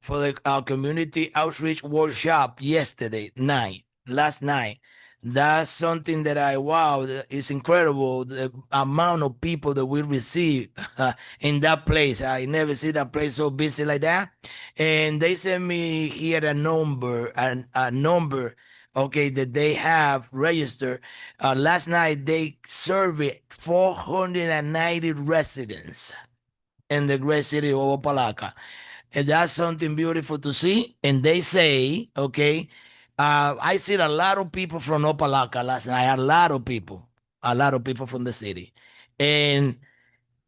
[SPEAKER 7] for the community outreach workshop last night. That's something that it's incredible the amount of people that we receive in that place. I never see that place so busy like that. And they sent me here a number, okay, that they have registered. Last night they surveyed 490 residents in the great city of Opa-locka. And that's something beautiful to see. And they say, okay, I see a lot of people from Opa-locka last night, a lot of people from the city. And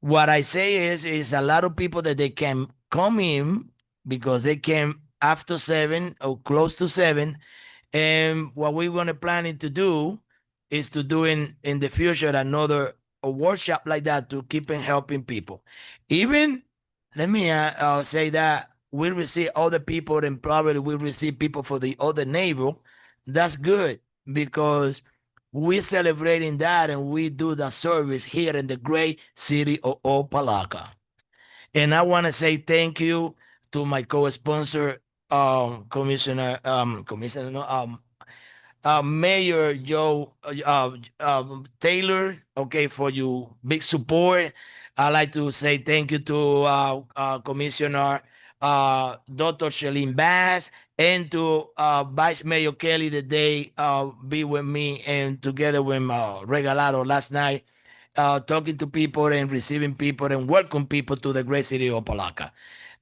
[SPEAKER 7] what I say is a lot of people that they can come in because they came after 7 or close to 7. And what we're going to planning to do is to do in the future another a workshop like that to keep on helping people. Even let me say that we receive other people and probably we receive people for the other neighbor. That's good because we're celebrating that and we do the service here in the great city of Opa-locka. And I want to say thank you to my co-sponsor, Commissioner, no, Mayor Joe Taylor, okay, for your big support. I'd like to say thank you to Commissioner Dr. Shalene Bass and to Vice Mayor Kelly that they be with me and together with Regalado last night, talking to people and receiving people and welcome people to the great city of Opa-locka.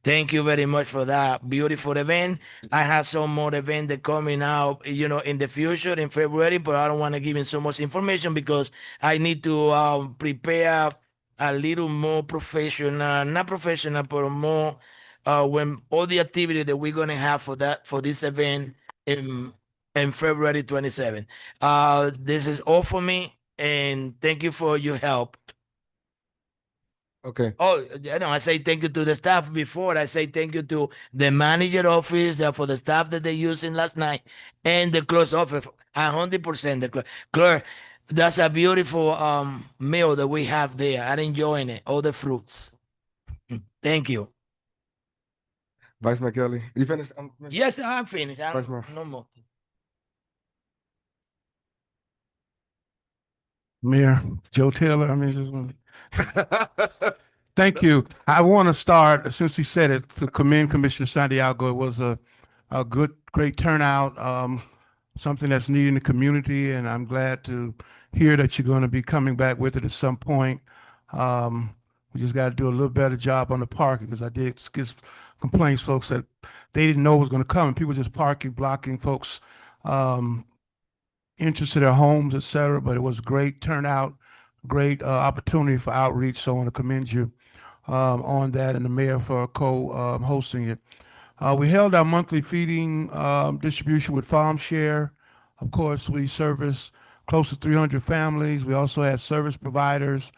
[SPEAKER 7] Thank you very much for that beautiful event. I have some more event that coming out, in the future in February, but I don't want to give you so much information because I need to prepare a little more professional, not professional, but more when all the activity that we're gonna have for this event in February 27. This is all for me, and thank you for your help.
[SPEAKER 1] Okay.
[SPEAKER 7] Oh, I say thank you to the staff before. I say thank you to the manager office for the staff that they using last night and the close office. 100% the clerk. That's a beautiful meal that we have there. I'm enjoying it. All the fruits. Thank you.
[SPEAKER 1] Vice Mayor Kelly, you finished?
[SPEAKER 7] Yes, I'm finished.
[SPEAKER 1] Vice Mayor.
[SPEAKER 7] No more.
[SPEAKER 4] Mayor Joe Taylor, thank you. I want to start, since he said it, to commend Commissioner Santiago. It was a great turnout, something that's needed in the community, and I'm glad to hear that you're going to be coming back with it at some point. We just got to do a little better job on the parking, because I did get complaints, folks, that they didn't know it was going to come, and people just parking, blocking folks' entrance to their homes, et cetera. But it was great turnout, great opportunity for outreach. So I want to commend you on that, and the mayor for hosting it. We held our monthly feeding distribution with Farm Share. Of course, we service close to 300 families. We also had service providers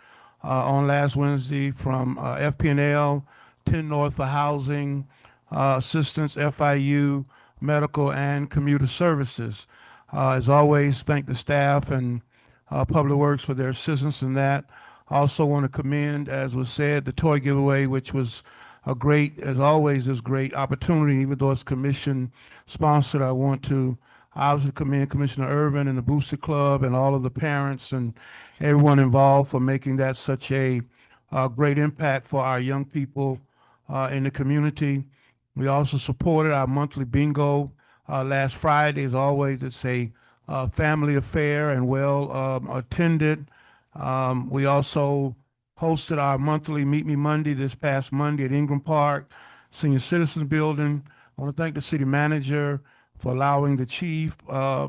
[SPEAKER 4] on last Wednesday from FP&L, 10 North for housing, assistance, FIU, medical, and commuter services. As always, thank the staff and Public Works for their assistance in that. I also want to commend, as was said, the toy giveaway, which was a great, as always, is great opportunity, even though it's commission sponsored. I want to obviously commend Commissioner Irvin and the Booster Club and all of the parents and everyone involved for making that such a great impact for our young people in the community. We also supported our monthly bingo last Friday. As always, it's a family affair and well attended. We also hosted our monthly Meet Me Monday this past Monday at Ingram Park, Senior Citizens Building. I want to thank the city manager for allowing the chief,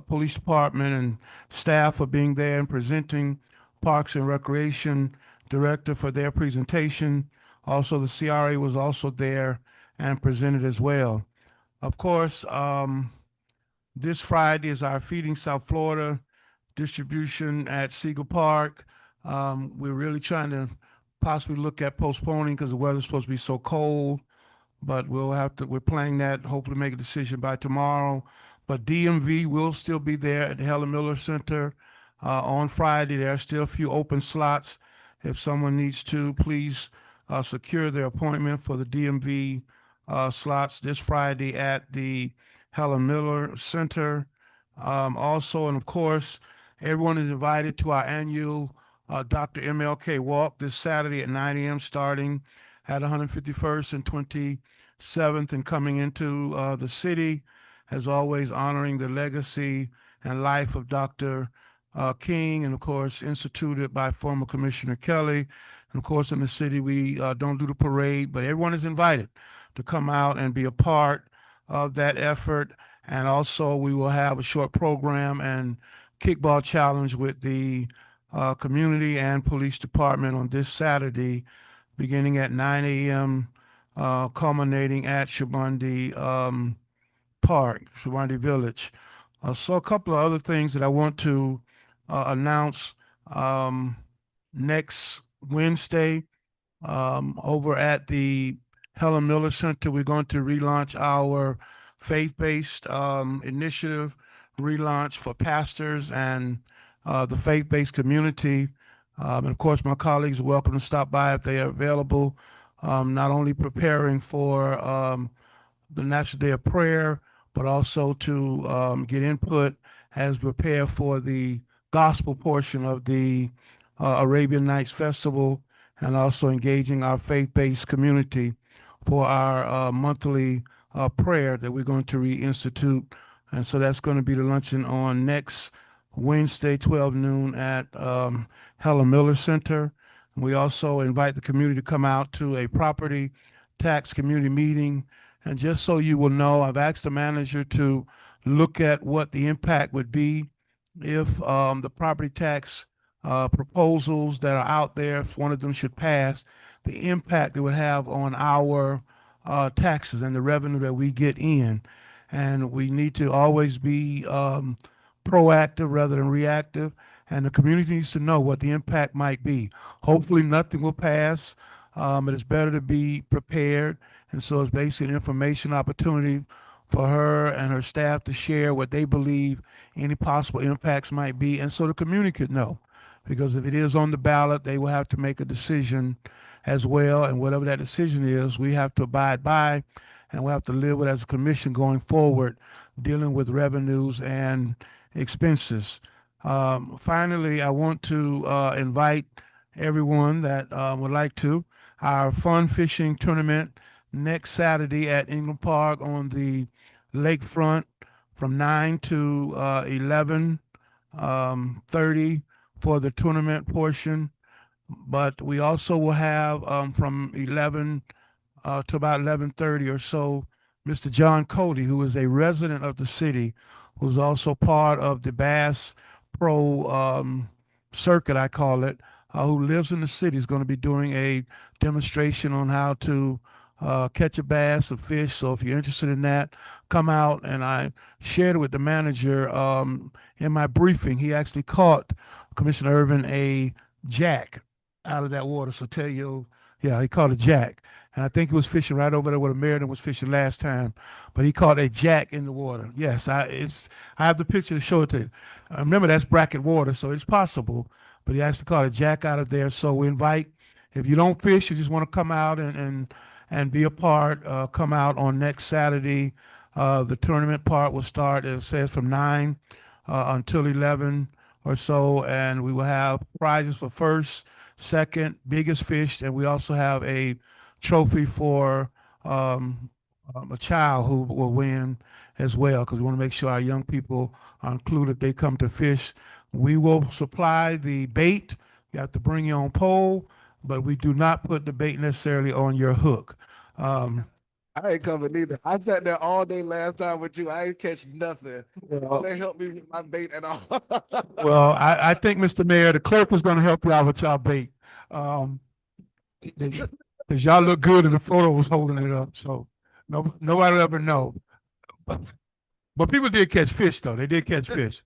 [SPEAKER 4] police department, and staff for being there and presenting, Parks and Recreation Director for their presentation. Also, the CRA was also there and presented as well. Of course, this Friday is our Feeding South Florida distribution at Siegel Park. We're really trying to possibly look at postponing because the weather's supposed to be so cold, but we're planning that, hopefully make a decision by tomorrow. But DMV will still be there at the Helen Miller Center on Friday. There are still a few open slots. If someone needs to, please secure their appointment for the DMV slots this Friday at the Helen Miller Center. Also, and of course, everyone is invited to our annual Dr. MLK Walk this Saturday at 9 a.m. starting at 151st and 27th and coming into the city, as always, honoring the legacy and life of Dr. King, and of course, instituted by former Commissioner Kelly. And of course, in the city, we don't do the parade, but everyone is invited to come out and be a part of that effort. And also, we will have a short program and kickball challenge with the community and police department on this Saturday, beginning at 9 a.m., culminating at Shabandi Park, Shabandi Village. So a couple of other things that I want to announce. Next Wednesday, over at the Helen Miller Center, we're going to relaunch our faith-based initiative, relaunch for pastors and the faith-based community. And of course, my colleagues are welcome to stop by if they are available, not only preparing for the National Day of Prayer, but also to get input as we prepare for the gospel portion of the Arabian Nights Festival, and also engaging our faith-based community for our monthly prayer that we're going to reinstitute. And so that's going to be the luncheon on next Wednesday, 12 noon at Helen Miller Center. We also invite the community to come out to a property tax community meeting. And just so you will know, I've asked the manager to look at what the impact would be if the property tax proposals that are out there, if one of them should pass, the impact it would have on our taxes and the revenue that we get in. And we need to always be proactive rather than reactive. And the community needs to know what the impact might be. Hopefully, nothing will pass, but it's better to be prepared. And so it's basically an information opportunity for her and her staff to share what they believe any possible impacts might be. And so the community could know. Because if it is on the ballot, they will have to make a decision as well. And whatever that decision is, we have to abide by, and we'll have to live with as a commission going forward, dealing with revenues and expenses. Finally, I want to invite everyone that would like to our fun fishing tournament next Saturday at Ingram Park on the lakefront from 9 to 11:30 for the tournament portion. But we also will have from 11 to about 11:30 or so, Mr. John Cody, who is a resident of the city, who's also part of the Bass Pro circuit, I call it, who lives in the city, is going to be doing a demonstration on how to catch a bass, a fish. So if you're interested in that, come out. And I shared it with the manager in my briefing. He actually caught Commissioner Irvin a jack out of that water. So tell you, yeah, he caught a jack. And I think he was fishing right over there where Meriden was fishing last time. But he caught a jack in the water. Yes, I have the picture to show it to you. Remember, that's bracket water, so it's possible. But he actually caught a jack out of there. So we invite, if you don't fish, you just want to come out and be a part, come out on next Saturday. The tournament part will start, as it says, from 9 until 11 or so. And we will have prizes for first, second, biggest fish. And we also have a trophy for a child who will win as well, because we want to make sure our young people are included if they come to fish. We will supply the bait. You have to bring your own pole, but we do not put the bait necessarily on your hook.
[SPEAKER 1] I ain't coming either. I sat there all day last time with you. I ain't catch nothing. They helped me with my bait at all.
[SPEAKER 4] Well, I think, Mr. Mayor, the clerk was going to help you out with y'all bait. Because y'all look good and the photo was holding it up. So nobody will ever know. But people did catch fish, though. They did catch fish.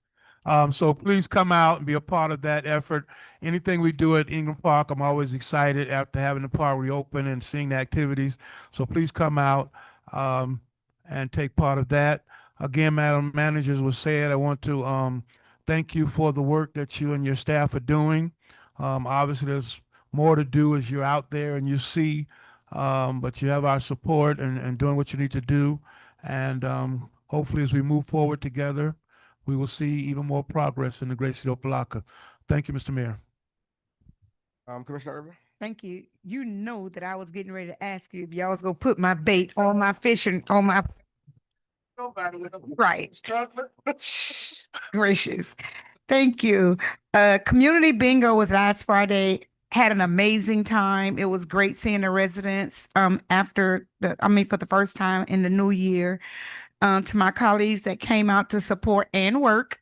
[SPEAKER 4] So please come out and be a part of that effort. Anything we do at Ingram Park, I'm always excited after having the park reopen and seeing the activities. So please come out and take part of that. Again, Madam Managers was said, I want to thank you for the work that you and your staff are doing. Obviously, there's more to do as you're out there and you see, but you have our support and doing what you need to do. And hopefully, as we move forward together, we will see even more progress in the great city of Opa-locka. Thank you, Mr. Mayor.
[SPEAKER 1] Commissioner Irvin?
[SPEAKER 12] Thank you. You know that I was getting ready to ask you if y'all was gonna put my bait on my fishing, on my, right. Gracious. Thank you. Community bingo was last Friday. Had an amazing time. It was great seeing the residents for the first time in the new year. To my colleagues that came out to support and work,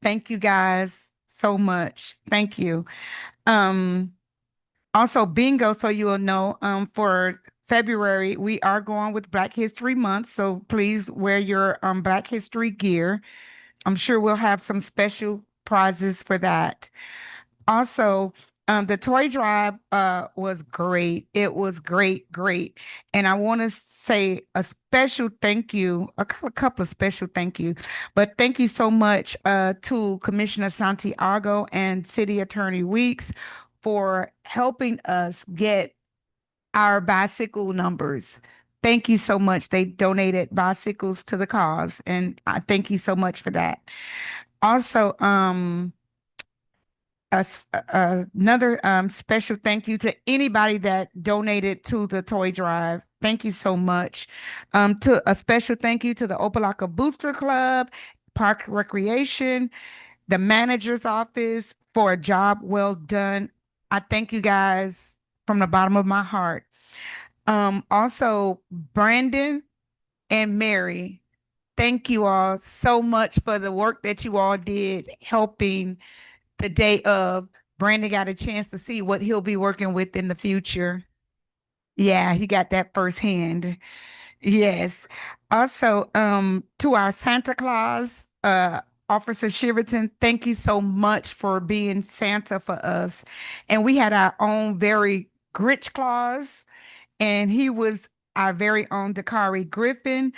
[SPEAKER 12] thank you guys so much. Thank you. Also bingo, so you will know, for February, we are going with Black History Month. So please wear your Black History gear. I'm sure we'll have some special prizes for that. Also, the toy drive was great. It was great. And I want to say a special thank you, a couple of special thank you, but thank you so much to Commissioner Santiago and City Attorney Weeks for helping us get our bicycle numbers. Thank you so much. They donated bicycles to the cause, and I thank you so much for that. Also, another special thank you to anybody that donated to the toy drive. Thank you so much. To a special thank you to the Opa-locka Booster Club, Park Recreation, the manager's office for a job well done. I thank you guys from the bottom of my heart. Also, Brandon and Mary, thank you all so much for the work that you all did helping the day of. Brandon got a chance to see what he'll be working with in the future. Yeah, he got that firsthand. Yes. Also, to our Santa Claus, Officer Shiverton, thank you so much for being Santa for us. And we had our own very Grinch Claus, and he was our very own Dakari Griffin.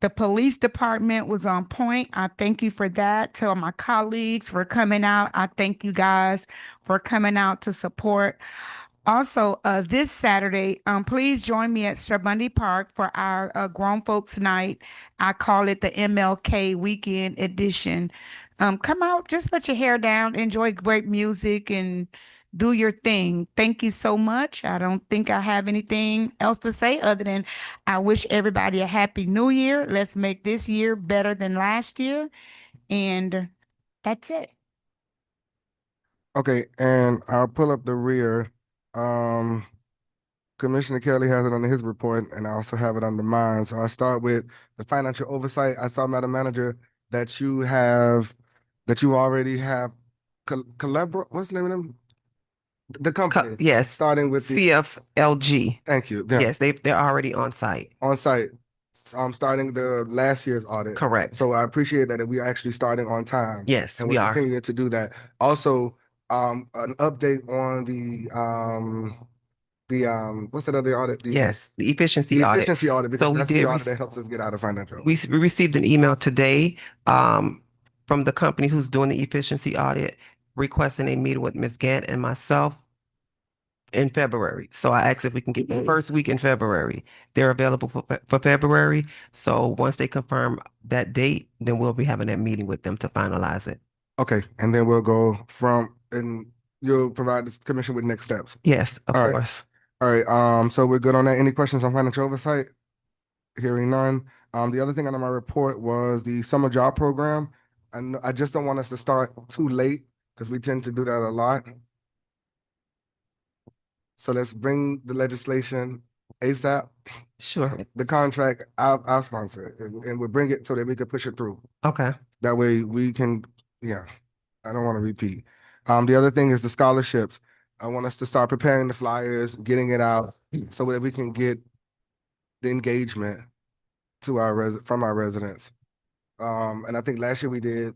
[SPEAKER 12] The police department was on point. I thank you for that. To my colleagues for coming out. I thank you guys for coming out to support. Also, this Saturday, please join me at Bundy Park for our grown folks night. I call it the MLK Weekend Edition. Come out, just let your hair down, enjoy great music, and do your thing. Thank you so much. I don't think I have anything else to say other than I wish everybody a happy new year. Let's make this year better than last year. And that's it.
[SPEAKER 1] Okay, and I'll pull up the rear. Commissioner Kelly has it under his report, and I also have it under mine. So I start with the financial oversight. I saw, Madam Manager, that you already have what's the name of them? The company.
[SPEAKER 6] Yes,
[SPEAKER 1] Starting with the,
[SPEAKER 6] CFLG.
[SPEAKER 1] thank you, them,
[SPEAKER 6] Yes, they're already on site.
[SPEAKER 1] on site. Starting the last year's audit.
[SPEAKER 6] Correct.
[SPEAKER 1] So I appreciate that we are actually starting on time.
[SPEAKER 6] Yes,
[SPEAKER 1] And
[SPEAKER 6] we
[SPEAKER 1] we're
[SPEAKER 6] are.
[SPEAKER 1] continuing to do that. Also, an update on what's that other audit?
[SPEAKER 6] Yes, the efficiency
[SPEAKER 1] The
[SPEAKER 6] audit.
[SPEAKER 1] efficiency audit,
[SPEAKER 6] So
[SPEAKER 1] because
[SPEAKER 6] we
[SPEAKER 1] that's
[SPEAKER 6] did
[SPEAKER 1] the
[SPEAKER 6] rec-
[SPEAKER 1] audit that helps us get out of financial.
[SPEAKER 6] We received an email today from the company who's doing the efficiency audit requesting a meeting with Ms. Gant and myself in February. So I asked if we can get the first week in February. They're available for February. So once they confirm that date, then we'll be having that meeting with them to finalize it.
[SPEAKER 1] Okay, and then we'll go and you'll provide the commission with next steps.
[SPEAKER 6] Yes, of
[SPEAKER 1] All right.
[SPEAKER 6] course.
[SPEAKER 1] All right, so we're good on that. Any questions on financial oversight? Hearing none. The other thing on my report was the summer job program. And I just don't want us to start too late because we tend to do that a lot. So let's bring the legislation ASAP.
[SPEAKER 6] Sure.
[SPEAKER 1] The contract, I'll sponsor it, and we'll bring it so that we can push it through.
[SPEAKER 6] Okay.
[SPEAKER 1] That way we can, yeah, I don't want to repeat. The other thing is the scholarships. I want us to start preparing the flyers, getting it out so that we can get the engagement to from our residents. And I think last year we did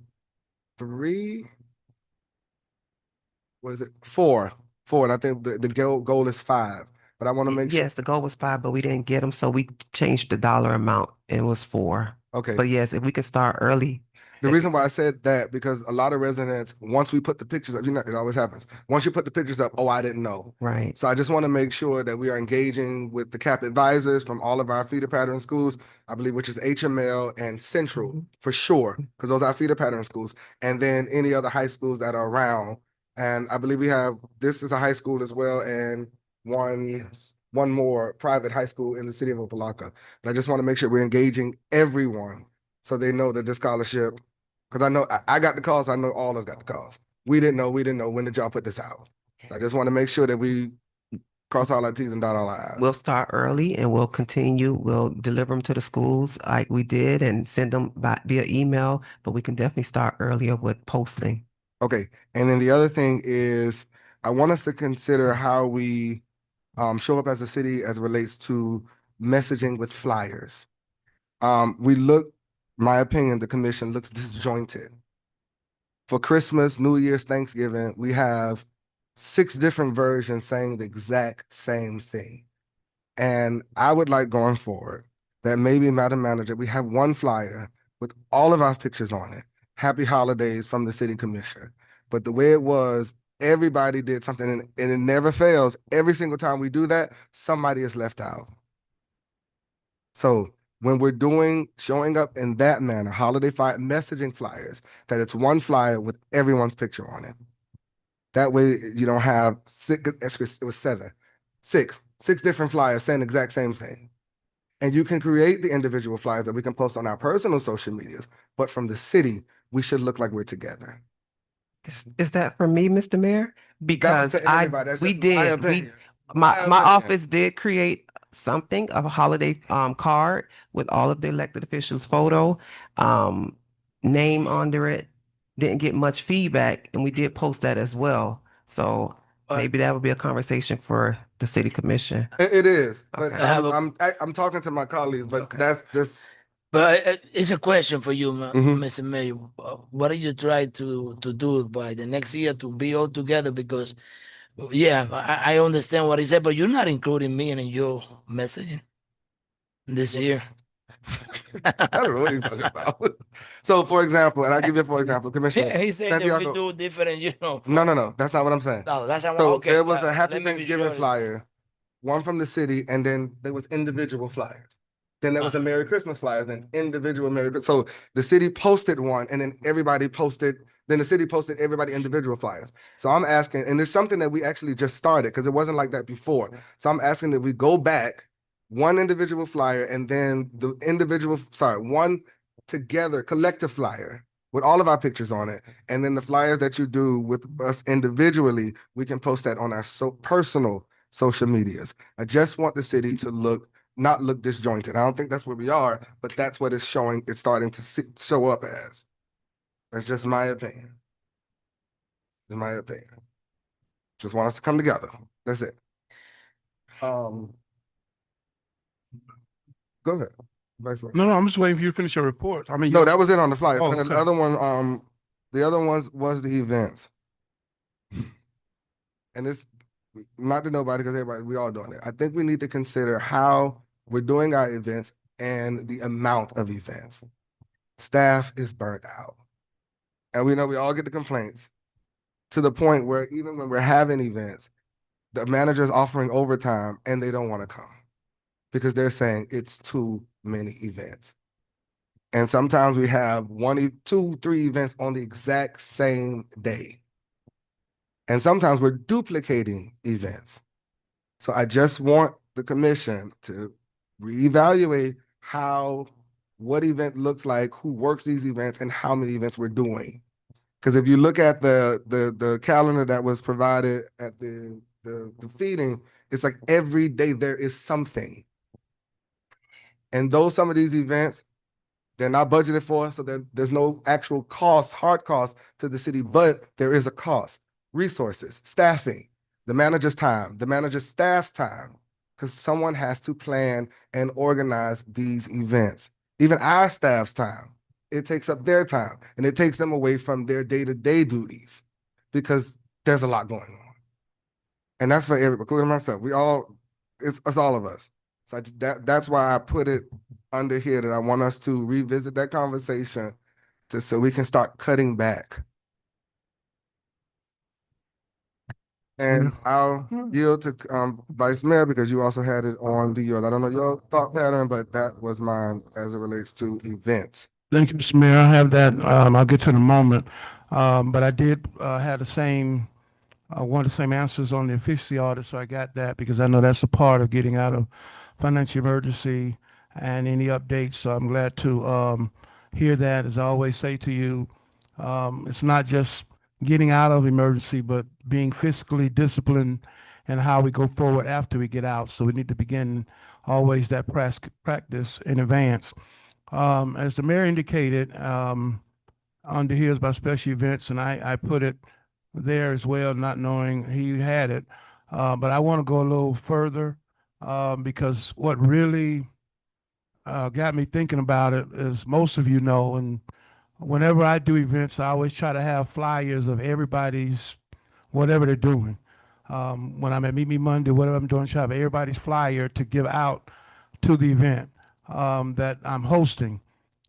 [SPEAKER 1] four, and I think the goal is 5. But I want to make sure.
[SPEAKER 6] Yes, the goal was 5, but we didn't get them, so we changed the dollar amount. It was 4.
[SPEAKER 1] Okay.
[SPEAKER 6] But yes, if we can start early.
[SPEAKER 1] The reason why I said that, because a lot of residents, once we put the pictures up, it always happens. Once you put the pictures up, oh, I didn't know.
[SPEAKER 6] Right.
[SPEAKER 1] So I just want to make sure that we are engaging with the CAP advisors from all of our feeder pattern schools, I believe, which is HML and Central for sure, because those are feeder pattern schools, and then any other high schools that are around. And I believe this is a high school as well, and one more private high school in the city of Opa-locka. And I just want to make sure we're engaging everyone so they know that this scholarship, because I know I got the calls, I know all of us got the calls. We didn't know, when did y'all put this out? I just want to make sure that we cross all our T's and dot all our I's.
[SPEAKER 6] We'll start early and we'll continue. We'll deliver them to the schools like we did and send them via email, but we can definitely start earlier with posting.
[SPEAKER 1] Okay, and then the other thing is I want us to consider how we show up as a city as it relates to messaging with flyers. My opinion, the commission looks disjointed. For Christmas, New Year's, Thanksgiving, we have 6 different versions saying the exact same thing. And I would like, going forward, that maybe, Madam Manager, we have one flyer with all of our pictures on it. Happy holidays from the city commissioner. But the way it was, everybody did something, and it never fails. Every single time we do that, somebody is left out. So when we're showing up in that manner, holiday messaging flyers, that it's one flyer with everyone's picture on it. That way you don't have it was six different flyers saying the exact same thing. And you can create the individual flyers that we can post on our personal social medias, but from the city, we should look like we're together.
[SPEAKER 6] Is that for me, Mr. Mayor? Because
[SPEAKER 1] to everybody. That's
[SPEAKER 6] we
[SPEAKER 1] just my
[SPEAKER 6] did,
[SPEAKER 1] opinion.
[SPEAKER 6] my
[SPEAKER 1] opinion.
[SPEAKER 6] office did create something, a holiday card with all of the elected officials' photo, name under it. Didn't get much feedback, and we did post that as well. So maybe that would be a conversation for the city commission.
[SPEAKER 1] It is, but
[SPEAKER 6] Okay.
[SPEAKER 1] I'm talking to my colleagues, but that's just.
[SPEAKER 7] But it's a question for you,
[SPEAKER 1] Mhm.
[SPEAKER 7] Mr. Mayor. What do you try to do by the next year to be all together? Because, yeah, I understand what he said, but you're not including me in your messaging this year.
[SPEAKER 1] I don't know what he's talking about. So, for example, and I'll give you for example, Commissioner
[SPEAKER 7] Yeah, he said that we
[SPEAKER 1] Santiago.
[SPEAKER 7] do different, you know.
[SPEAKER 1] No, that's not what I'm saying.
[SPEAKER 7] No, that's not
[SPEAKER 1] So
[SPEAKER 7] okay.
[SPEAKER 1] there was a
[SPEAKER 7] let
[SPEAKER 1] Happy
[SPEAKER 7] me be
[SPEAKER 1] Thanksgiving
[SPEAKER 7] sure.
[SPEAKER 1] flyer, one from the city, and then there was individual flyers. Then there was a Merry Christmas flyer, then individual Merry Christmas. So the city posted one, and then then the city posted everybody individual flyers. So I'm asking, and it's something that we actually just started because it wasn't like that before. So I'm asking that we go back, one individual flyer, and then one together collective flyer with all of our pictures on it. And then the flyers that you do with us individually, we can post that on our personal social medias. I just want the city to not look disjointed. I don't think that's where we are, but that's what it's showing. It's starting to show up as. That's just my opinion. In my opinion. Just want us to come together. That's it. Go ahead. Vice Mayor.
[SPEAKER 4] No, I'm just waiting for you to finish your report. I mean,
[SPEAKER 1] No, that was it on the flyers.
[SPEAKER 4] Oh,
[SPEAKER 1] And
[SPEAKER 4] okay.
[SPEAKER 1] the other one, the other ones was the events. And it's not to nobody because we all doing it. I think we need to consider how we're doing our events and the amount of events. Staff is burnt out. And we know we all get the complaints to the point where even when we're having events, the manager's offering overtime and they don't want to come because they're saying it's too many events. And sometimes we have 2, 3 events on the exact same day. And sometimes we're duplicating events. So I just want the commission to reevaluate what event looks like, who works these events, and how many events we're doing. Because if you look at the calendar that was provided at the feeding, it's like every day there is something. And some of these events, they're not budgeted for, so there's no actual cost, hard cost to the city, but there is a cost. Resources, staffing, the manager's time, the manager's staff's time, because someone has to plan and organize these events. Even our staff's time, it takes up their time, and it takes them away from their day-to-day duties because there's a lot going on. And that's for everybody, including myself. It's all of us. So that's why I put it under here that I want us to revisit that conversation so we can start cutting back. And I'll yield to Vice Mayor because you also had it on yours. I don't know your thought pattern, but that was mine as it relates to events.
[SPEAKER 4] Thank you, Mr. Mayor. I have that. I'll get to it in a moment. But I did have one of the same answers on the efficiency audit, so I got that because I know that's a part of getting out of financial emergency and any updates. So I'm glad to hear that. As I always say to you, it's not just getting out of emergency, but being fiscally disciplined and how we go forward after we get out. So we need to begin always that practice in advance. As the mayor indicated, under his by special events, and I put it there as well, not knowing he had it. But I want to go a little further because what really got me thinking about it is most of you know, and whenever I do events, I always try to have flyers of everybody's whatever they're doing. When I'm at Meet Me Monday, whatever I'm doing, try to have everybody's flyer to give out to the event that I'm hosting.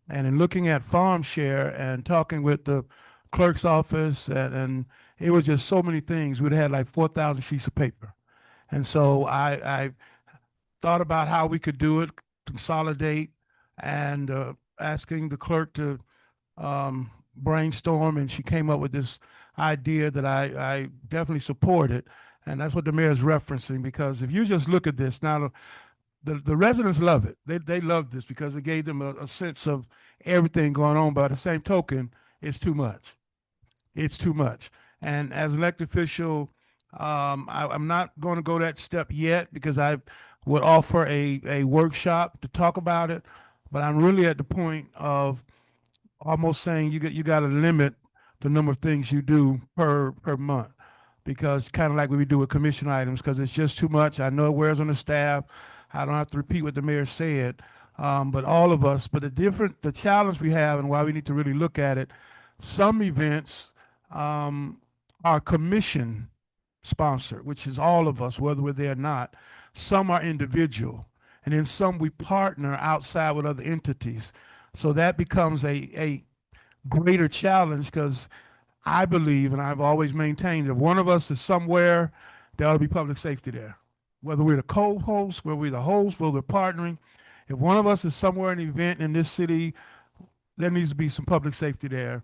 [SPEAKER 4] And in looking at farm share and talking with the clerk's office, and it was just so many things. We'd had like 4,000 sheets of paper. And so I thought about how we could do it, consolidate and asking the clerk to brainstorm, and she came up with this idea that I definitely supported. And that's what the mayor is referencing, because if you just look at this now, the residents love it. They love this because it gave them a sense of everything going on. But by the same token, it's too much. It's too much. And as elected official, I'm not going to go that step yet because I would offer a workshop to talk about it. But I'm really at the point of almost saying you got to limit the number of things you do per month, because kind of like what we do with commission items, because it's just too much. I know it wears on the staff. I don't have to repeat what the mayor said, but all of us. But the challenge we have and why we need to really look at it. Some events are commission sponsored, which is all of us, whether we're there or not. Some are individual, and then some we partner outside with other entities. So that becomes a greater challenge, because I believe, and I've always maintained, if one of us is somewhere, there ought to be public safety there. Whether we're the co-host, whether we're the host, whether we're partnering, if one of us is somewhere in an event in this city, there needs to be some public safety there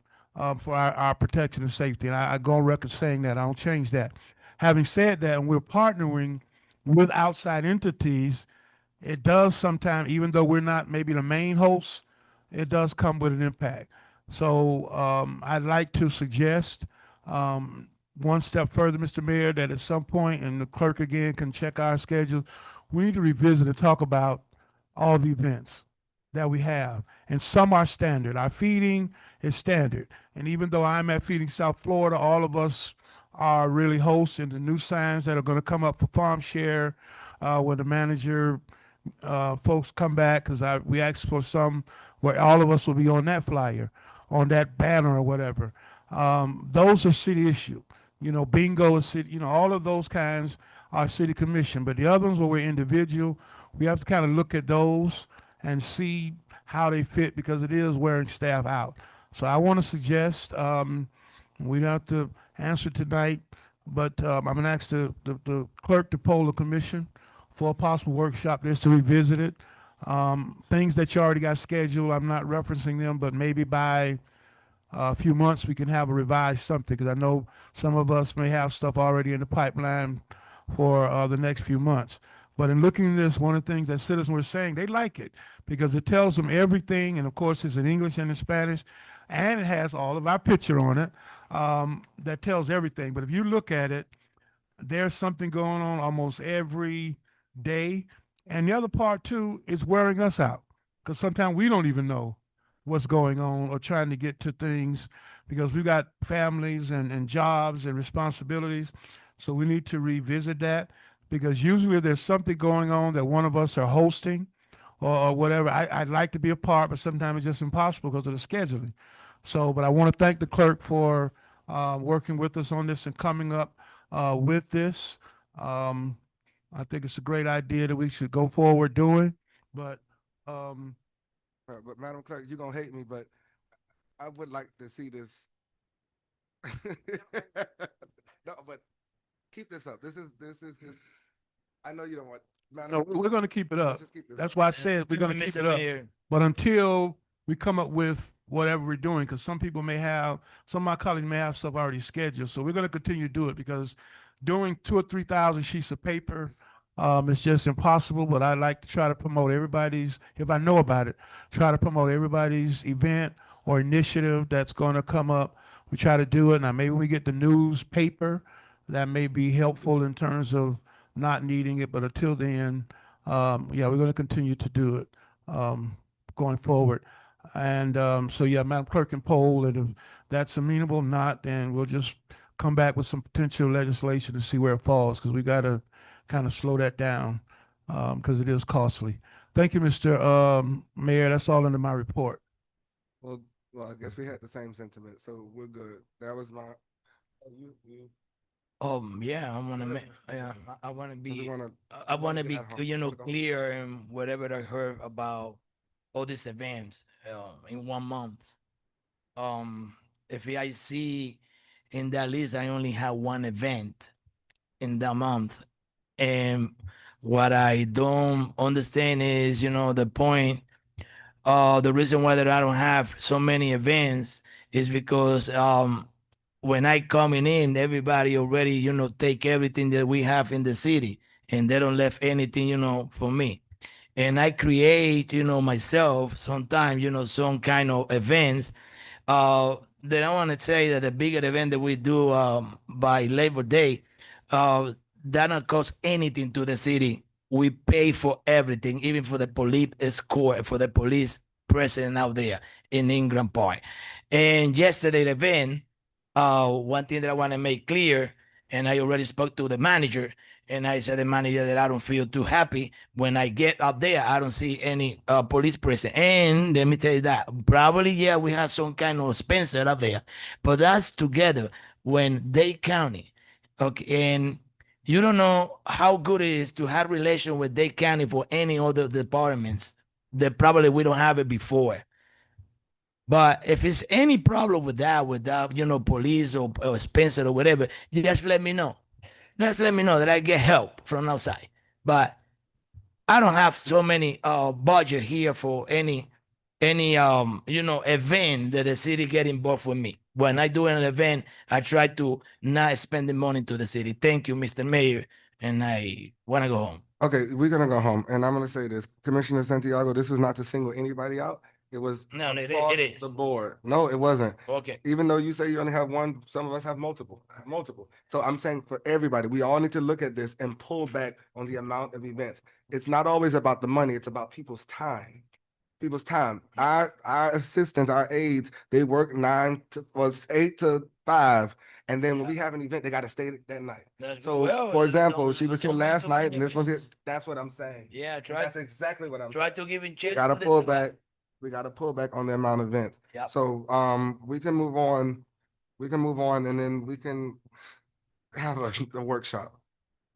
[SPEAKER 4] for our protection and safety. And I go on record saying that. I don't change that. Having said that, and we're partnering with outside entities, it does sometimes, even though we're not maybe the main host, it does come with an impact. So I'd like to suggest one step further, Mr. Mayor, that at some point, and the clerk again can check our schedule, we need to revisit and talk about all the events that we have. And some are standard. Our feeding is standard. And even though I'm at Feeding South Florida, all of us are really hosts, and the new signs that are going to come up for Farm Share, when the manager folks come back, because we asked for some where all of us will be on that flyer, on that banner or whatever. Those are city issue. Bingo is city, all of those kinds are city commission. But the other ones where we're individual, we have to kind of look at those and see how they fit, because it is wearing staff out. So I want to suggest, we don't have to answer tonight, but I'm going to ask the clerk to poll the commission for a possible workshop just to revisit it. Things that you already got scheduled, I'm not referencing them, but maybe by a few months we can have a revised something, because I know some of us may have stuff already in the pipeline for the next few months. But in looking at this, one of the things that citizens were saying, they like it because it tells them everything, and of course it's in English and in Spanish, and it has all of our picture on it, that tells everything. But if you look at it, there's something going on almost every day. And the other part too is wearing us out, because sometimes we don't even know what's going on or trying to get to things, because we've got families and jobs and responsibilities. So we need to revisit that, because usually there's something going on that one of us are hosting or whatever. I'd like to be a part, but sometimes it's just impossible because of the scheduling. So, but I want to thank the clerk for working with us on this and coming up with this. I think it's a great idea that we should go forward doing, but
[SPEAKER 1] But Madam Clerk, you're gonna hate me, but I would like to see this. No, but keep this up. This is. I know you don't want. Madam,
[SPEAKER 4] no, we're going to keep it up.
[SPEAKER 1] let's just keep this
[SPEAKER 4] That's
[SPEAKER 1] up.
[SPEAKER 4] why I said we're going to keep
[SPEAKER 7] Mr.
[SPEAKER 4] it up.
[SPEAKER 7] Mayor,
[SPEAKER 4] But until we come up with whatever we're doing, because some of my colleagues may have stuff already scheduled. So we're going to continue to do it, because doing 2,000 or 3,000 sheets of paper is just impossible. But I like to try to promote everybody's, if I know about it, try to promote everybody's event or initiative that's going to come up. We try to do it. Now, maybe we get the newspaper. That may be helpful in terms of not needing it. But until then, yeah, we're going to continue to do it going forward. And so, yeah, Madam Clerk can poll, and if that's amenable, not, then we'll just come back with some potential legislation to see where it falls, because we got to kind of slow that down, because it is costly. Thank you, Mr. Mayor. That's all under my report.
[SPEAKER 1] Well, I guess we had the same sentiment, so we're good. That was my. You
[SPEAKER 7] yeah, I want to
[SPEAKER 1] Whatever.
[SPEAKER 7] make, yeah, I want to
[SPEAKER 1] Because we
[SPEAKER 7] be,
[SPEAKER 1] wanna-
[SPEAKER 7] I
[SPEAKER 1] we
[SPEAKER 7] want
[SPEAKER 1] wanna
[SPEAKER 7] to
[SPEAKER 1] get
[SPEAKER 7] be,
[SPEAKER 1] that hard.
[SPEAKER 7] clear in whatever I heard about all these events in 1 month. If I see in that list, I only have one event in that month. And what I don't understand is, the point The reason why that I don't have so many events is because when I coming in, everybody already, take everything that we have in the city and they don't left anything, for me. And I create, myself sometimes, some kind of events. Then I want to tell you that the bigger event that we do by Labor Day, that don't cost anything to the city. We pay for everything, even for the police escort, for the police present out there in Ingram Park. And yesterday the event, one thing that I want to make clear, and I already spoke to the manager, and I said to the manager that I don't feel too happy when I get up there. I don't see any police present. And let me tell you that probably, yeah, we have some kind of Spencer up there, but that's together when Dade County, okay, and you don't know how good it is to have relation with Dade County for any other departments that probably we don't have it before. But if it's any problem with that, police or Spencer or whatever, you just let me know. Just let me know that I get help from outside. But I don't have so many budget here for any event that the city get involved with me. When I do an event, I try to not spend the money to the city. Thank you, Mr. Mayor, and I want to go home.
[SPEAKER 1] Okay, we're gonna go home, and I'm gonna say this, Commissioner Santiago, this is not to single anybody out. It was
[SPEAKER 7] No, it
[SPEAKER 1] across
[SPEAKER 7] is.
[SPEAKER 1] the board. No, it wasn't.
[SPEAKER 7] Okay.
[SPEAKER 1] Even though you say you only have one, some of us have multiple. So I'm saying for everybody, we all need to look at this and pull back on the amount of events. It's not always about the money, it's about people's time. People's time. Our assistants, our aides, they work 8 to 5. And then when we have an event, they gotta stay that night. So for example, she was here last night and this one's here. That's what I'm saying.
[SPEAKER 7] Yeah,
[SPEAKER 1] That's exactly what I'm
[SPEAKER 7] try
[SPEAKER 1] saying.
[SPEAKER 7] to give in
[SPEAKER 1] We
[SPEAKER 7] check.
[SPEAKER 1] gotta pull back. We gotta pull back on the amount of events.
[SPEAKER 7] Yep.
[SPEAKER 1] So we can move on. We can move on and then we can have a workshop,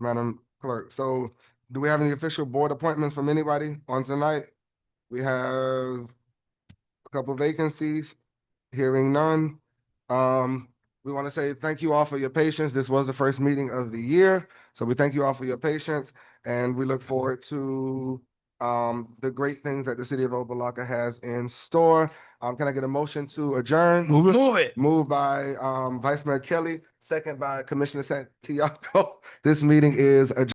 [SPEAKER 1] Madam Clerk. So do we have any official board appointments from anybody on tonight? We have a couple vacancies, hearing none. We want to say thank you all for your patience. This was the first meeting of the year. So we thank you all for your patience and we look forward to the great things that the city of Opa-locka has in store. Can I get a motion to adjourn?
[SPEAKER 7] Move it.
[SPEAKER 1] Moved by Vice Mayor Kelly, second by Commissioner Santiago. This meeting is adjourned.